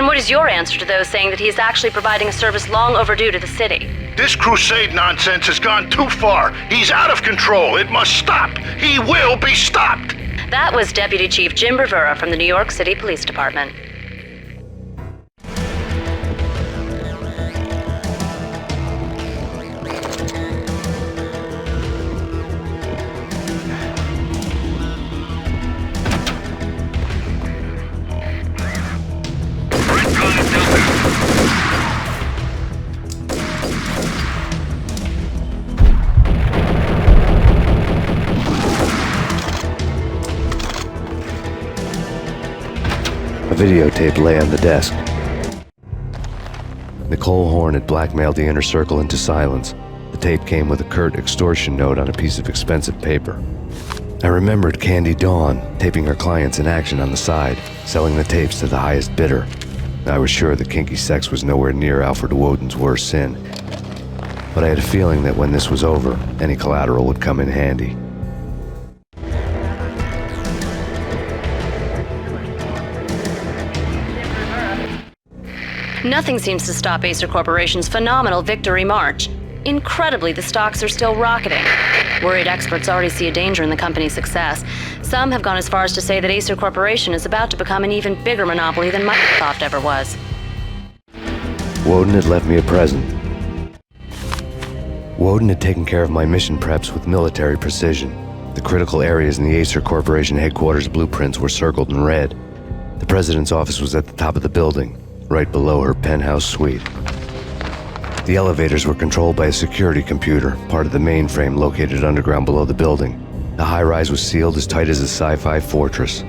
What is your answer to those saying that he is actually providing a service long overdue to the city? This crusade nonsense has gone too far. He's out of control. It must stop. He will be stopped. That was Deputy Chief Jim Rivera from the New York City Police Department. A videotape lay on the desk. Nicole Horn had blackmailed the inner circle into silence. The tape came with a curt extortion note on a piece of expensive paper. I remembered Candy Dawn taping her clients in action on the side, selling the tapes to the highest bidder. I was sure that kinky sex was nowhere near Alfred Woden's worst sin, but I had a feeling that when this was over, any collateral would come in handy. Nothing seems to stop Acer Corporation's phenomenal victory march. Incredibly, the stocks are still rocketing. Worried experts already see a danger in the company's success. Some have gone as far as to say that Acer Corporation is about to become an even bigger monopoly than Microsoft ever was. Woden had left me a present. Woden had taken care of my mission preps with military precision. The critical areas in the Acer Corporation headquarters blueprints were circled in red. The president's office was at the top of the building, right below her penthouse suite. The elevators were controlled by a security computer, part of the mainframe located underground below the building. The high-rise was sealed as tight as a sci-fi fortress.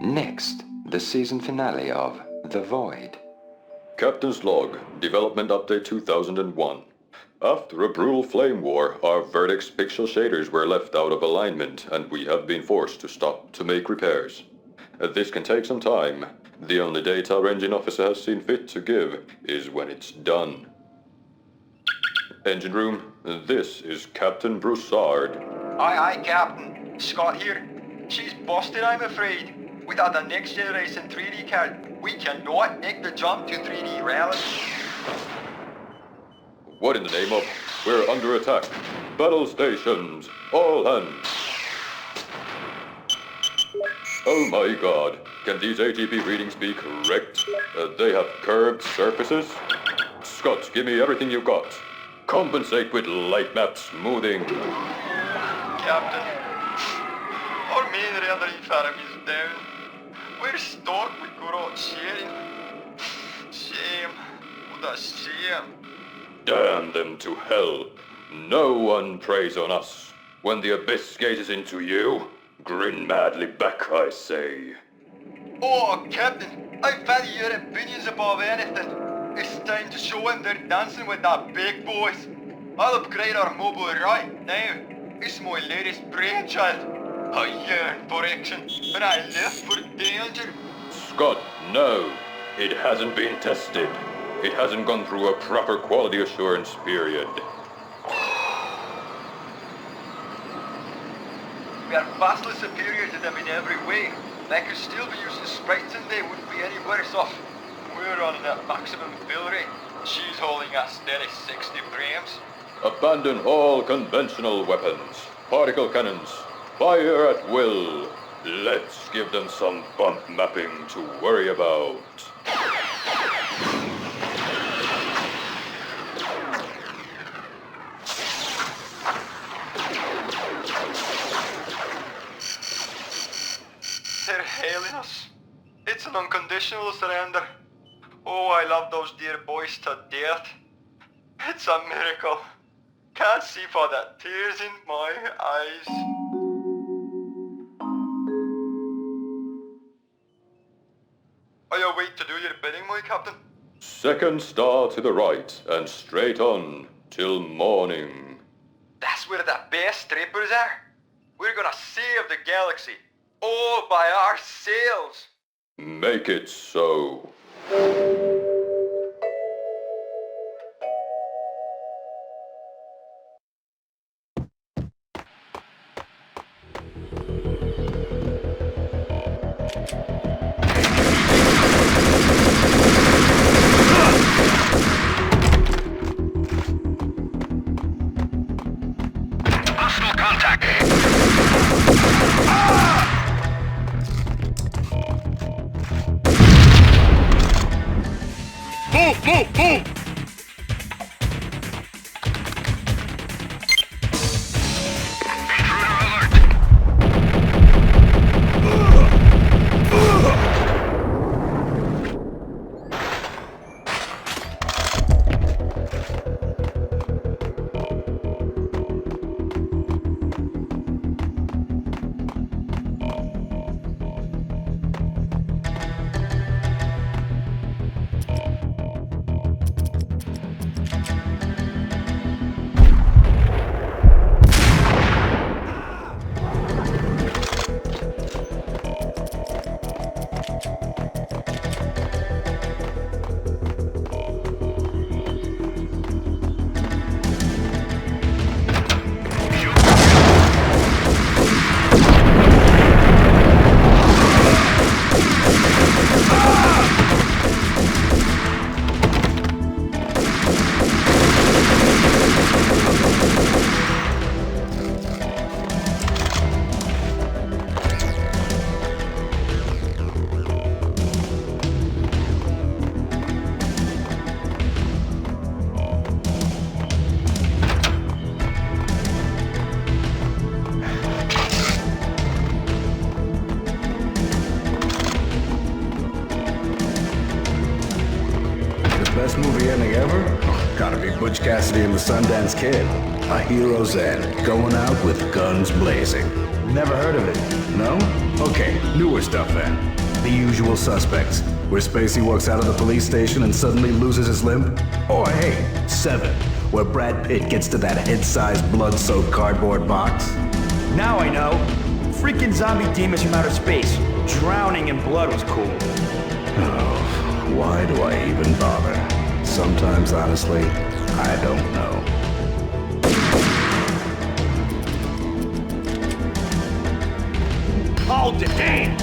Next, the season finale of The Void. Captain's log, development update 2001. After a brutal flame war, our Vertex pixel shaders were left out of alignment and we have been forced to stop to make repairs. This can take some time. The only date our engine officer has seen fit to give is when it's done. Engine room, this is Captain Broussard. Aye, Captain. Scott here. She's busted, I'm afraid. Without the next generation 3D card, we cannot make the jump to 3D reality. What in the name of? We're under attack. Battle stations, all hands. Oh my god, can these ATP readings be correct? They have curved surfaces? Scott, give me everything you've got. Compensate with light map smoothing. Captain, our main rendering farm is down. We're stuck with good old sharing. Shame. What a shame. Damn them to hell. No one preys on us. When the abyss gazes into you, grin madly back, I say. Oh, Captain, I value your opinions above anything. It's time to show them they're dancing with the big boys. I'll upgrade our mobile right now. It's my latest brainchild. I yearn for action, and I live for danger. Scott, no. It hasn't been tested. It hasn't gone through a proper quality assurance period. We are vastly superior to them in every way. They could still be using sprites and they wouldn't be any worse off. We're running at maximum fill rate. She's holding a steady 60 frames. Abandon all conventional weapons. Particle cannons. Fire at will. Let's give them some bump mapping to worry about. They're hailing us. It's an unconditional surrender. Oh, I love those dear boys to death. It's a miracle. Can't see for the tears in my eyes. Are you awake to do your bidding, my captain? Second star to the right and straight on till morning. That's where the best strippers are. We're gonna save the galaxy. All by ourselves. Make it so. Hostile contact. Move! Butch Cassidy and the Sundance Kid. A hero's end, going out with guns blazing. Never heard of it? No? Okay, newer stuff then. The Usual Suspects, where Spacey walks out of the police station and suddenly loses his limb. Or hey, 7, where Brad Pitt gets to that head-sized blood-soaked cardboard box. Now I know. Freaking zombie demons from outer space. Drowning in blood was cool. Oh, why do I even bother? Sometimes, honestly, I don't know. Hold it, Payne!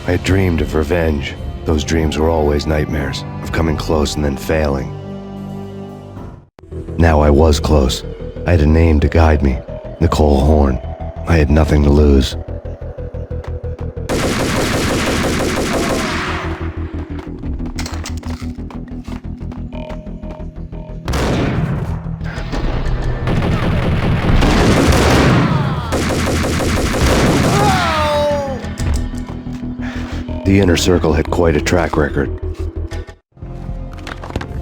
I had dreamed of revenge. Those dreams were always nightmares, of coming close and then failing. Now I was close. I had a name to guide me, Nicole Horn. I had nothing to lose. The Inner Circle had quite a track record.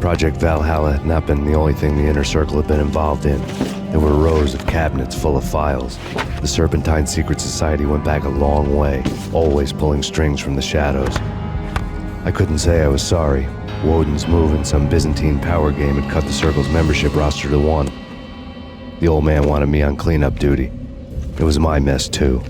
Project Valhalla had not been the only thing the Inner Circle had been involved in. There were rows of cabinets full of files. The Serpentine Secret Society went back a long way, always pulling strings from the shadows. I couldn't say I was sorry. Woden's move in some Byzantine power game had cut the Circle's membership roster to 1. The old man wanted me on cleanup duty. It was my mess too.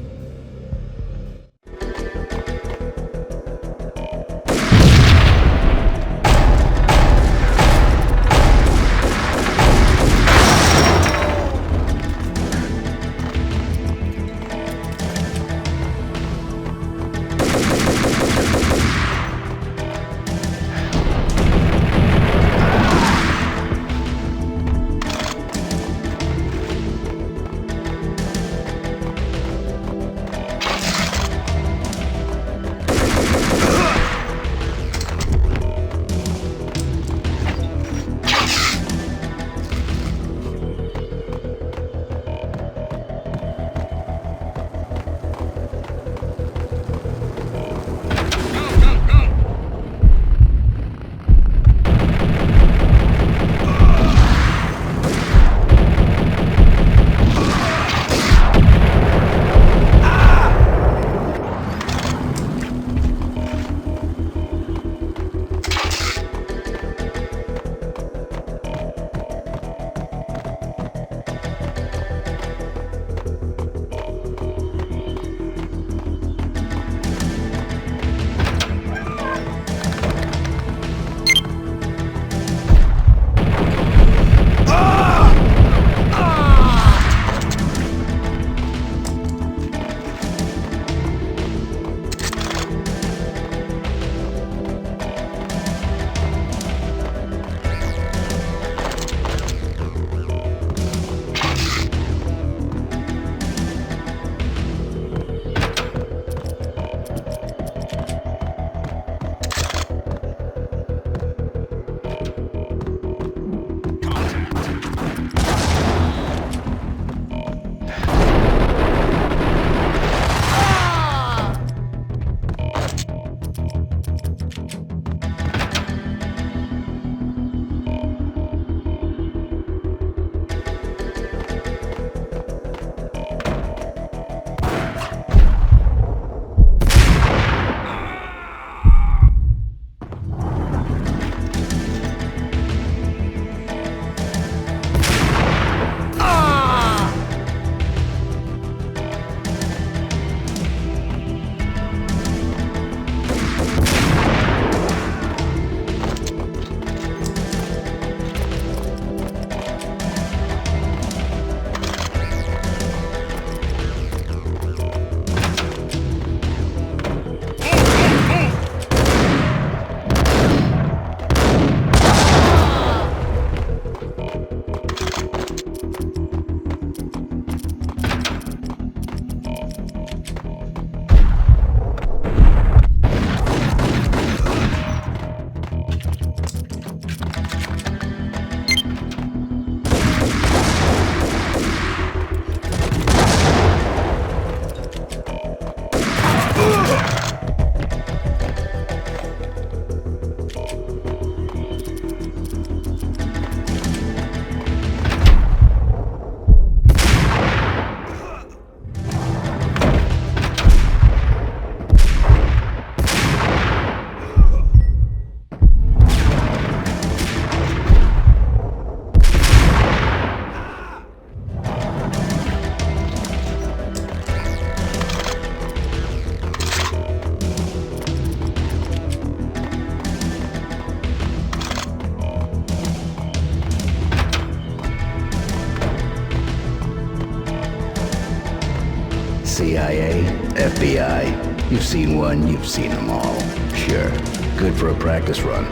CIA, FBI. You've seen one, you've seen them all. Sure, good for a practice run.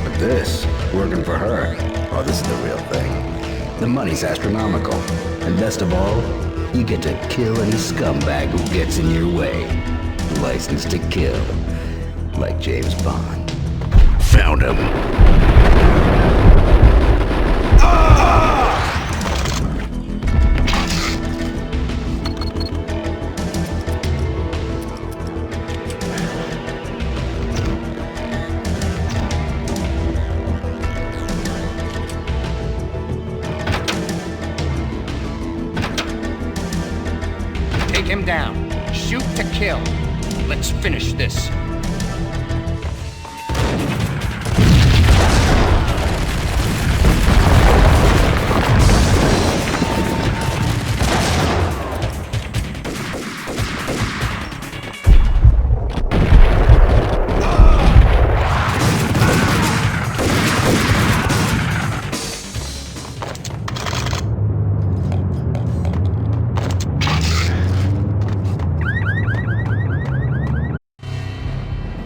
But this, working for her, oh, this is the real thing. The money's astronomical. And best of all, you get to kill any scumbag who gets in your way. License to kill. Like James Bond. Found him. Take him down. Shoot to kill. Let's finish this.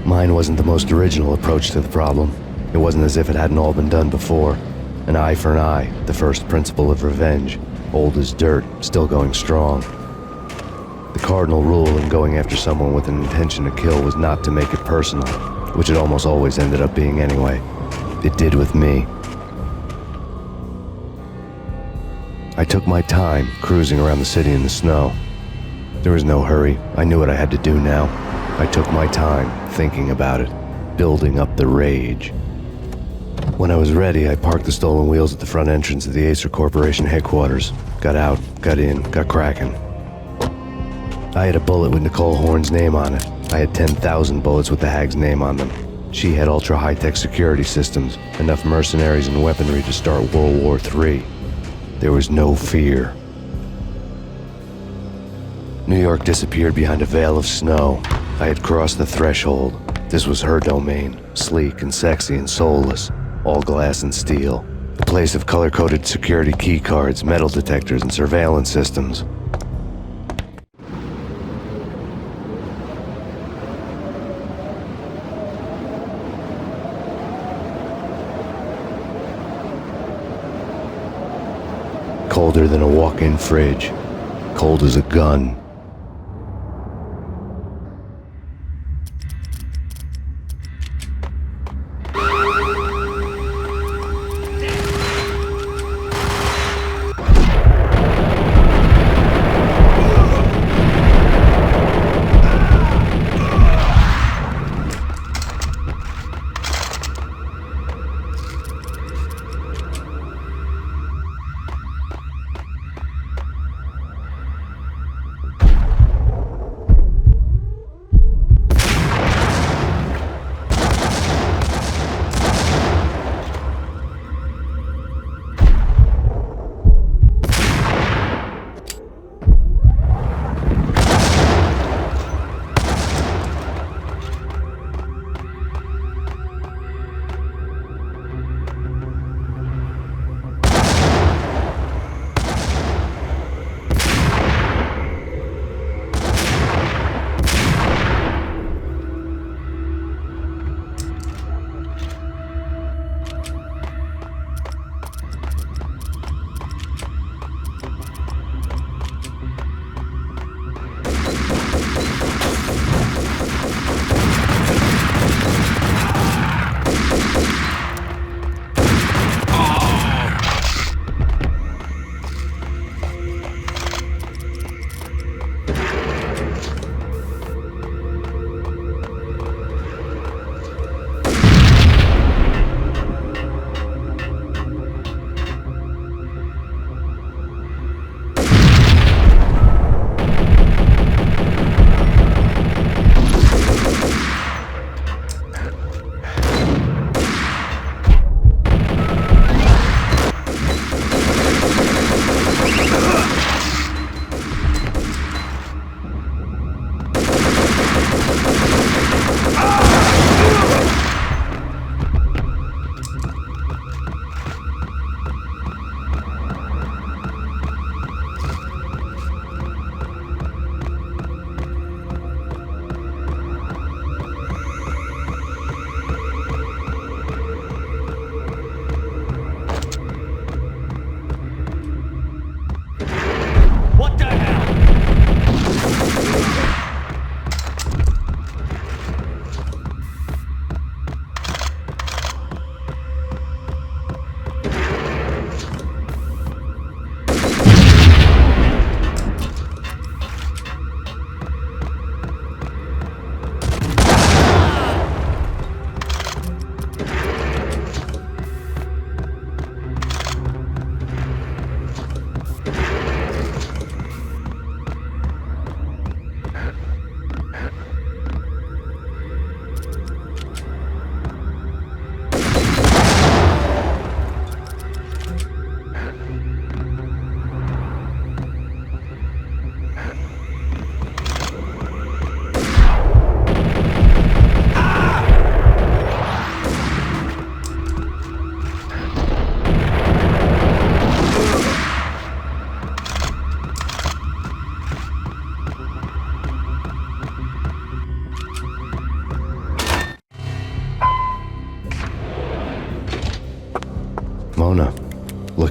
Mine wasn't the most original approach to the problem. It wasn't as if it hadn't all been done before. An eye for an eye, the first principle of revenge. Old as dirt, still going strong. The cardinal rule in going after someone with an intention to kill was not to make it personal, which it almost always ended up being anyway. It did with me. I took my time cruising around the city in the snow. There was no hurry. I knew what I had to do now. I took my time thinking about it, building up the rage. When I was ready, I parked the stolen wheels at the front entrance of the Acer Corporation headquarters. Got out, got in, got cracking. I had a bullet with Nicole Horn's name on it. I had 10,000 bullets with the Hag's name on them. She had ultra-high-tech security systems, enough mercenaries and weaponry to start World War III. There was no fear. New York disappeared behind a veil of snow. I had crossed the threshold. This was her domain, sleek and sexy and soulless, all glass and steel. A place of color-coded security key cards, metal detectors, and surveillance systems. Colder than a walk-in fridge. Cold as a gun.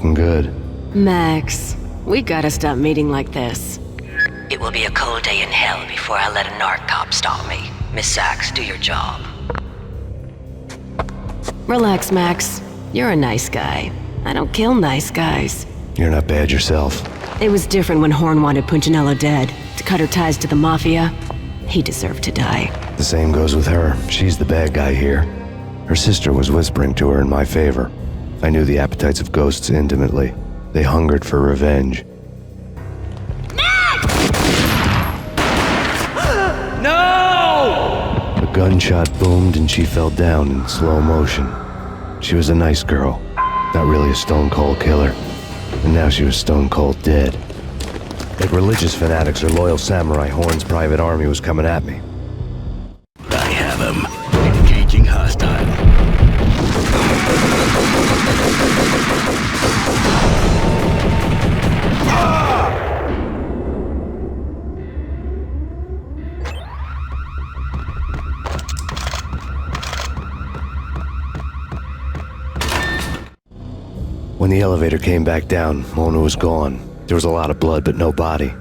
looking good. Max, we gotta stop meeting like this. It will be a cold day in hell before I let a narc cop stop me. Miss Sachs, do your job. Relax, Max. You're a nice guy. I don't kill nice guys. You're not bad yourself. It was different when Horn wanted Punchinello dead, to cut her ties to the Mafia. He deserved to die. The same goes with her. She's the bad guy here. Her sister was whispering to her in my favor. I knew the appetites of ghosts intimately. They hungered for revenge. No! A gunshot boomed and she fell down in slow motion. She was a nice girl, not really a stone-cold killer. And now she was stone-cold dead. Like religious fanatics or loyal samurai, Horn's private army was coming at me. I have him. Engaging hostile. When the elevator came back down, Mona was gone. There was a lot of blood, but no body.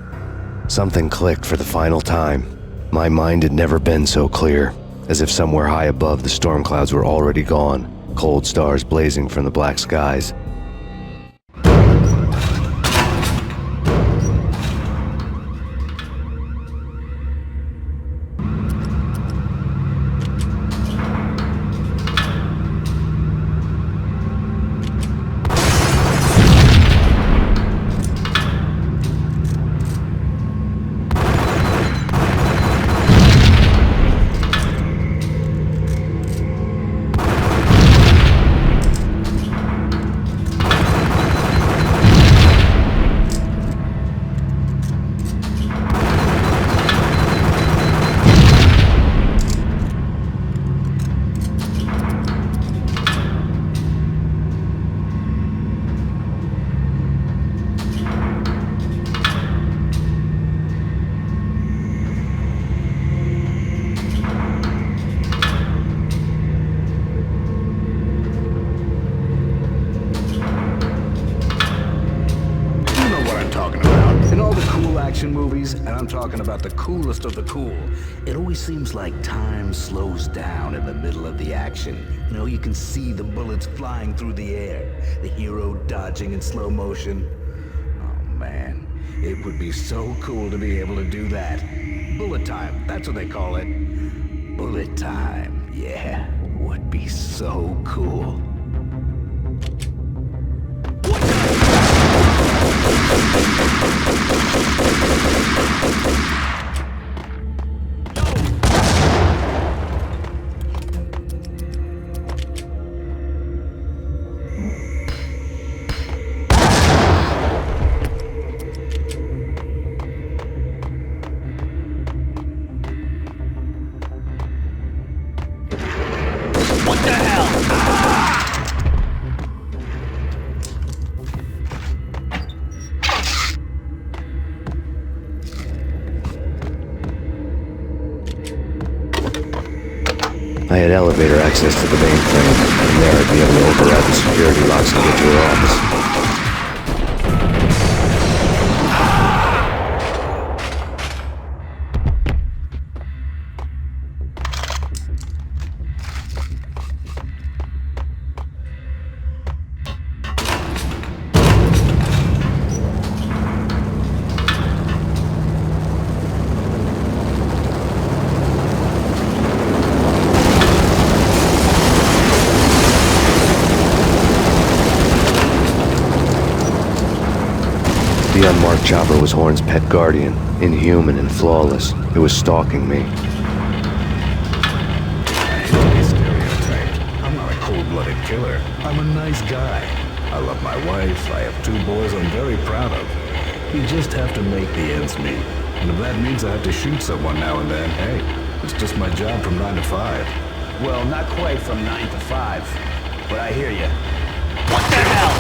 Something clicked for the final time. My mind had never been so clear, as if somewhere high above the storm clouds were already gone, cold stars blazing from the black skies. Movies, and I'm talking about the coolest of the cool. It always seems like time slows down in the middle of the action. You know, you can see the bullets flying through the air, the hero dodging in slow motion. Oh man, it would be so cool to be able to do that. Bullet time, that's what they call it. Bullet time, yeah, would be so cool. I had elevator access to the mainframe, and there I'd be able to override the security locks to get to her office. The unmarked chopper was Horn's pet guardian, inhuman and flawless. It was stalking me. I'm not a cold-blooded killer. I'm a nice guy. I love my wife. I have 2 boys I'm very proud of. You just have to make the ends meet. And if that means I have to shoot someone now and then, hey, it's just my job from 9 to 5. Well, not quite from 9 to 5, but I hear you. What the hell?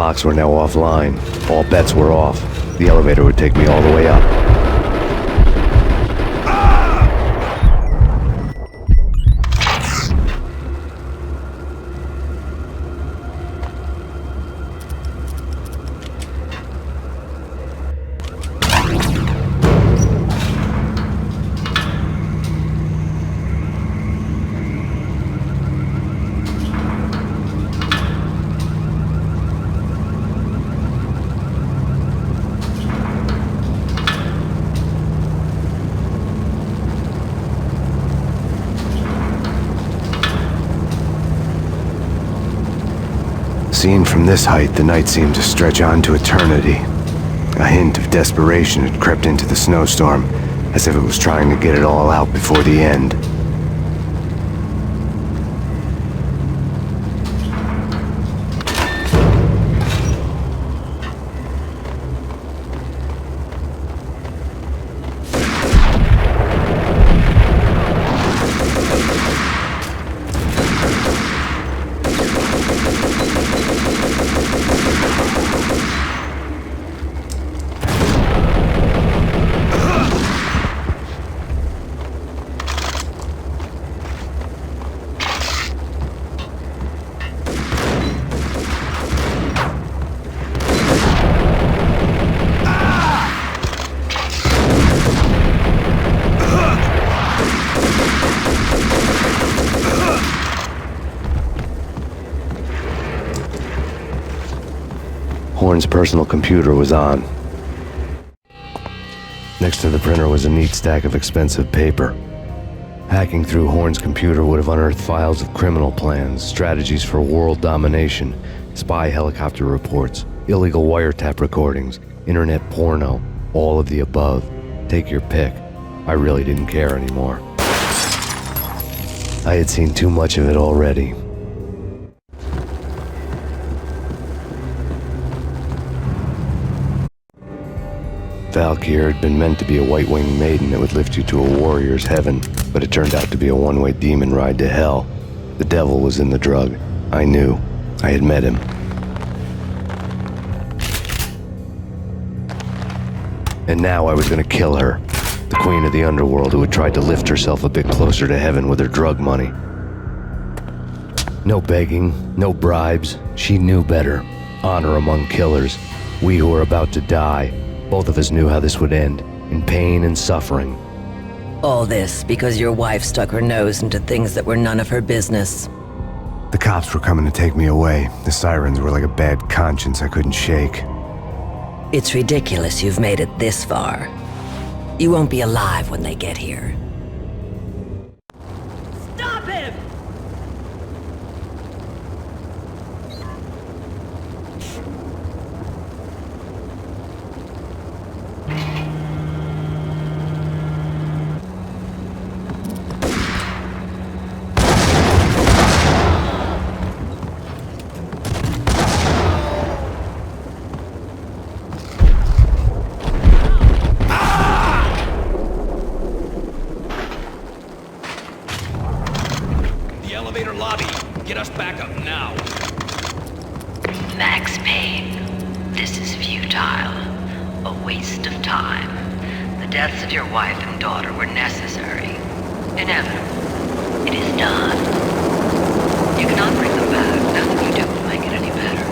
locks were now offline. All bets were off. The elevator would take me all the way up. Seen from this height, the night seemed to stretch on to eternity. A hint of desperation had crept into the snowstorm, as if it was trying to get it all out before the end. Horn's personal computer was on. Next to the printer was a neat stack of expensive paper. Hacking through Horn's computer would have unearthed files of criminal plans, strategies for world domination, spy helicopter reports, illegal wiretap recordings, internet porno, all of the above. Take your pick. I really didn't care anymore. I had seen too much of it already. Valkyr had been meant to be a white-winged maiden that would lift you to a warrior's heaven, but it turned out to be a one-way demon ride to hell. The devil was in the drug. I knew. I had met him. And now I was gonna kill her. The queen of the underworld who had tried to lift herself a bit closer to heaven with her drug money. No begging, no bribes. She knew better. Honor among killers. We who were about to die. Both of us knew how this would end, in pain and suffering. All this because your wife stuck her nose into things that were none of her business. The cops were coming to take me away. The sirens were like a bad conscience I couldn't shake. It's ridiculous you've made it this far. You won't be alive when they get here. Stop him! Elevator lobby. Get us back up now. Max Payne, this is futile. A waste of time. The deaths of your wife and daughter were necessary. Inevitable. It is done. You cannot bring them back. Nothing you do will make it any better.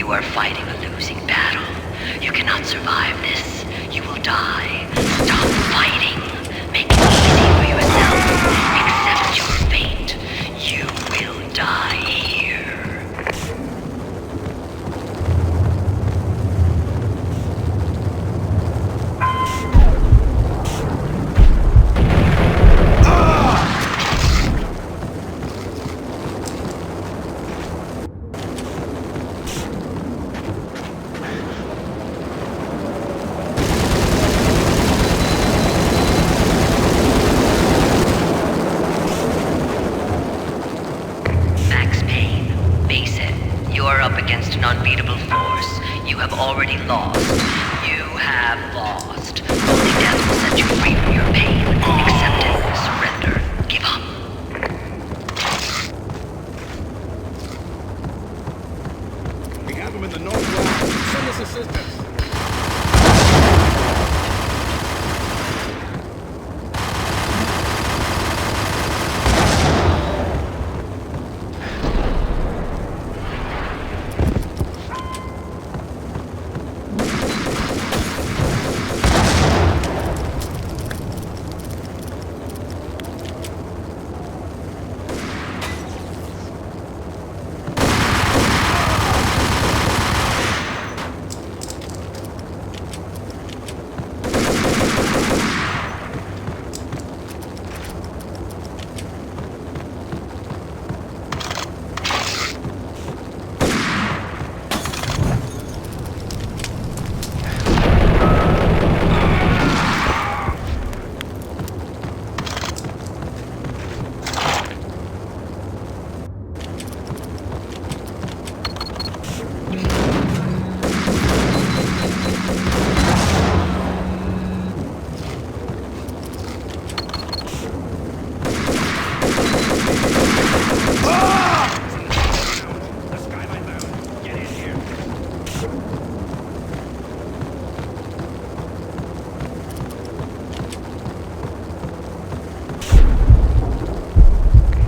You are fighting a losing battle. You cannot survive this. You will die. Stop fighting. Make it easy for yourself. Accept your fate. You will die here. Max Payne, face it. You are up against an unbeatable force. You have already lost. You have lost. Only death will set you free from your pain. Accept it. Surrender. Give up. We have him in the north lounge. Send us assistance.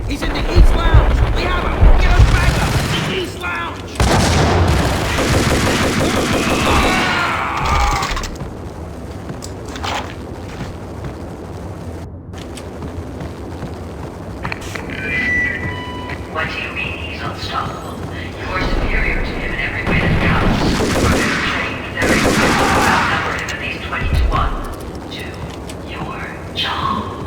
He's in the East Lounge! We have him! Get us back up! The East Lounge! What do you mean he's unstoppable? You're superior to him in every way that counts. You're better trained, very well. Outnumber him at least 20 to 1. Do your job.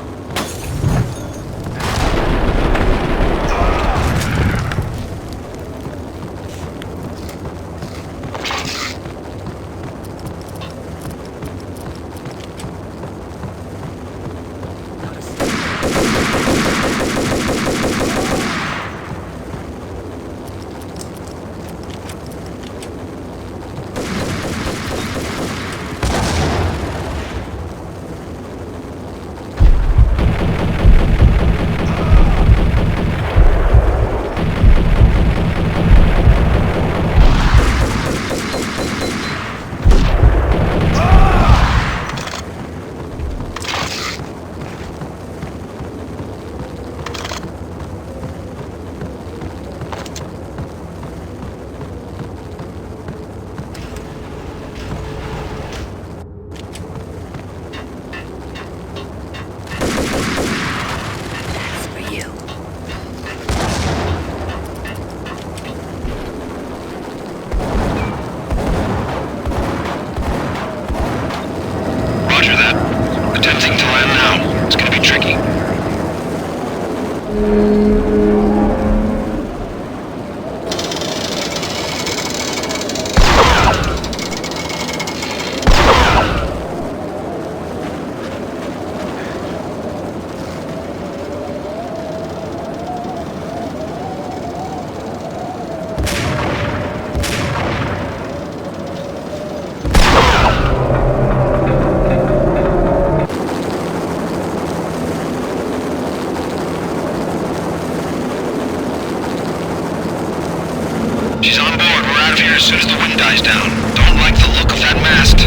as soon as the wind dies down. Don't like the look of that mast.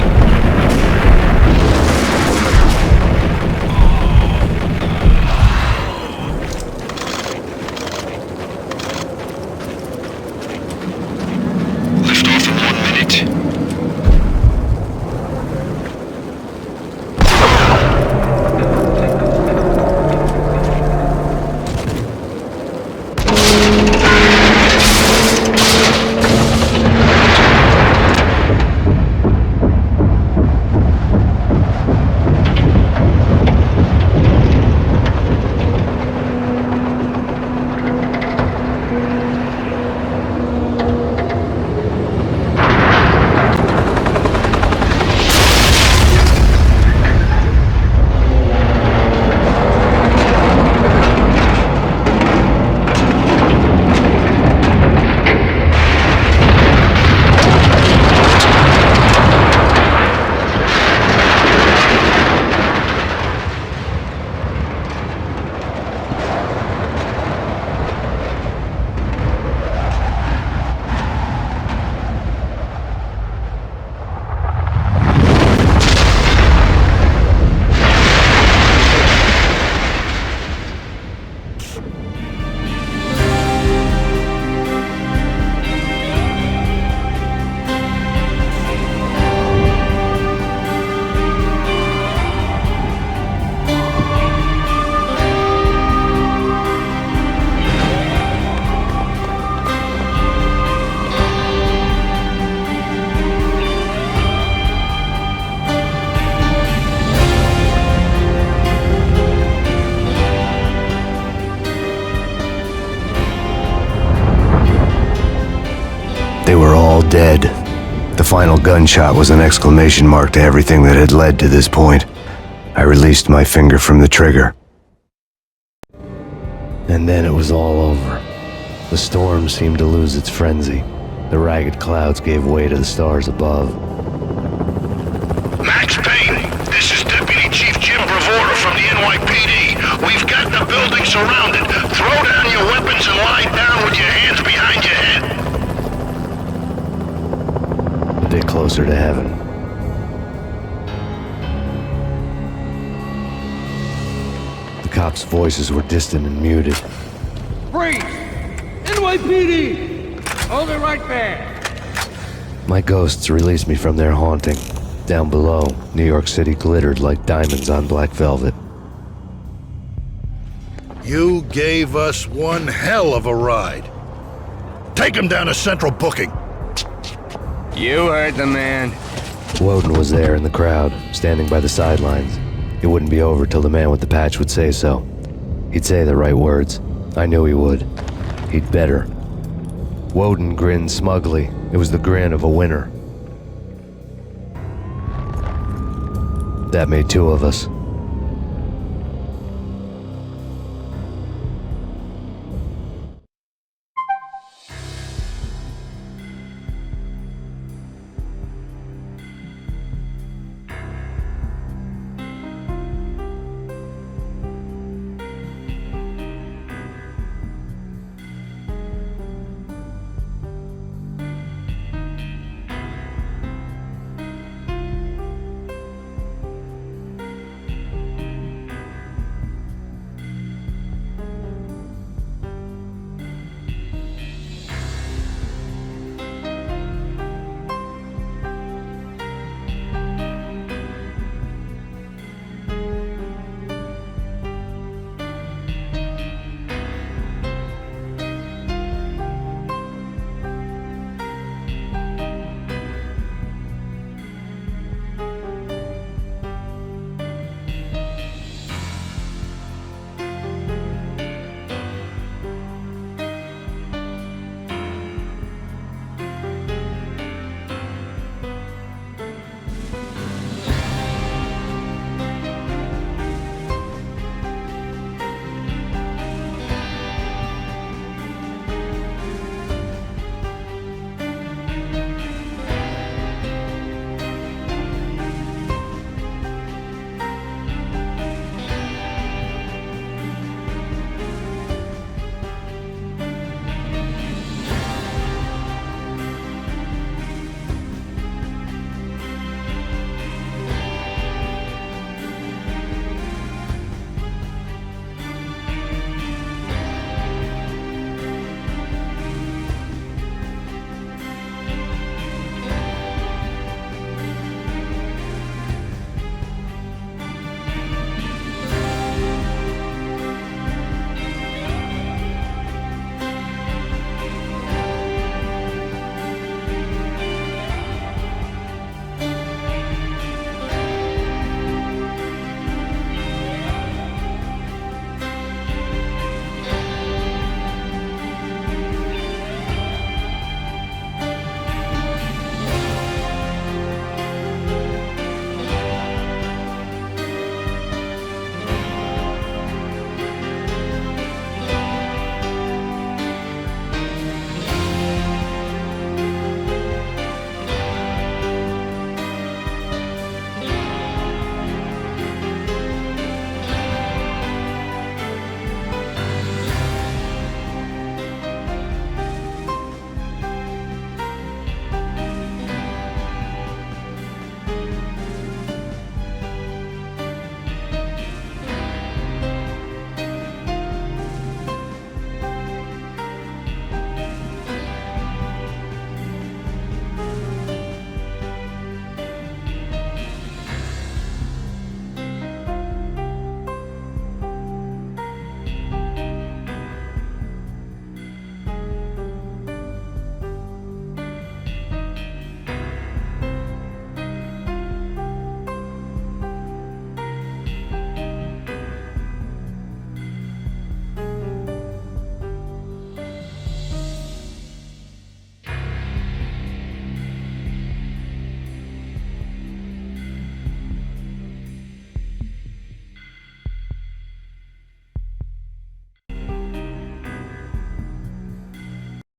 Lift off final gunshot was an exclamation mark to everything that had led to this point. I released my finger from the trigger. And then it was all over. The storm seemed to lose its frenzy. The ragged clouds gave way to the stars above. Max Payne, this is Deputy Chief Jim Bravura from the NYPD. We've got the building surrounded. Throw down your weapons and lie down with your hands behind your head. A bit closer to heaven. The cops' voices were distant and muted. Freeze! NYPD! Hold it right there! My ghosts released me from their haunting. Down below, New York City glittered like diamonds on black velvet. You gave us one hell of a ride. Take him down to Central Booking. You heard the man. Woden was there in the crowd, standing by the sidelines. It wouldn't be over till the man with the patch would say so. He'd say the right words. I knew he would. He'd better. Woden grinned smugly. It was the grin of a winner. That made two of us.